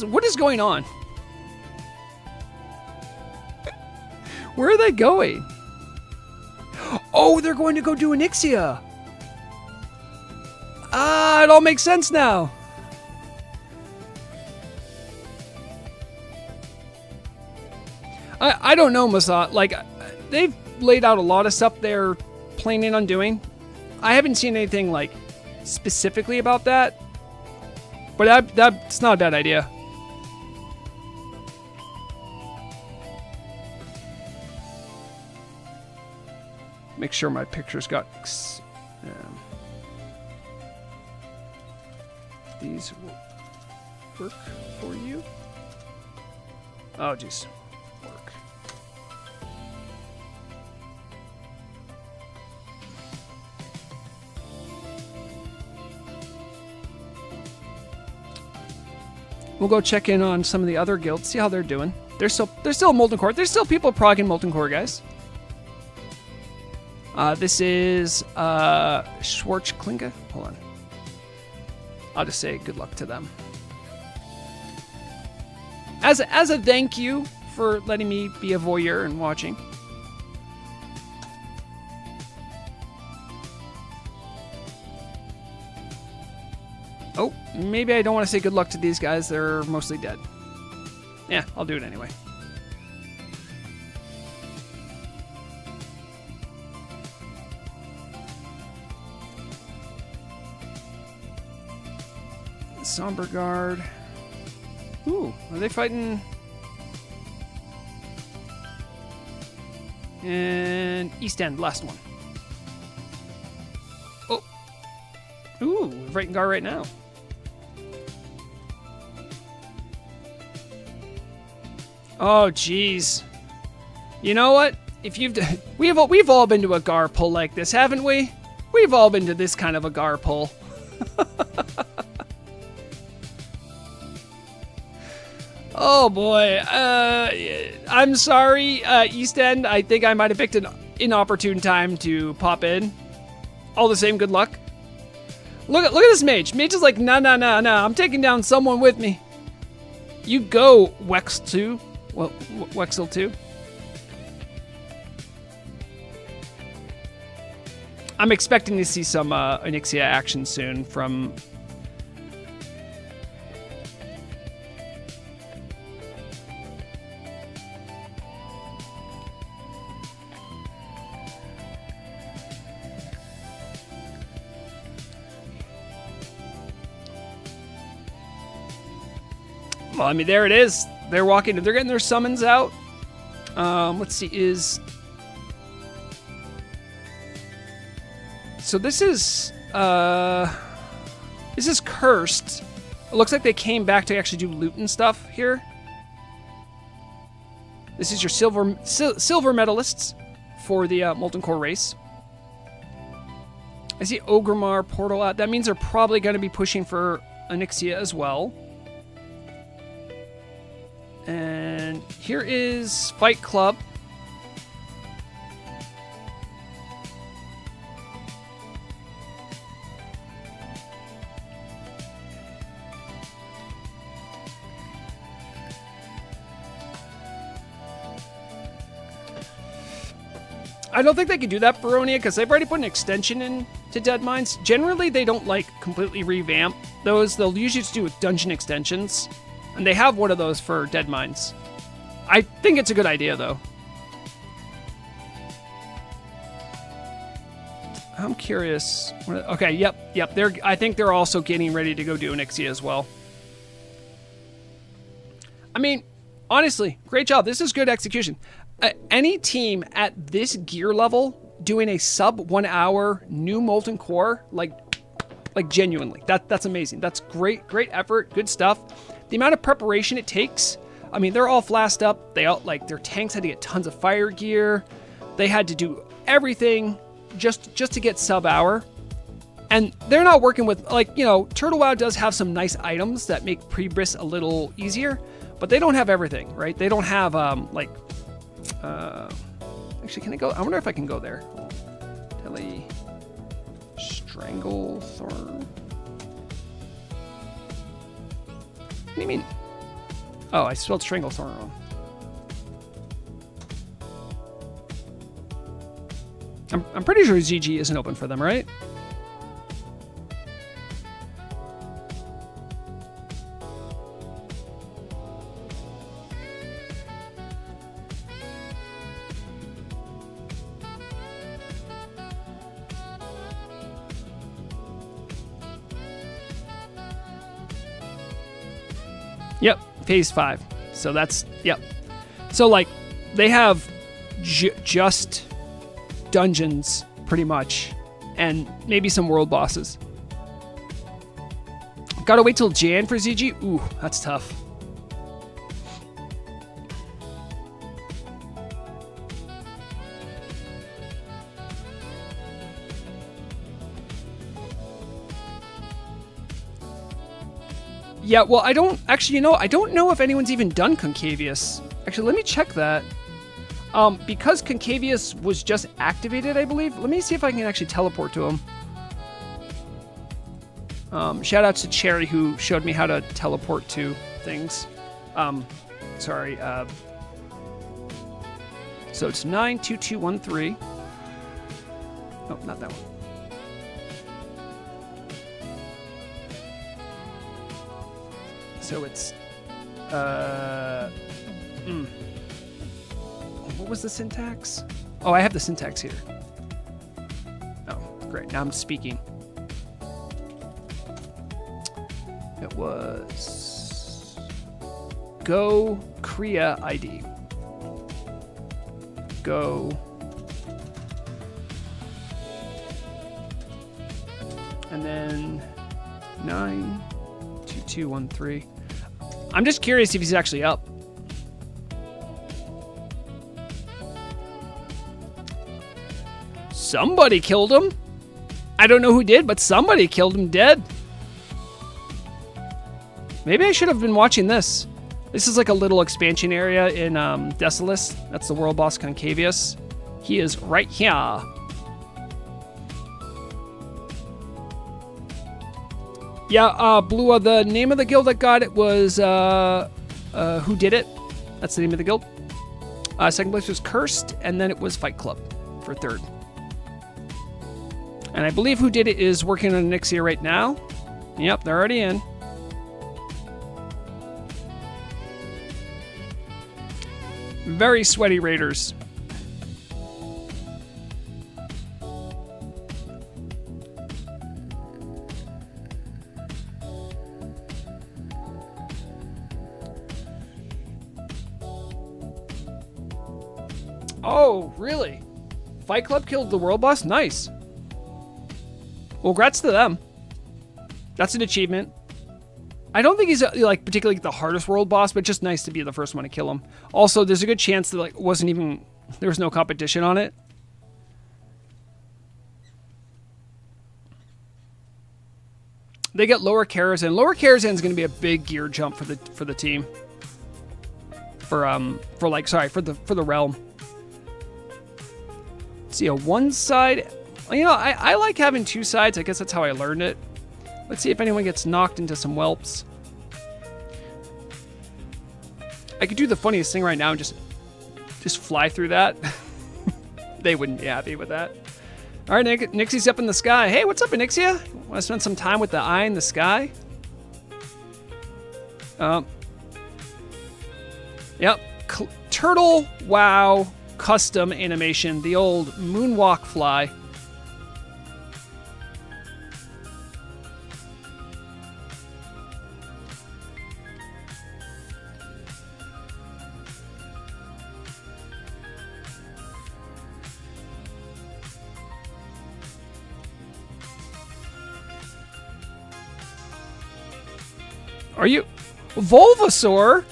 What is going on? Where are they going? Oh, they're going to go do Onyxia. Ah, it all makes sense now. I don't know, Masat. Like, they've laid out a lot of stuff they're planning on doing. I haven't seen anything, like, specifically about that. But that's not a bad idea. Make sure my pictures got... these will work for you. Oh, jeez. Work. We'll go check in on some of the other guilds, see how they're doing. They're still Molten Core. There's still people progging Molten Core, guys. This is Schwarzklinge. Hold on. I'll just say good luck to them. As a thank you for letting me be a voyeur and watching. Oh, maybe I don't want to say good luck to these guys. They're mostly dead. Yeah, I'll do it anyway. Somber Guard. Ooh, are they fighting? And East End, last one. Oh. Ooh, we're fighting Gar right now. Oh, jeez. You know what? If we've all been to a Gar pull like this, haven't we? We've all been to this kind of a Gar pull. Oh boy, I'm sorry, East End. I think I might have picked an inopportune time to pop in. All the same, good luck. Look at this mage. Mage is like, nah, I'm taking down someone with me. You go, Wexel 2. Well, Wexel 2. I'm expecting to see some Onyxia action soon from... Well, I mean, there it is. They're walking. They're getting their summons out. Let's see. So this is cursed. It looks like they came back to actually do loot and stuff here. This is your silver medalists for the Molten Core race. I see Ogrimmar portal out. That means they're probably going to be pushing for Onyxia as well. And here is Fight Club. I don't think they can do that, Baronia, because they've already put an extension in to Dead Mines. Generally, they don't, like, completely revamp those. They'll usually just do with dungeon extensions. And they have one of those for Dead Mines. I think it's a good idea, though. I'm curious. Okay, yep. I think they're also getting ready to go do Onyxia as well. I mean, honestly, great job. This is good execution. Any team at this gear level doing a sub 1 hour new Molten Core, like genuinely, that's amazing. That's great effort, good stuff. The amount of preparation it takes. I mean, they're all flasked up. They all, like, their tanks had to get tons of fire gear. They had to do everything just to get sub hour. And they're not working with, like, you know, Turtle WoW does have some nice items that make pre-bris a little easier, but they don't have everything, right? They don't have actually, can I go? I wonder if I can go there. Tele Stranglethorn. What do you mean? Oh, I spelled Stranglethorn wrong. I'm pretty sure ZG isn't open for them, right? Yep, phase 5. So that's, yep. So, like, they have just dungeons, pretty much, and maybe some world bosses. Gotta wait till Jan for ZG? Ooh, that's tough. Yeah, well, I don't actually, I don't know if anyone's even done Concavious. Actually, let me check that. Because Concavious was just activated, I believe. Let me see if I can actually teleport to him. Shout outs to Cherry, who showed me how to teleport to things. Sorry. So it's 92213. Oh, not that one. So it's, what was the syntax? Oh, I have the syntax here. Oh, great. Now I'm speaking. It was Go Kriya ID. Go. And then 92213. I'm just curious if he's actually up. Somebody killed him. I don't know who did, but somebody killed him dead. Maybe I should have been watching this. This is like a little expansion area in Desolus. That's the world boss Concavious. He is right here. Yeah, Blua, the name of the guild that got it was Who Did It? That's the name of the guild. Second place was Cursed, and then it was Fight Club for third. And I believe Who Did It is working on Onyxia right now. Yep, they're already in. Very sweaty raiders. Oh, really? Fight Club killed the world boss? Nice. Well, congrats to them. That's an achievement. I don't think he's like particularly the hardest world boss, but just nice to be the first one to kill him. Also, there's a good chance that like there was no competition on it. They get Lower Karazhan. Lower Karazhan is going to be a big gear jump for the team. For the realm. See, a one side. You know, I like having two sides. I guess that's how I learned it. Let's see if anyone gets knocked into some whelps. I could do the funniest thing right now and just fly through that. They wouldn't be happy with that. All right, Nixie's up in the sky. Hey, what's up, Anixia? Want to spend some time with the eye in the sky? Yep. Turtle Wow custom animation. The old moonwalk fly. Are you Volvasaur?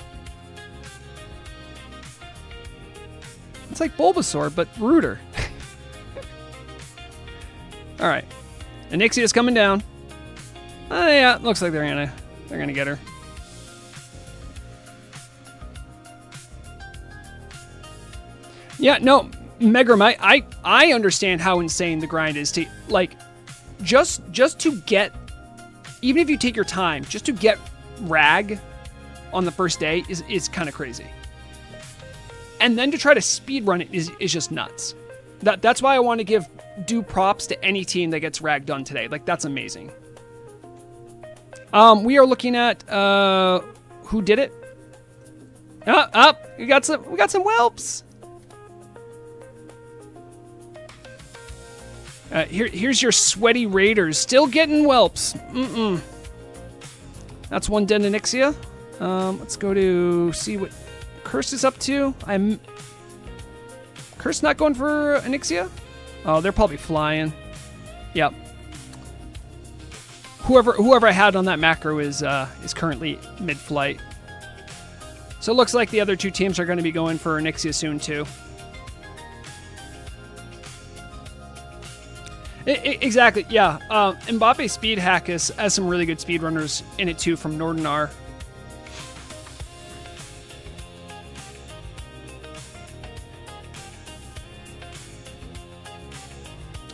It's like Bulbasaur, but ruder. All right, Anixia's coming down. Yeah, looks like they're gonna get her. Yeah, no, Megram, I understand how insane the grind is to like just to get, even if you take your time, just to get Rag on the first day is kind of crazy. And then to try to speedrun it is just nuts. That's why I want to give due props to any team that gets Rag done today. Like, that's amazing. We are looking at who did it. We got some whelps. Here's your sweaty raiders still getting whelps. That's one dead Anixia. Let's go to see what Curse is up to. Curse not going for Anixia? Oh, they're probably flying. Yep. Whoever I had on that macro is currently mid-flight. So it looks like the other two teams are going to be going for Anixia soon too. Exactly, yeah. Mbappe Speed Hack has some really good speedrunners in it too from Nordinar.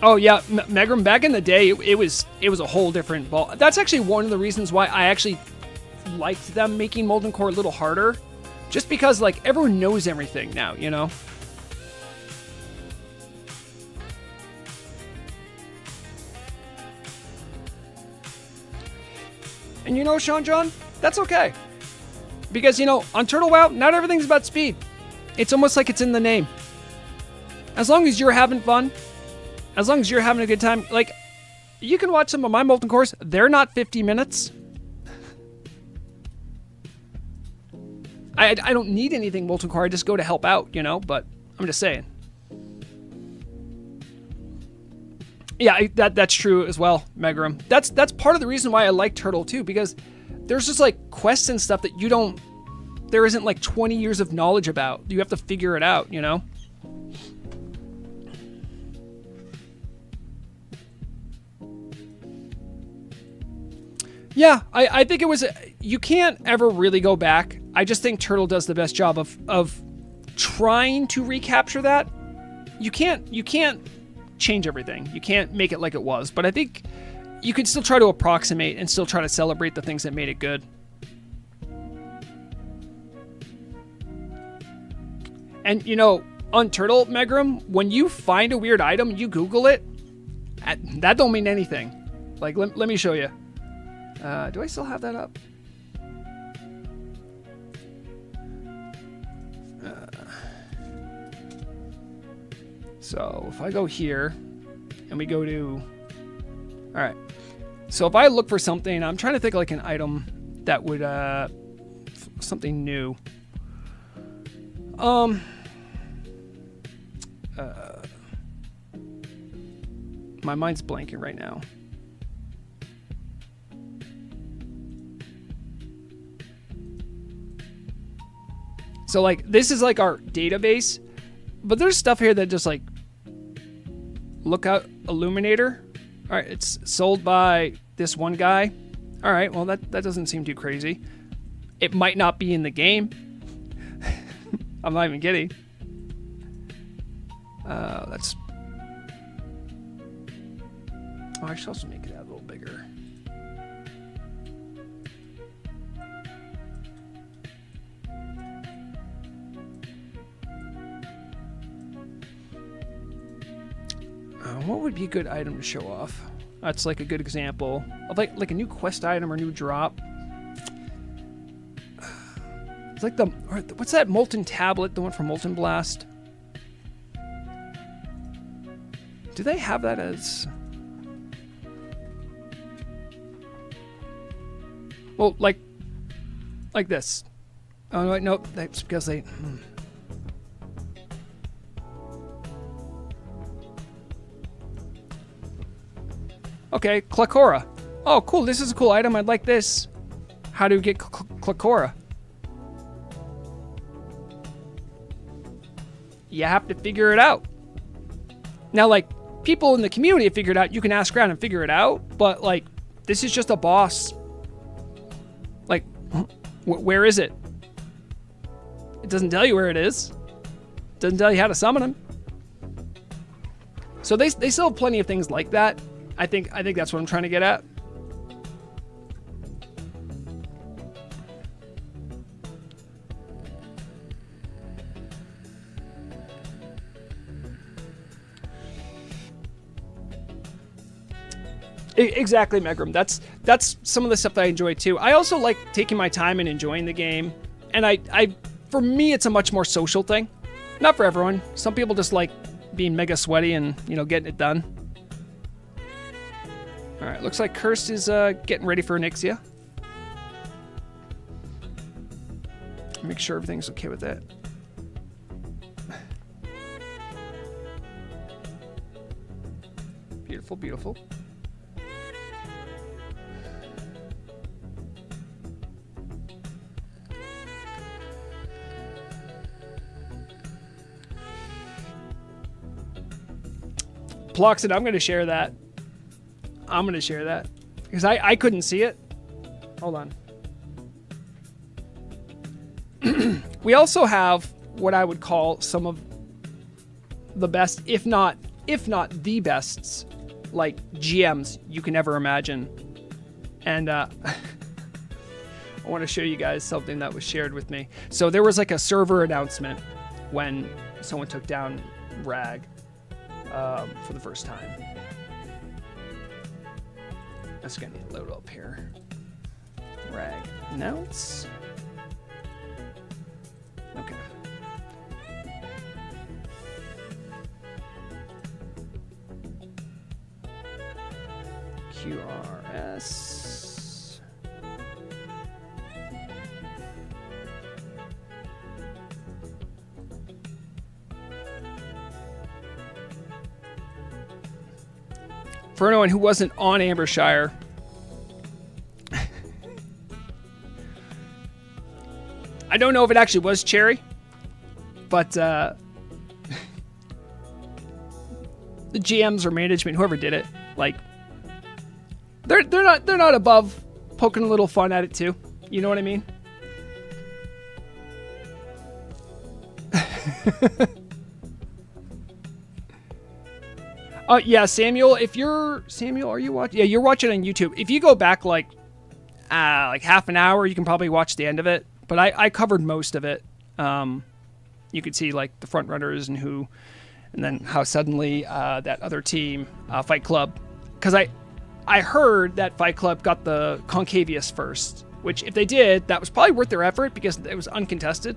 Oh yeah, Megram, back in the day, it was a whole different ball. That's actually one of the reasons why I actually liked them making Molten Core a little harder. Just because, like, everyone knows everything now, you know? And you know, Sean John, that's okay. Because, you know, on Turtle WoW, not everything's about speed. It's almost like it's in the name. As long as you're having fun, as long as you're having a good time, like, you can watch some of my Molten Cores. They're not 50 minutes. I don't need anything Molten Core. I just go to help out, you know, but I'm just saying. Yeah, that's true as well, Megram. That's part of the reason why I like Turtle too, because there's just like quests and stuff that there isn't like 20 years of knowledge about. You have to figure it out, you know? Yeah, I think it was, you can't ever really go back. I just think Turtle does the best job of trying to recapture that. You can't change everything. You can't make it like it was, but I think you can still try to approximate and still try to celebrate the things that made it good. And you know, on Turtle, Megram, when you find a weird item, you Google it. That don't mean anything. Like, let me show you. Do I still have that up? So if I go here and we go to, all right. So if I look for something, I'm trying to think like an item that would, something new. My mind's blanking right now. So like this is like our database, but there's stuff here that just like lookout illuminator. All right, it's sold by this one guy. All right, well that doesn't seem too crazy. It might not be in the game. I'm not even kidding. That's. Oh, I should also make it a little bigger. What would be a good item to show off? That's like a good example of like a new quest item or new drop. It's like what's that molten tablet, the one from Molten Blast? Do they have that as? Well, like this. Oh wait, nope. That's because they. Okay, Klakora. Oh, cool. This is a cool item. I'd like this. How do you get Klakora? You have to figure it out. Now, like, people in the community have figured out, you can ask around and figure it out, but, like, this is just a boss. Like, where is it? It doesn't tell you where it is. It doesn't tell you how to summon him. So they still have plenty of things like that. I think that's what I'm trying to get at. Exactly, Megram. That's some of the stuff that I enjoy too. I also like taking my time and enjoying the game. And I for me, it's a much more social thing. Not for everyone. Some people just like being mega sweaty and, you know, getting it done. All right, looks like Cursed is getting ready for Onyxia. Make sure everything's okay with that. Beautiful, beautiful. Ploxid, I'm going to share that. I'm going to share that. Because I couldn't see it. Hold on. We also have what I would call some of the best, if not the best, like GMs you can ever imagine. And I want to show you guys something that was shared with me. So there was like a server announcement when someone took down Rag for the first time. That's gonna need to load up here. Rag announce. Okay. QRS. For anyone who wasn't on Ambershire, I don't know if it actually was Cherry, but the GMs or management, whoever did it, like they're not above poking a little fun at it too. You know what I mean? Oh yeah, Samuel. If you're Samuel, are you watching? Yeah, you're watching on YouTube. If you go back like half an hour, you can probably watch the end of it. But I covered most of it. You could see like the front runners and who, and then how suddenly that other team, Fight Club, because I heard that Fight Club got the Concavius first, which if they did, that was probably worth their effort because it was uncontested.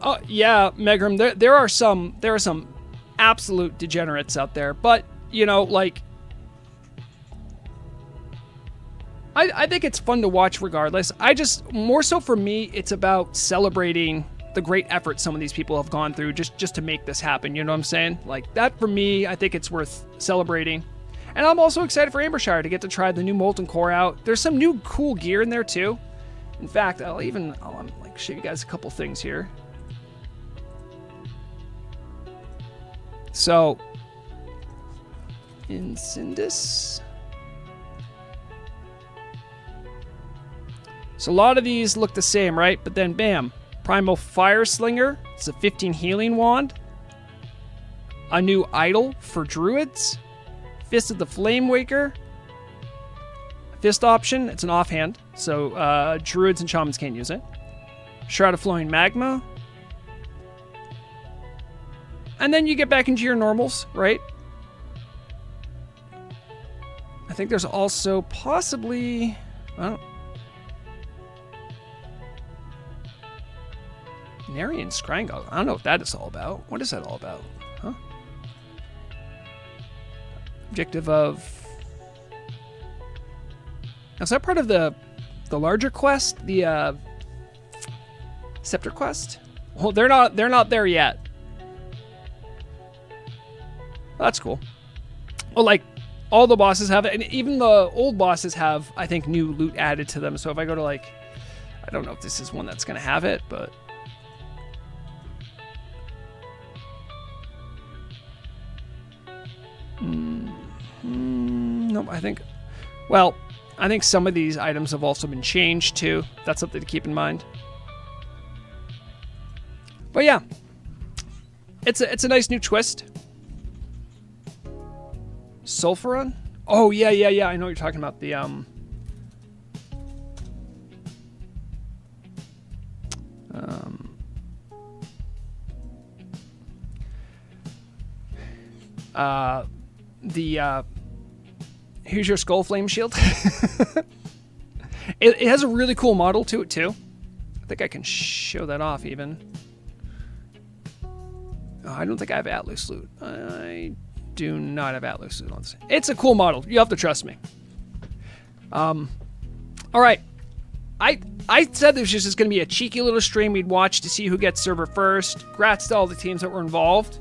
Oh yeah, Megram. There are some absolute degenerates out there, but you know, like I think it's fun to watch regardless. I just, more so for me, it's about celebrating the great effort some of these people have gone through just to make this happen. You know what I'm saying? Like, that for me, I think it's worth celebrating. And I'm also excited for Ambershire to get to try the new Molten Core out. There's some new cool gear in there too. In fact, I'll like show you guys a couple things here. So, in Sindis. So a lot of these look the same, right? But then bam, Primal Fire Slinger. It's a 15 healing wand. A new idol for druids. Fist of the Flame Waker. Fist option, it's an offhand, so druids and shamans can't use it. Shroud of Flowing Magma. And then you get back into your normals, right? I think there's also possibly... Narian Scrangle. I don't know what that is all about. What is that all about? Huh? Objective of... Now, is that part of the larger quest? The Scepter quest? Well, they're not there yet. Well, that's cool. Well, like, all the bosses have it, and even the old bosses have, I think, new loot added to them. So if I go to, like, I don't know if this is one that's going to have it, but... Nope, I think... Well, I think some of these items have also been changed, too. That's something to keep in mind. But yeah, it's a nice new twist. Sulfuron? Oh, yeah. I know what you're talking about. The, here's your Skull Flame Shield. it has a really cool model to it, too. I think I can show that off, even. Oh, I don't think I have Atlas loot. I do not have Atlas loot on this. It's a cool model. You have to trust me. All right. I said this was just going to be a cheeky little stream we'd watch to see who gets server first. Congrats to all the teams that were involved.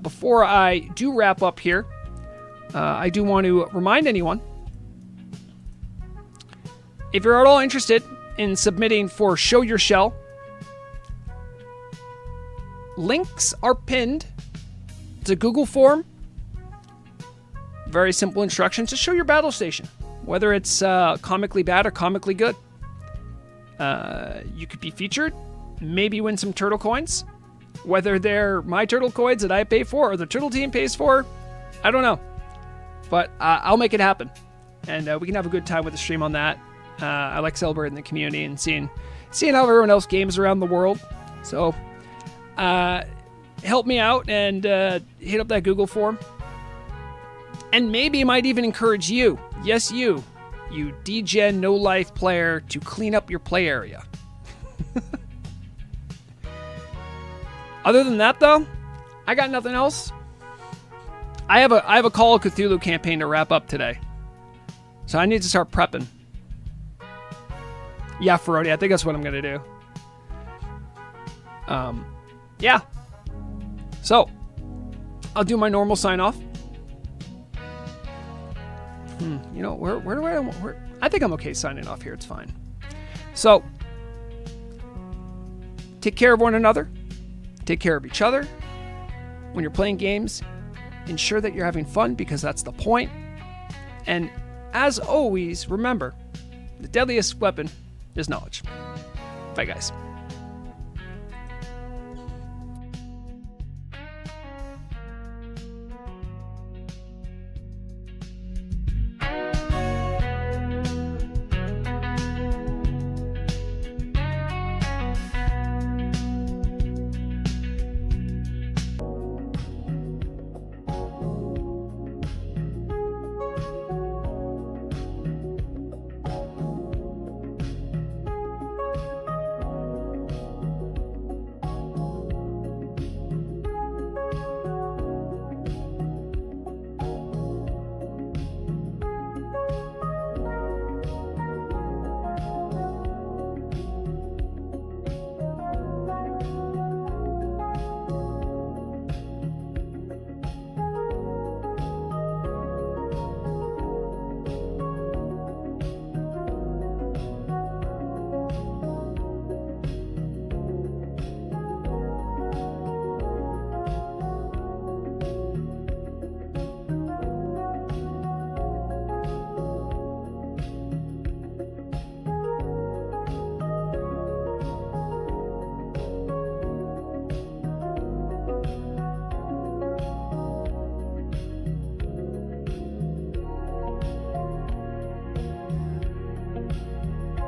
Before I do wrap up here, I do want to remind anyone, if you're at all interested in submitting for Show Your Shell, links are pinned to Google form. Very simple instructions to show your battle station, whether it's comically bad or comically good. You could be featured, maybe win some turtle coins, whether they're my turtle coins that I pay for or the turtle team pays for. I don't know, but I'll make it happen, and we can have a good time with the stream on that. I like celebrating the community and seeing how everyone else games around the world. So help me out and hit up that Google form. And maybe it might even encourage you, yes you degen no life player, to clean up your play area. Other than that, though, I got nothing else. I have a Call of Cthulhu campaign to wrap up today, so I need to start prepping. Yeah, Ferrodi, I think that's what I'm gonna do. Yeah. So, I'll do my normal sign off. You know, where do I think I'm okay signing off here. It's fine. So, take care of one another. Take care of each other. When you're playing games, ensure that you're having fun, because that's the point. And as always, remember, the deadliest weapon is knowledge. Bye, guys.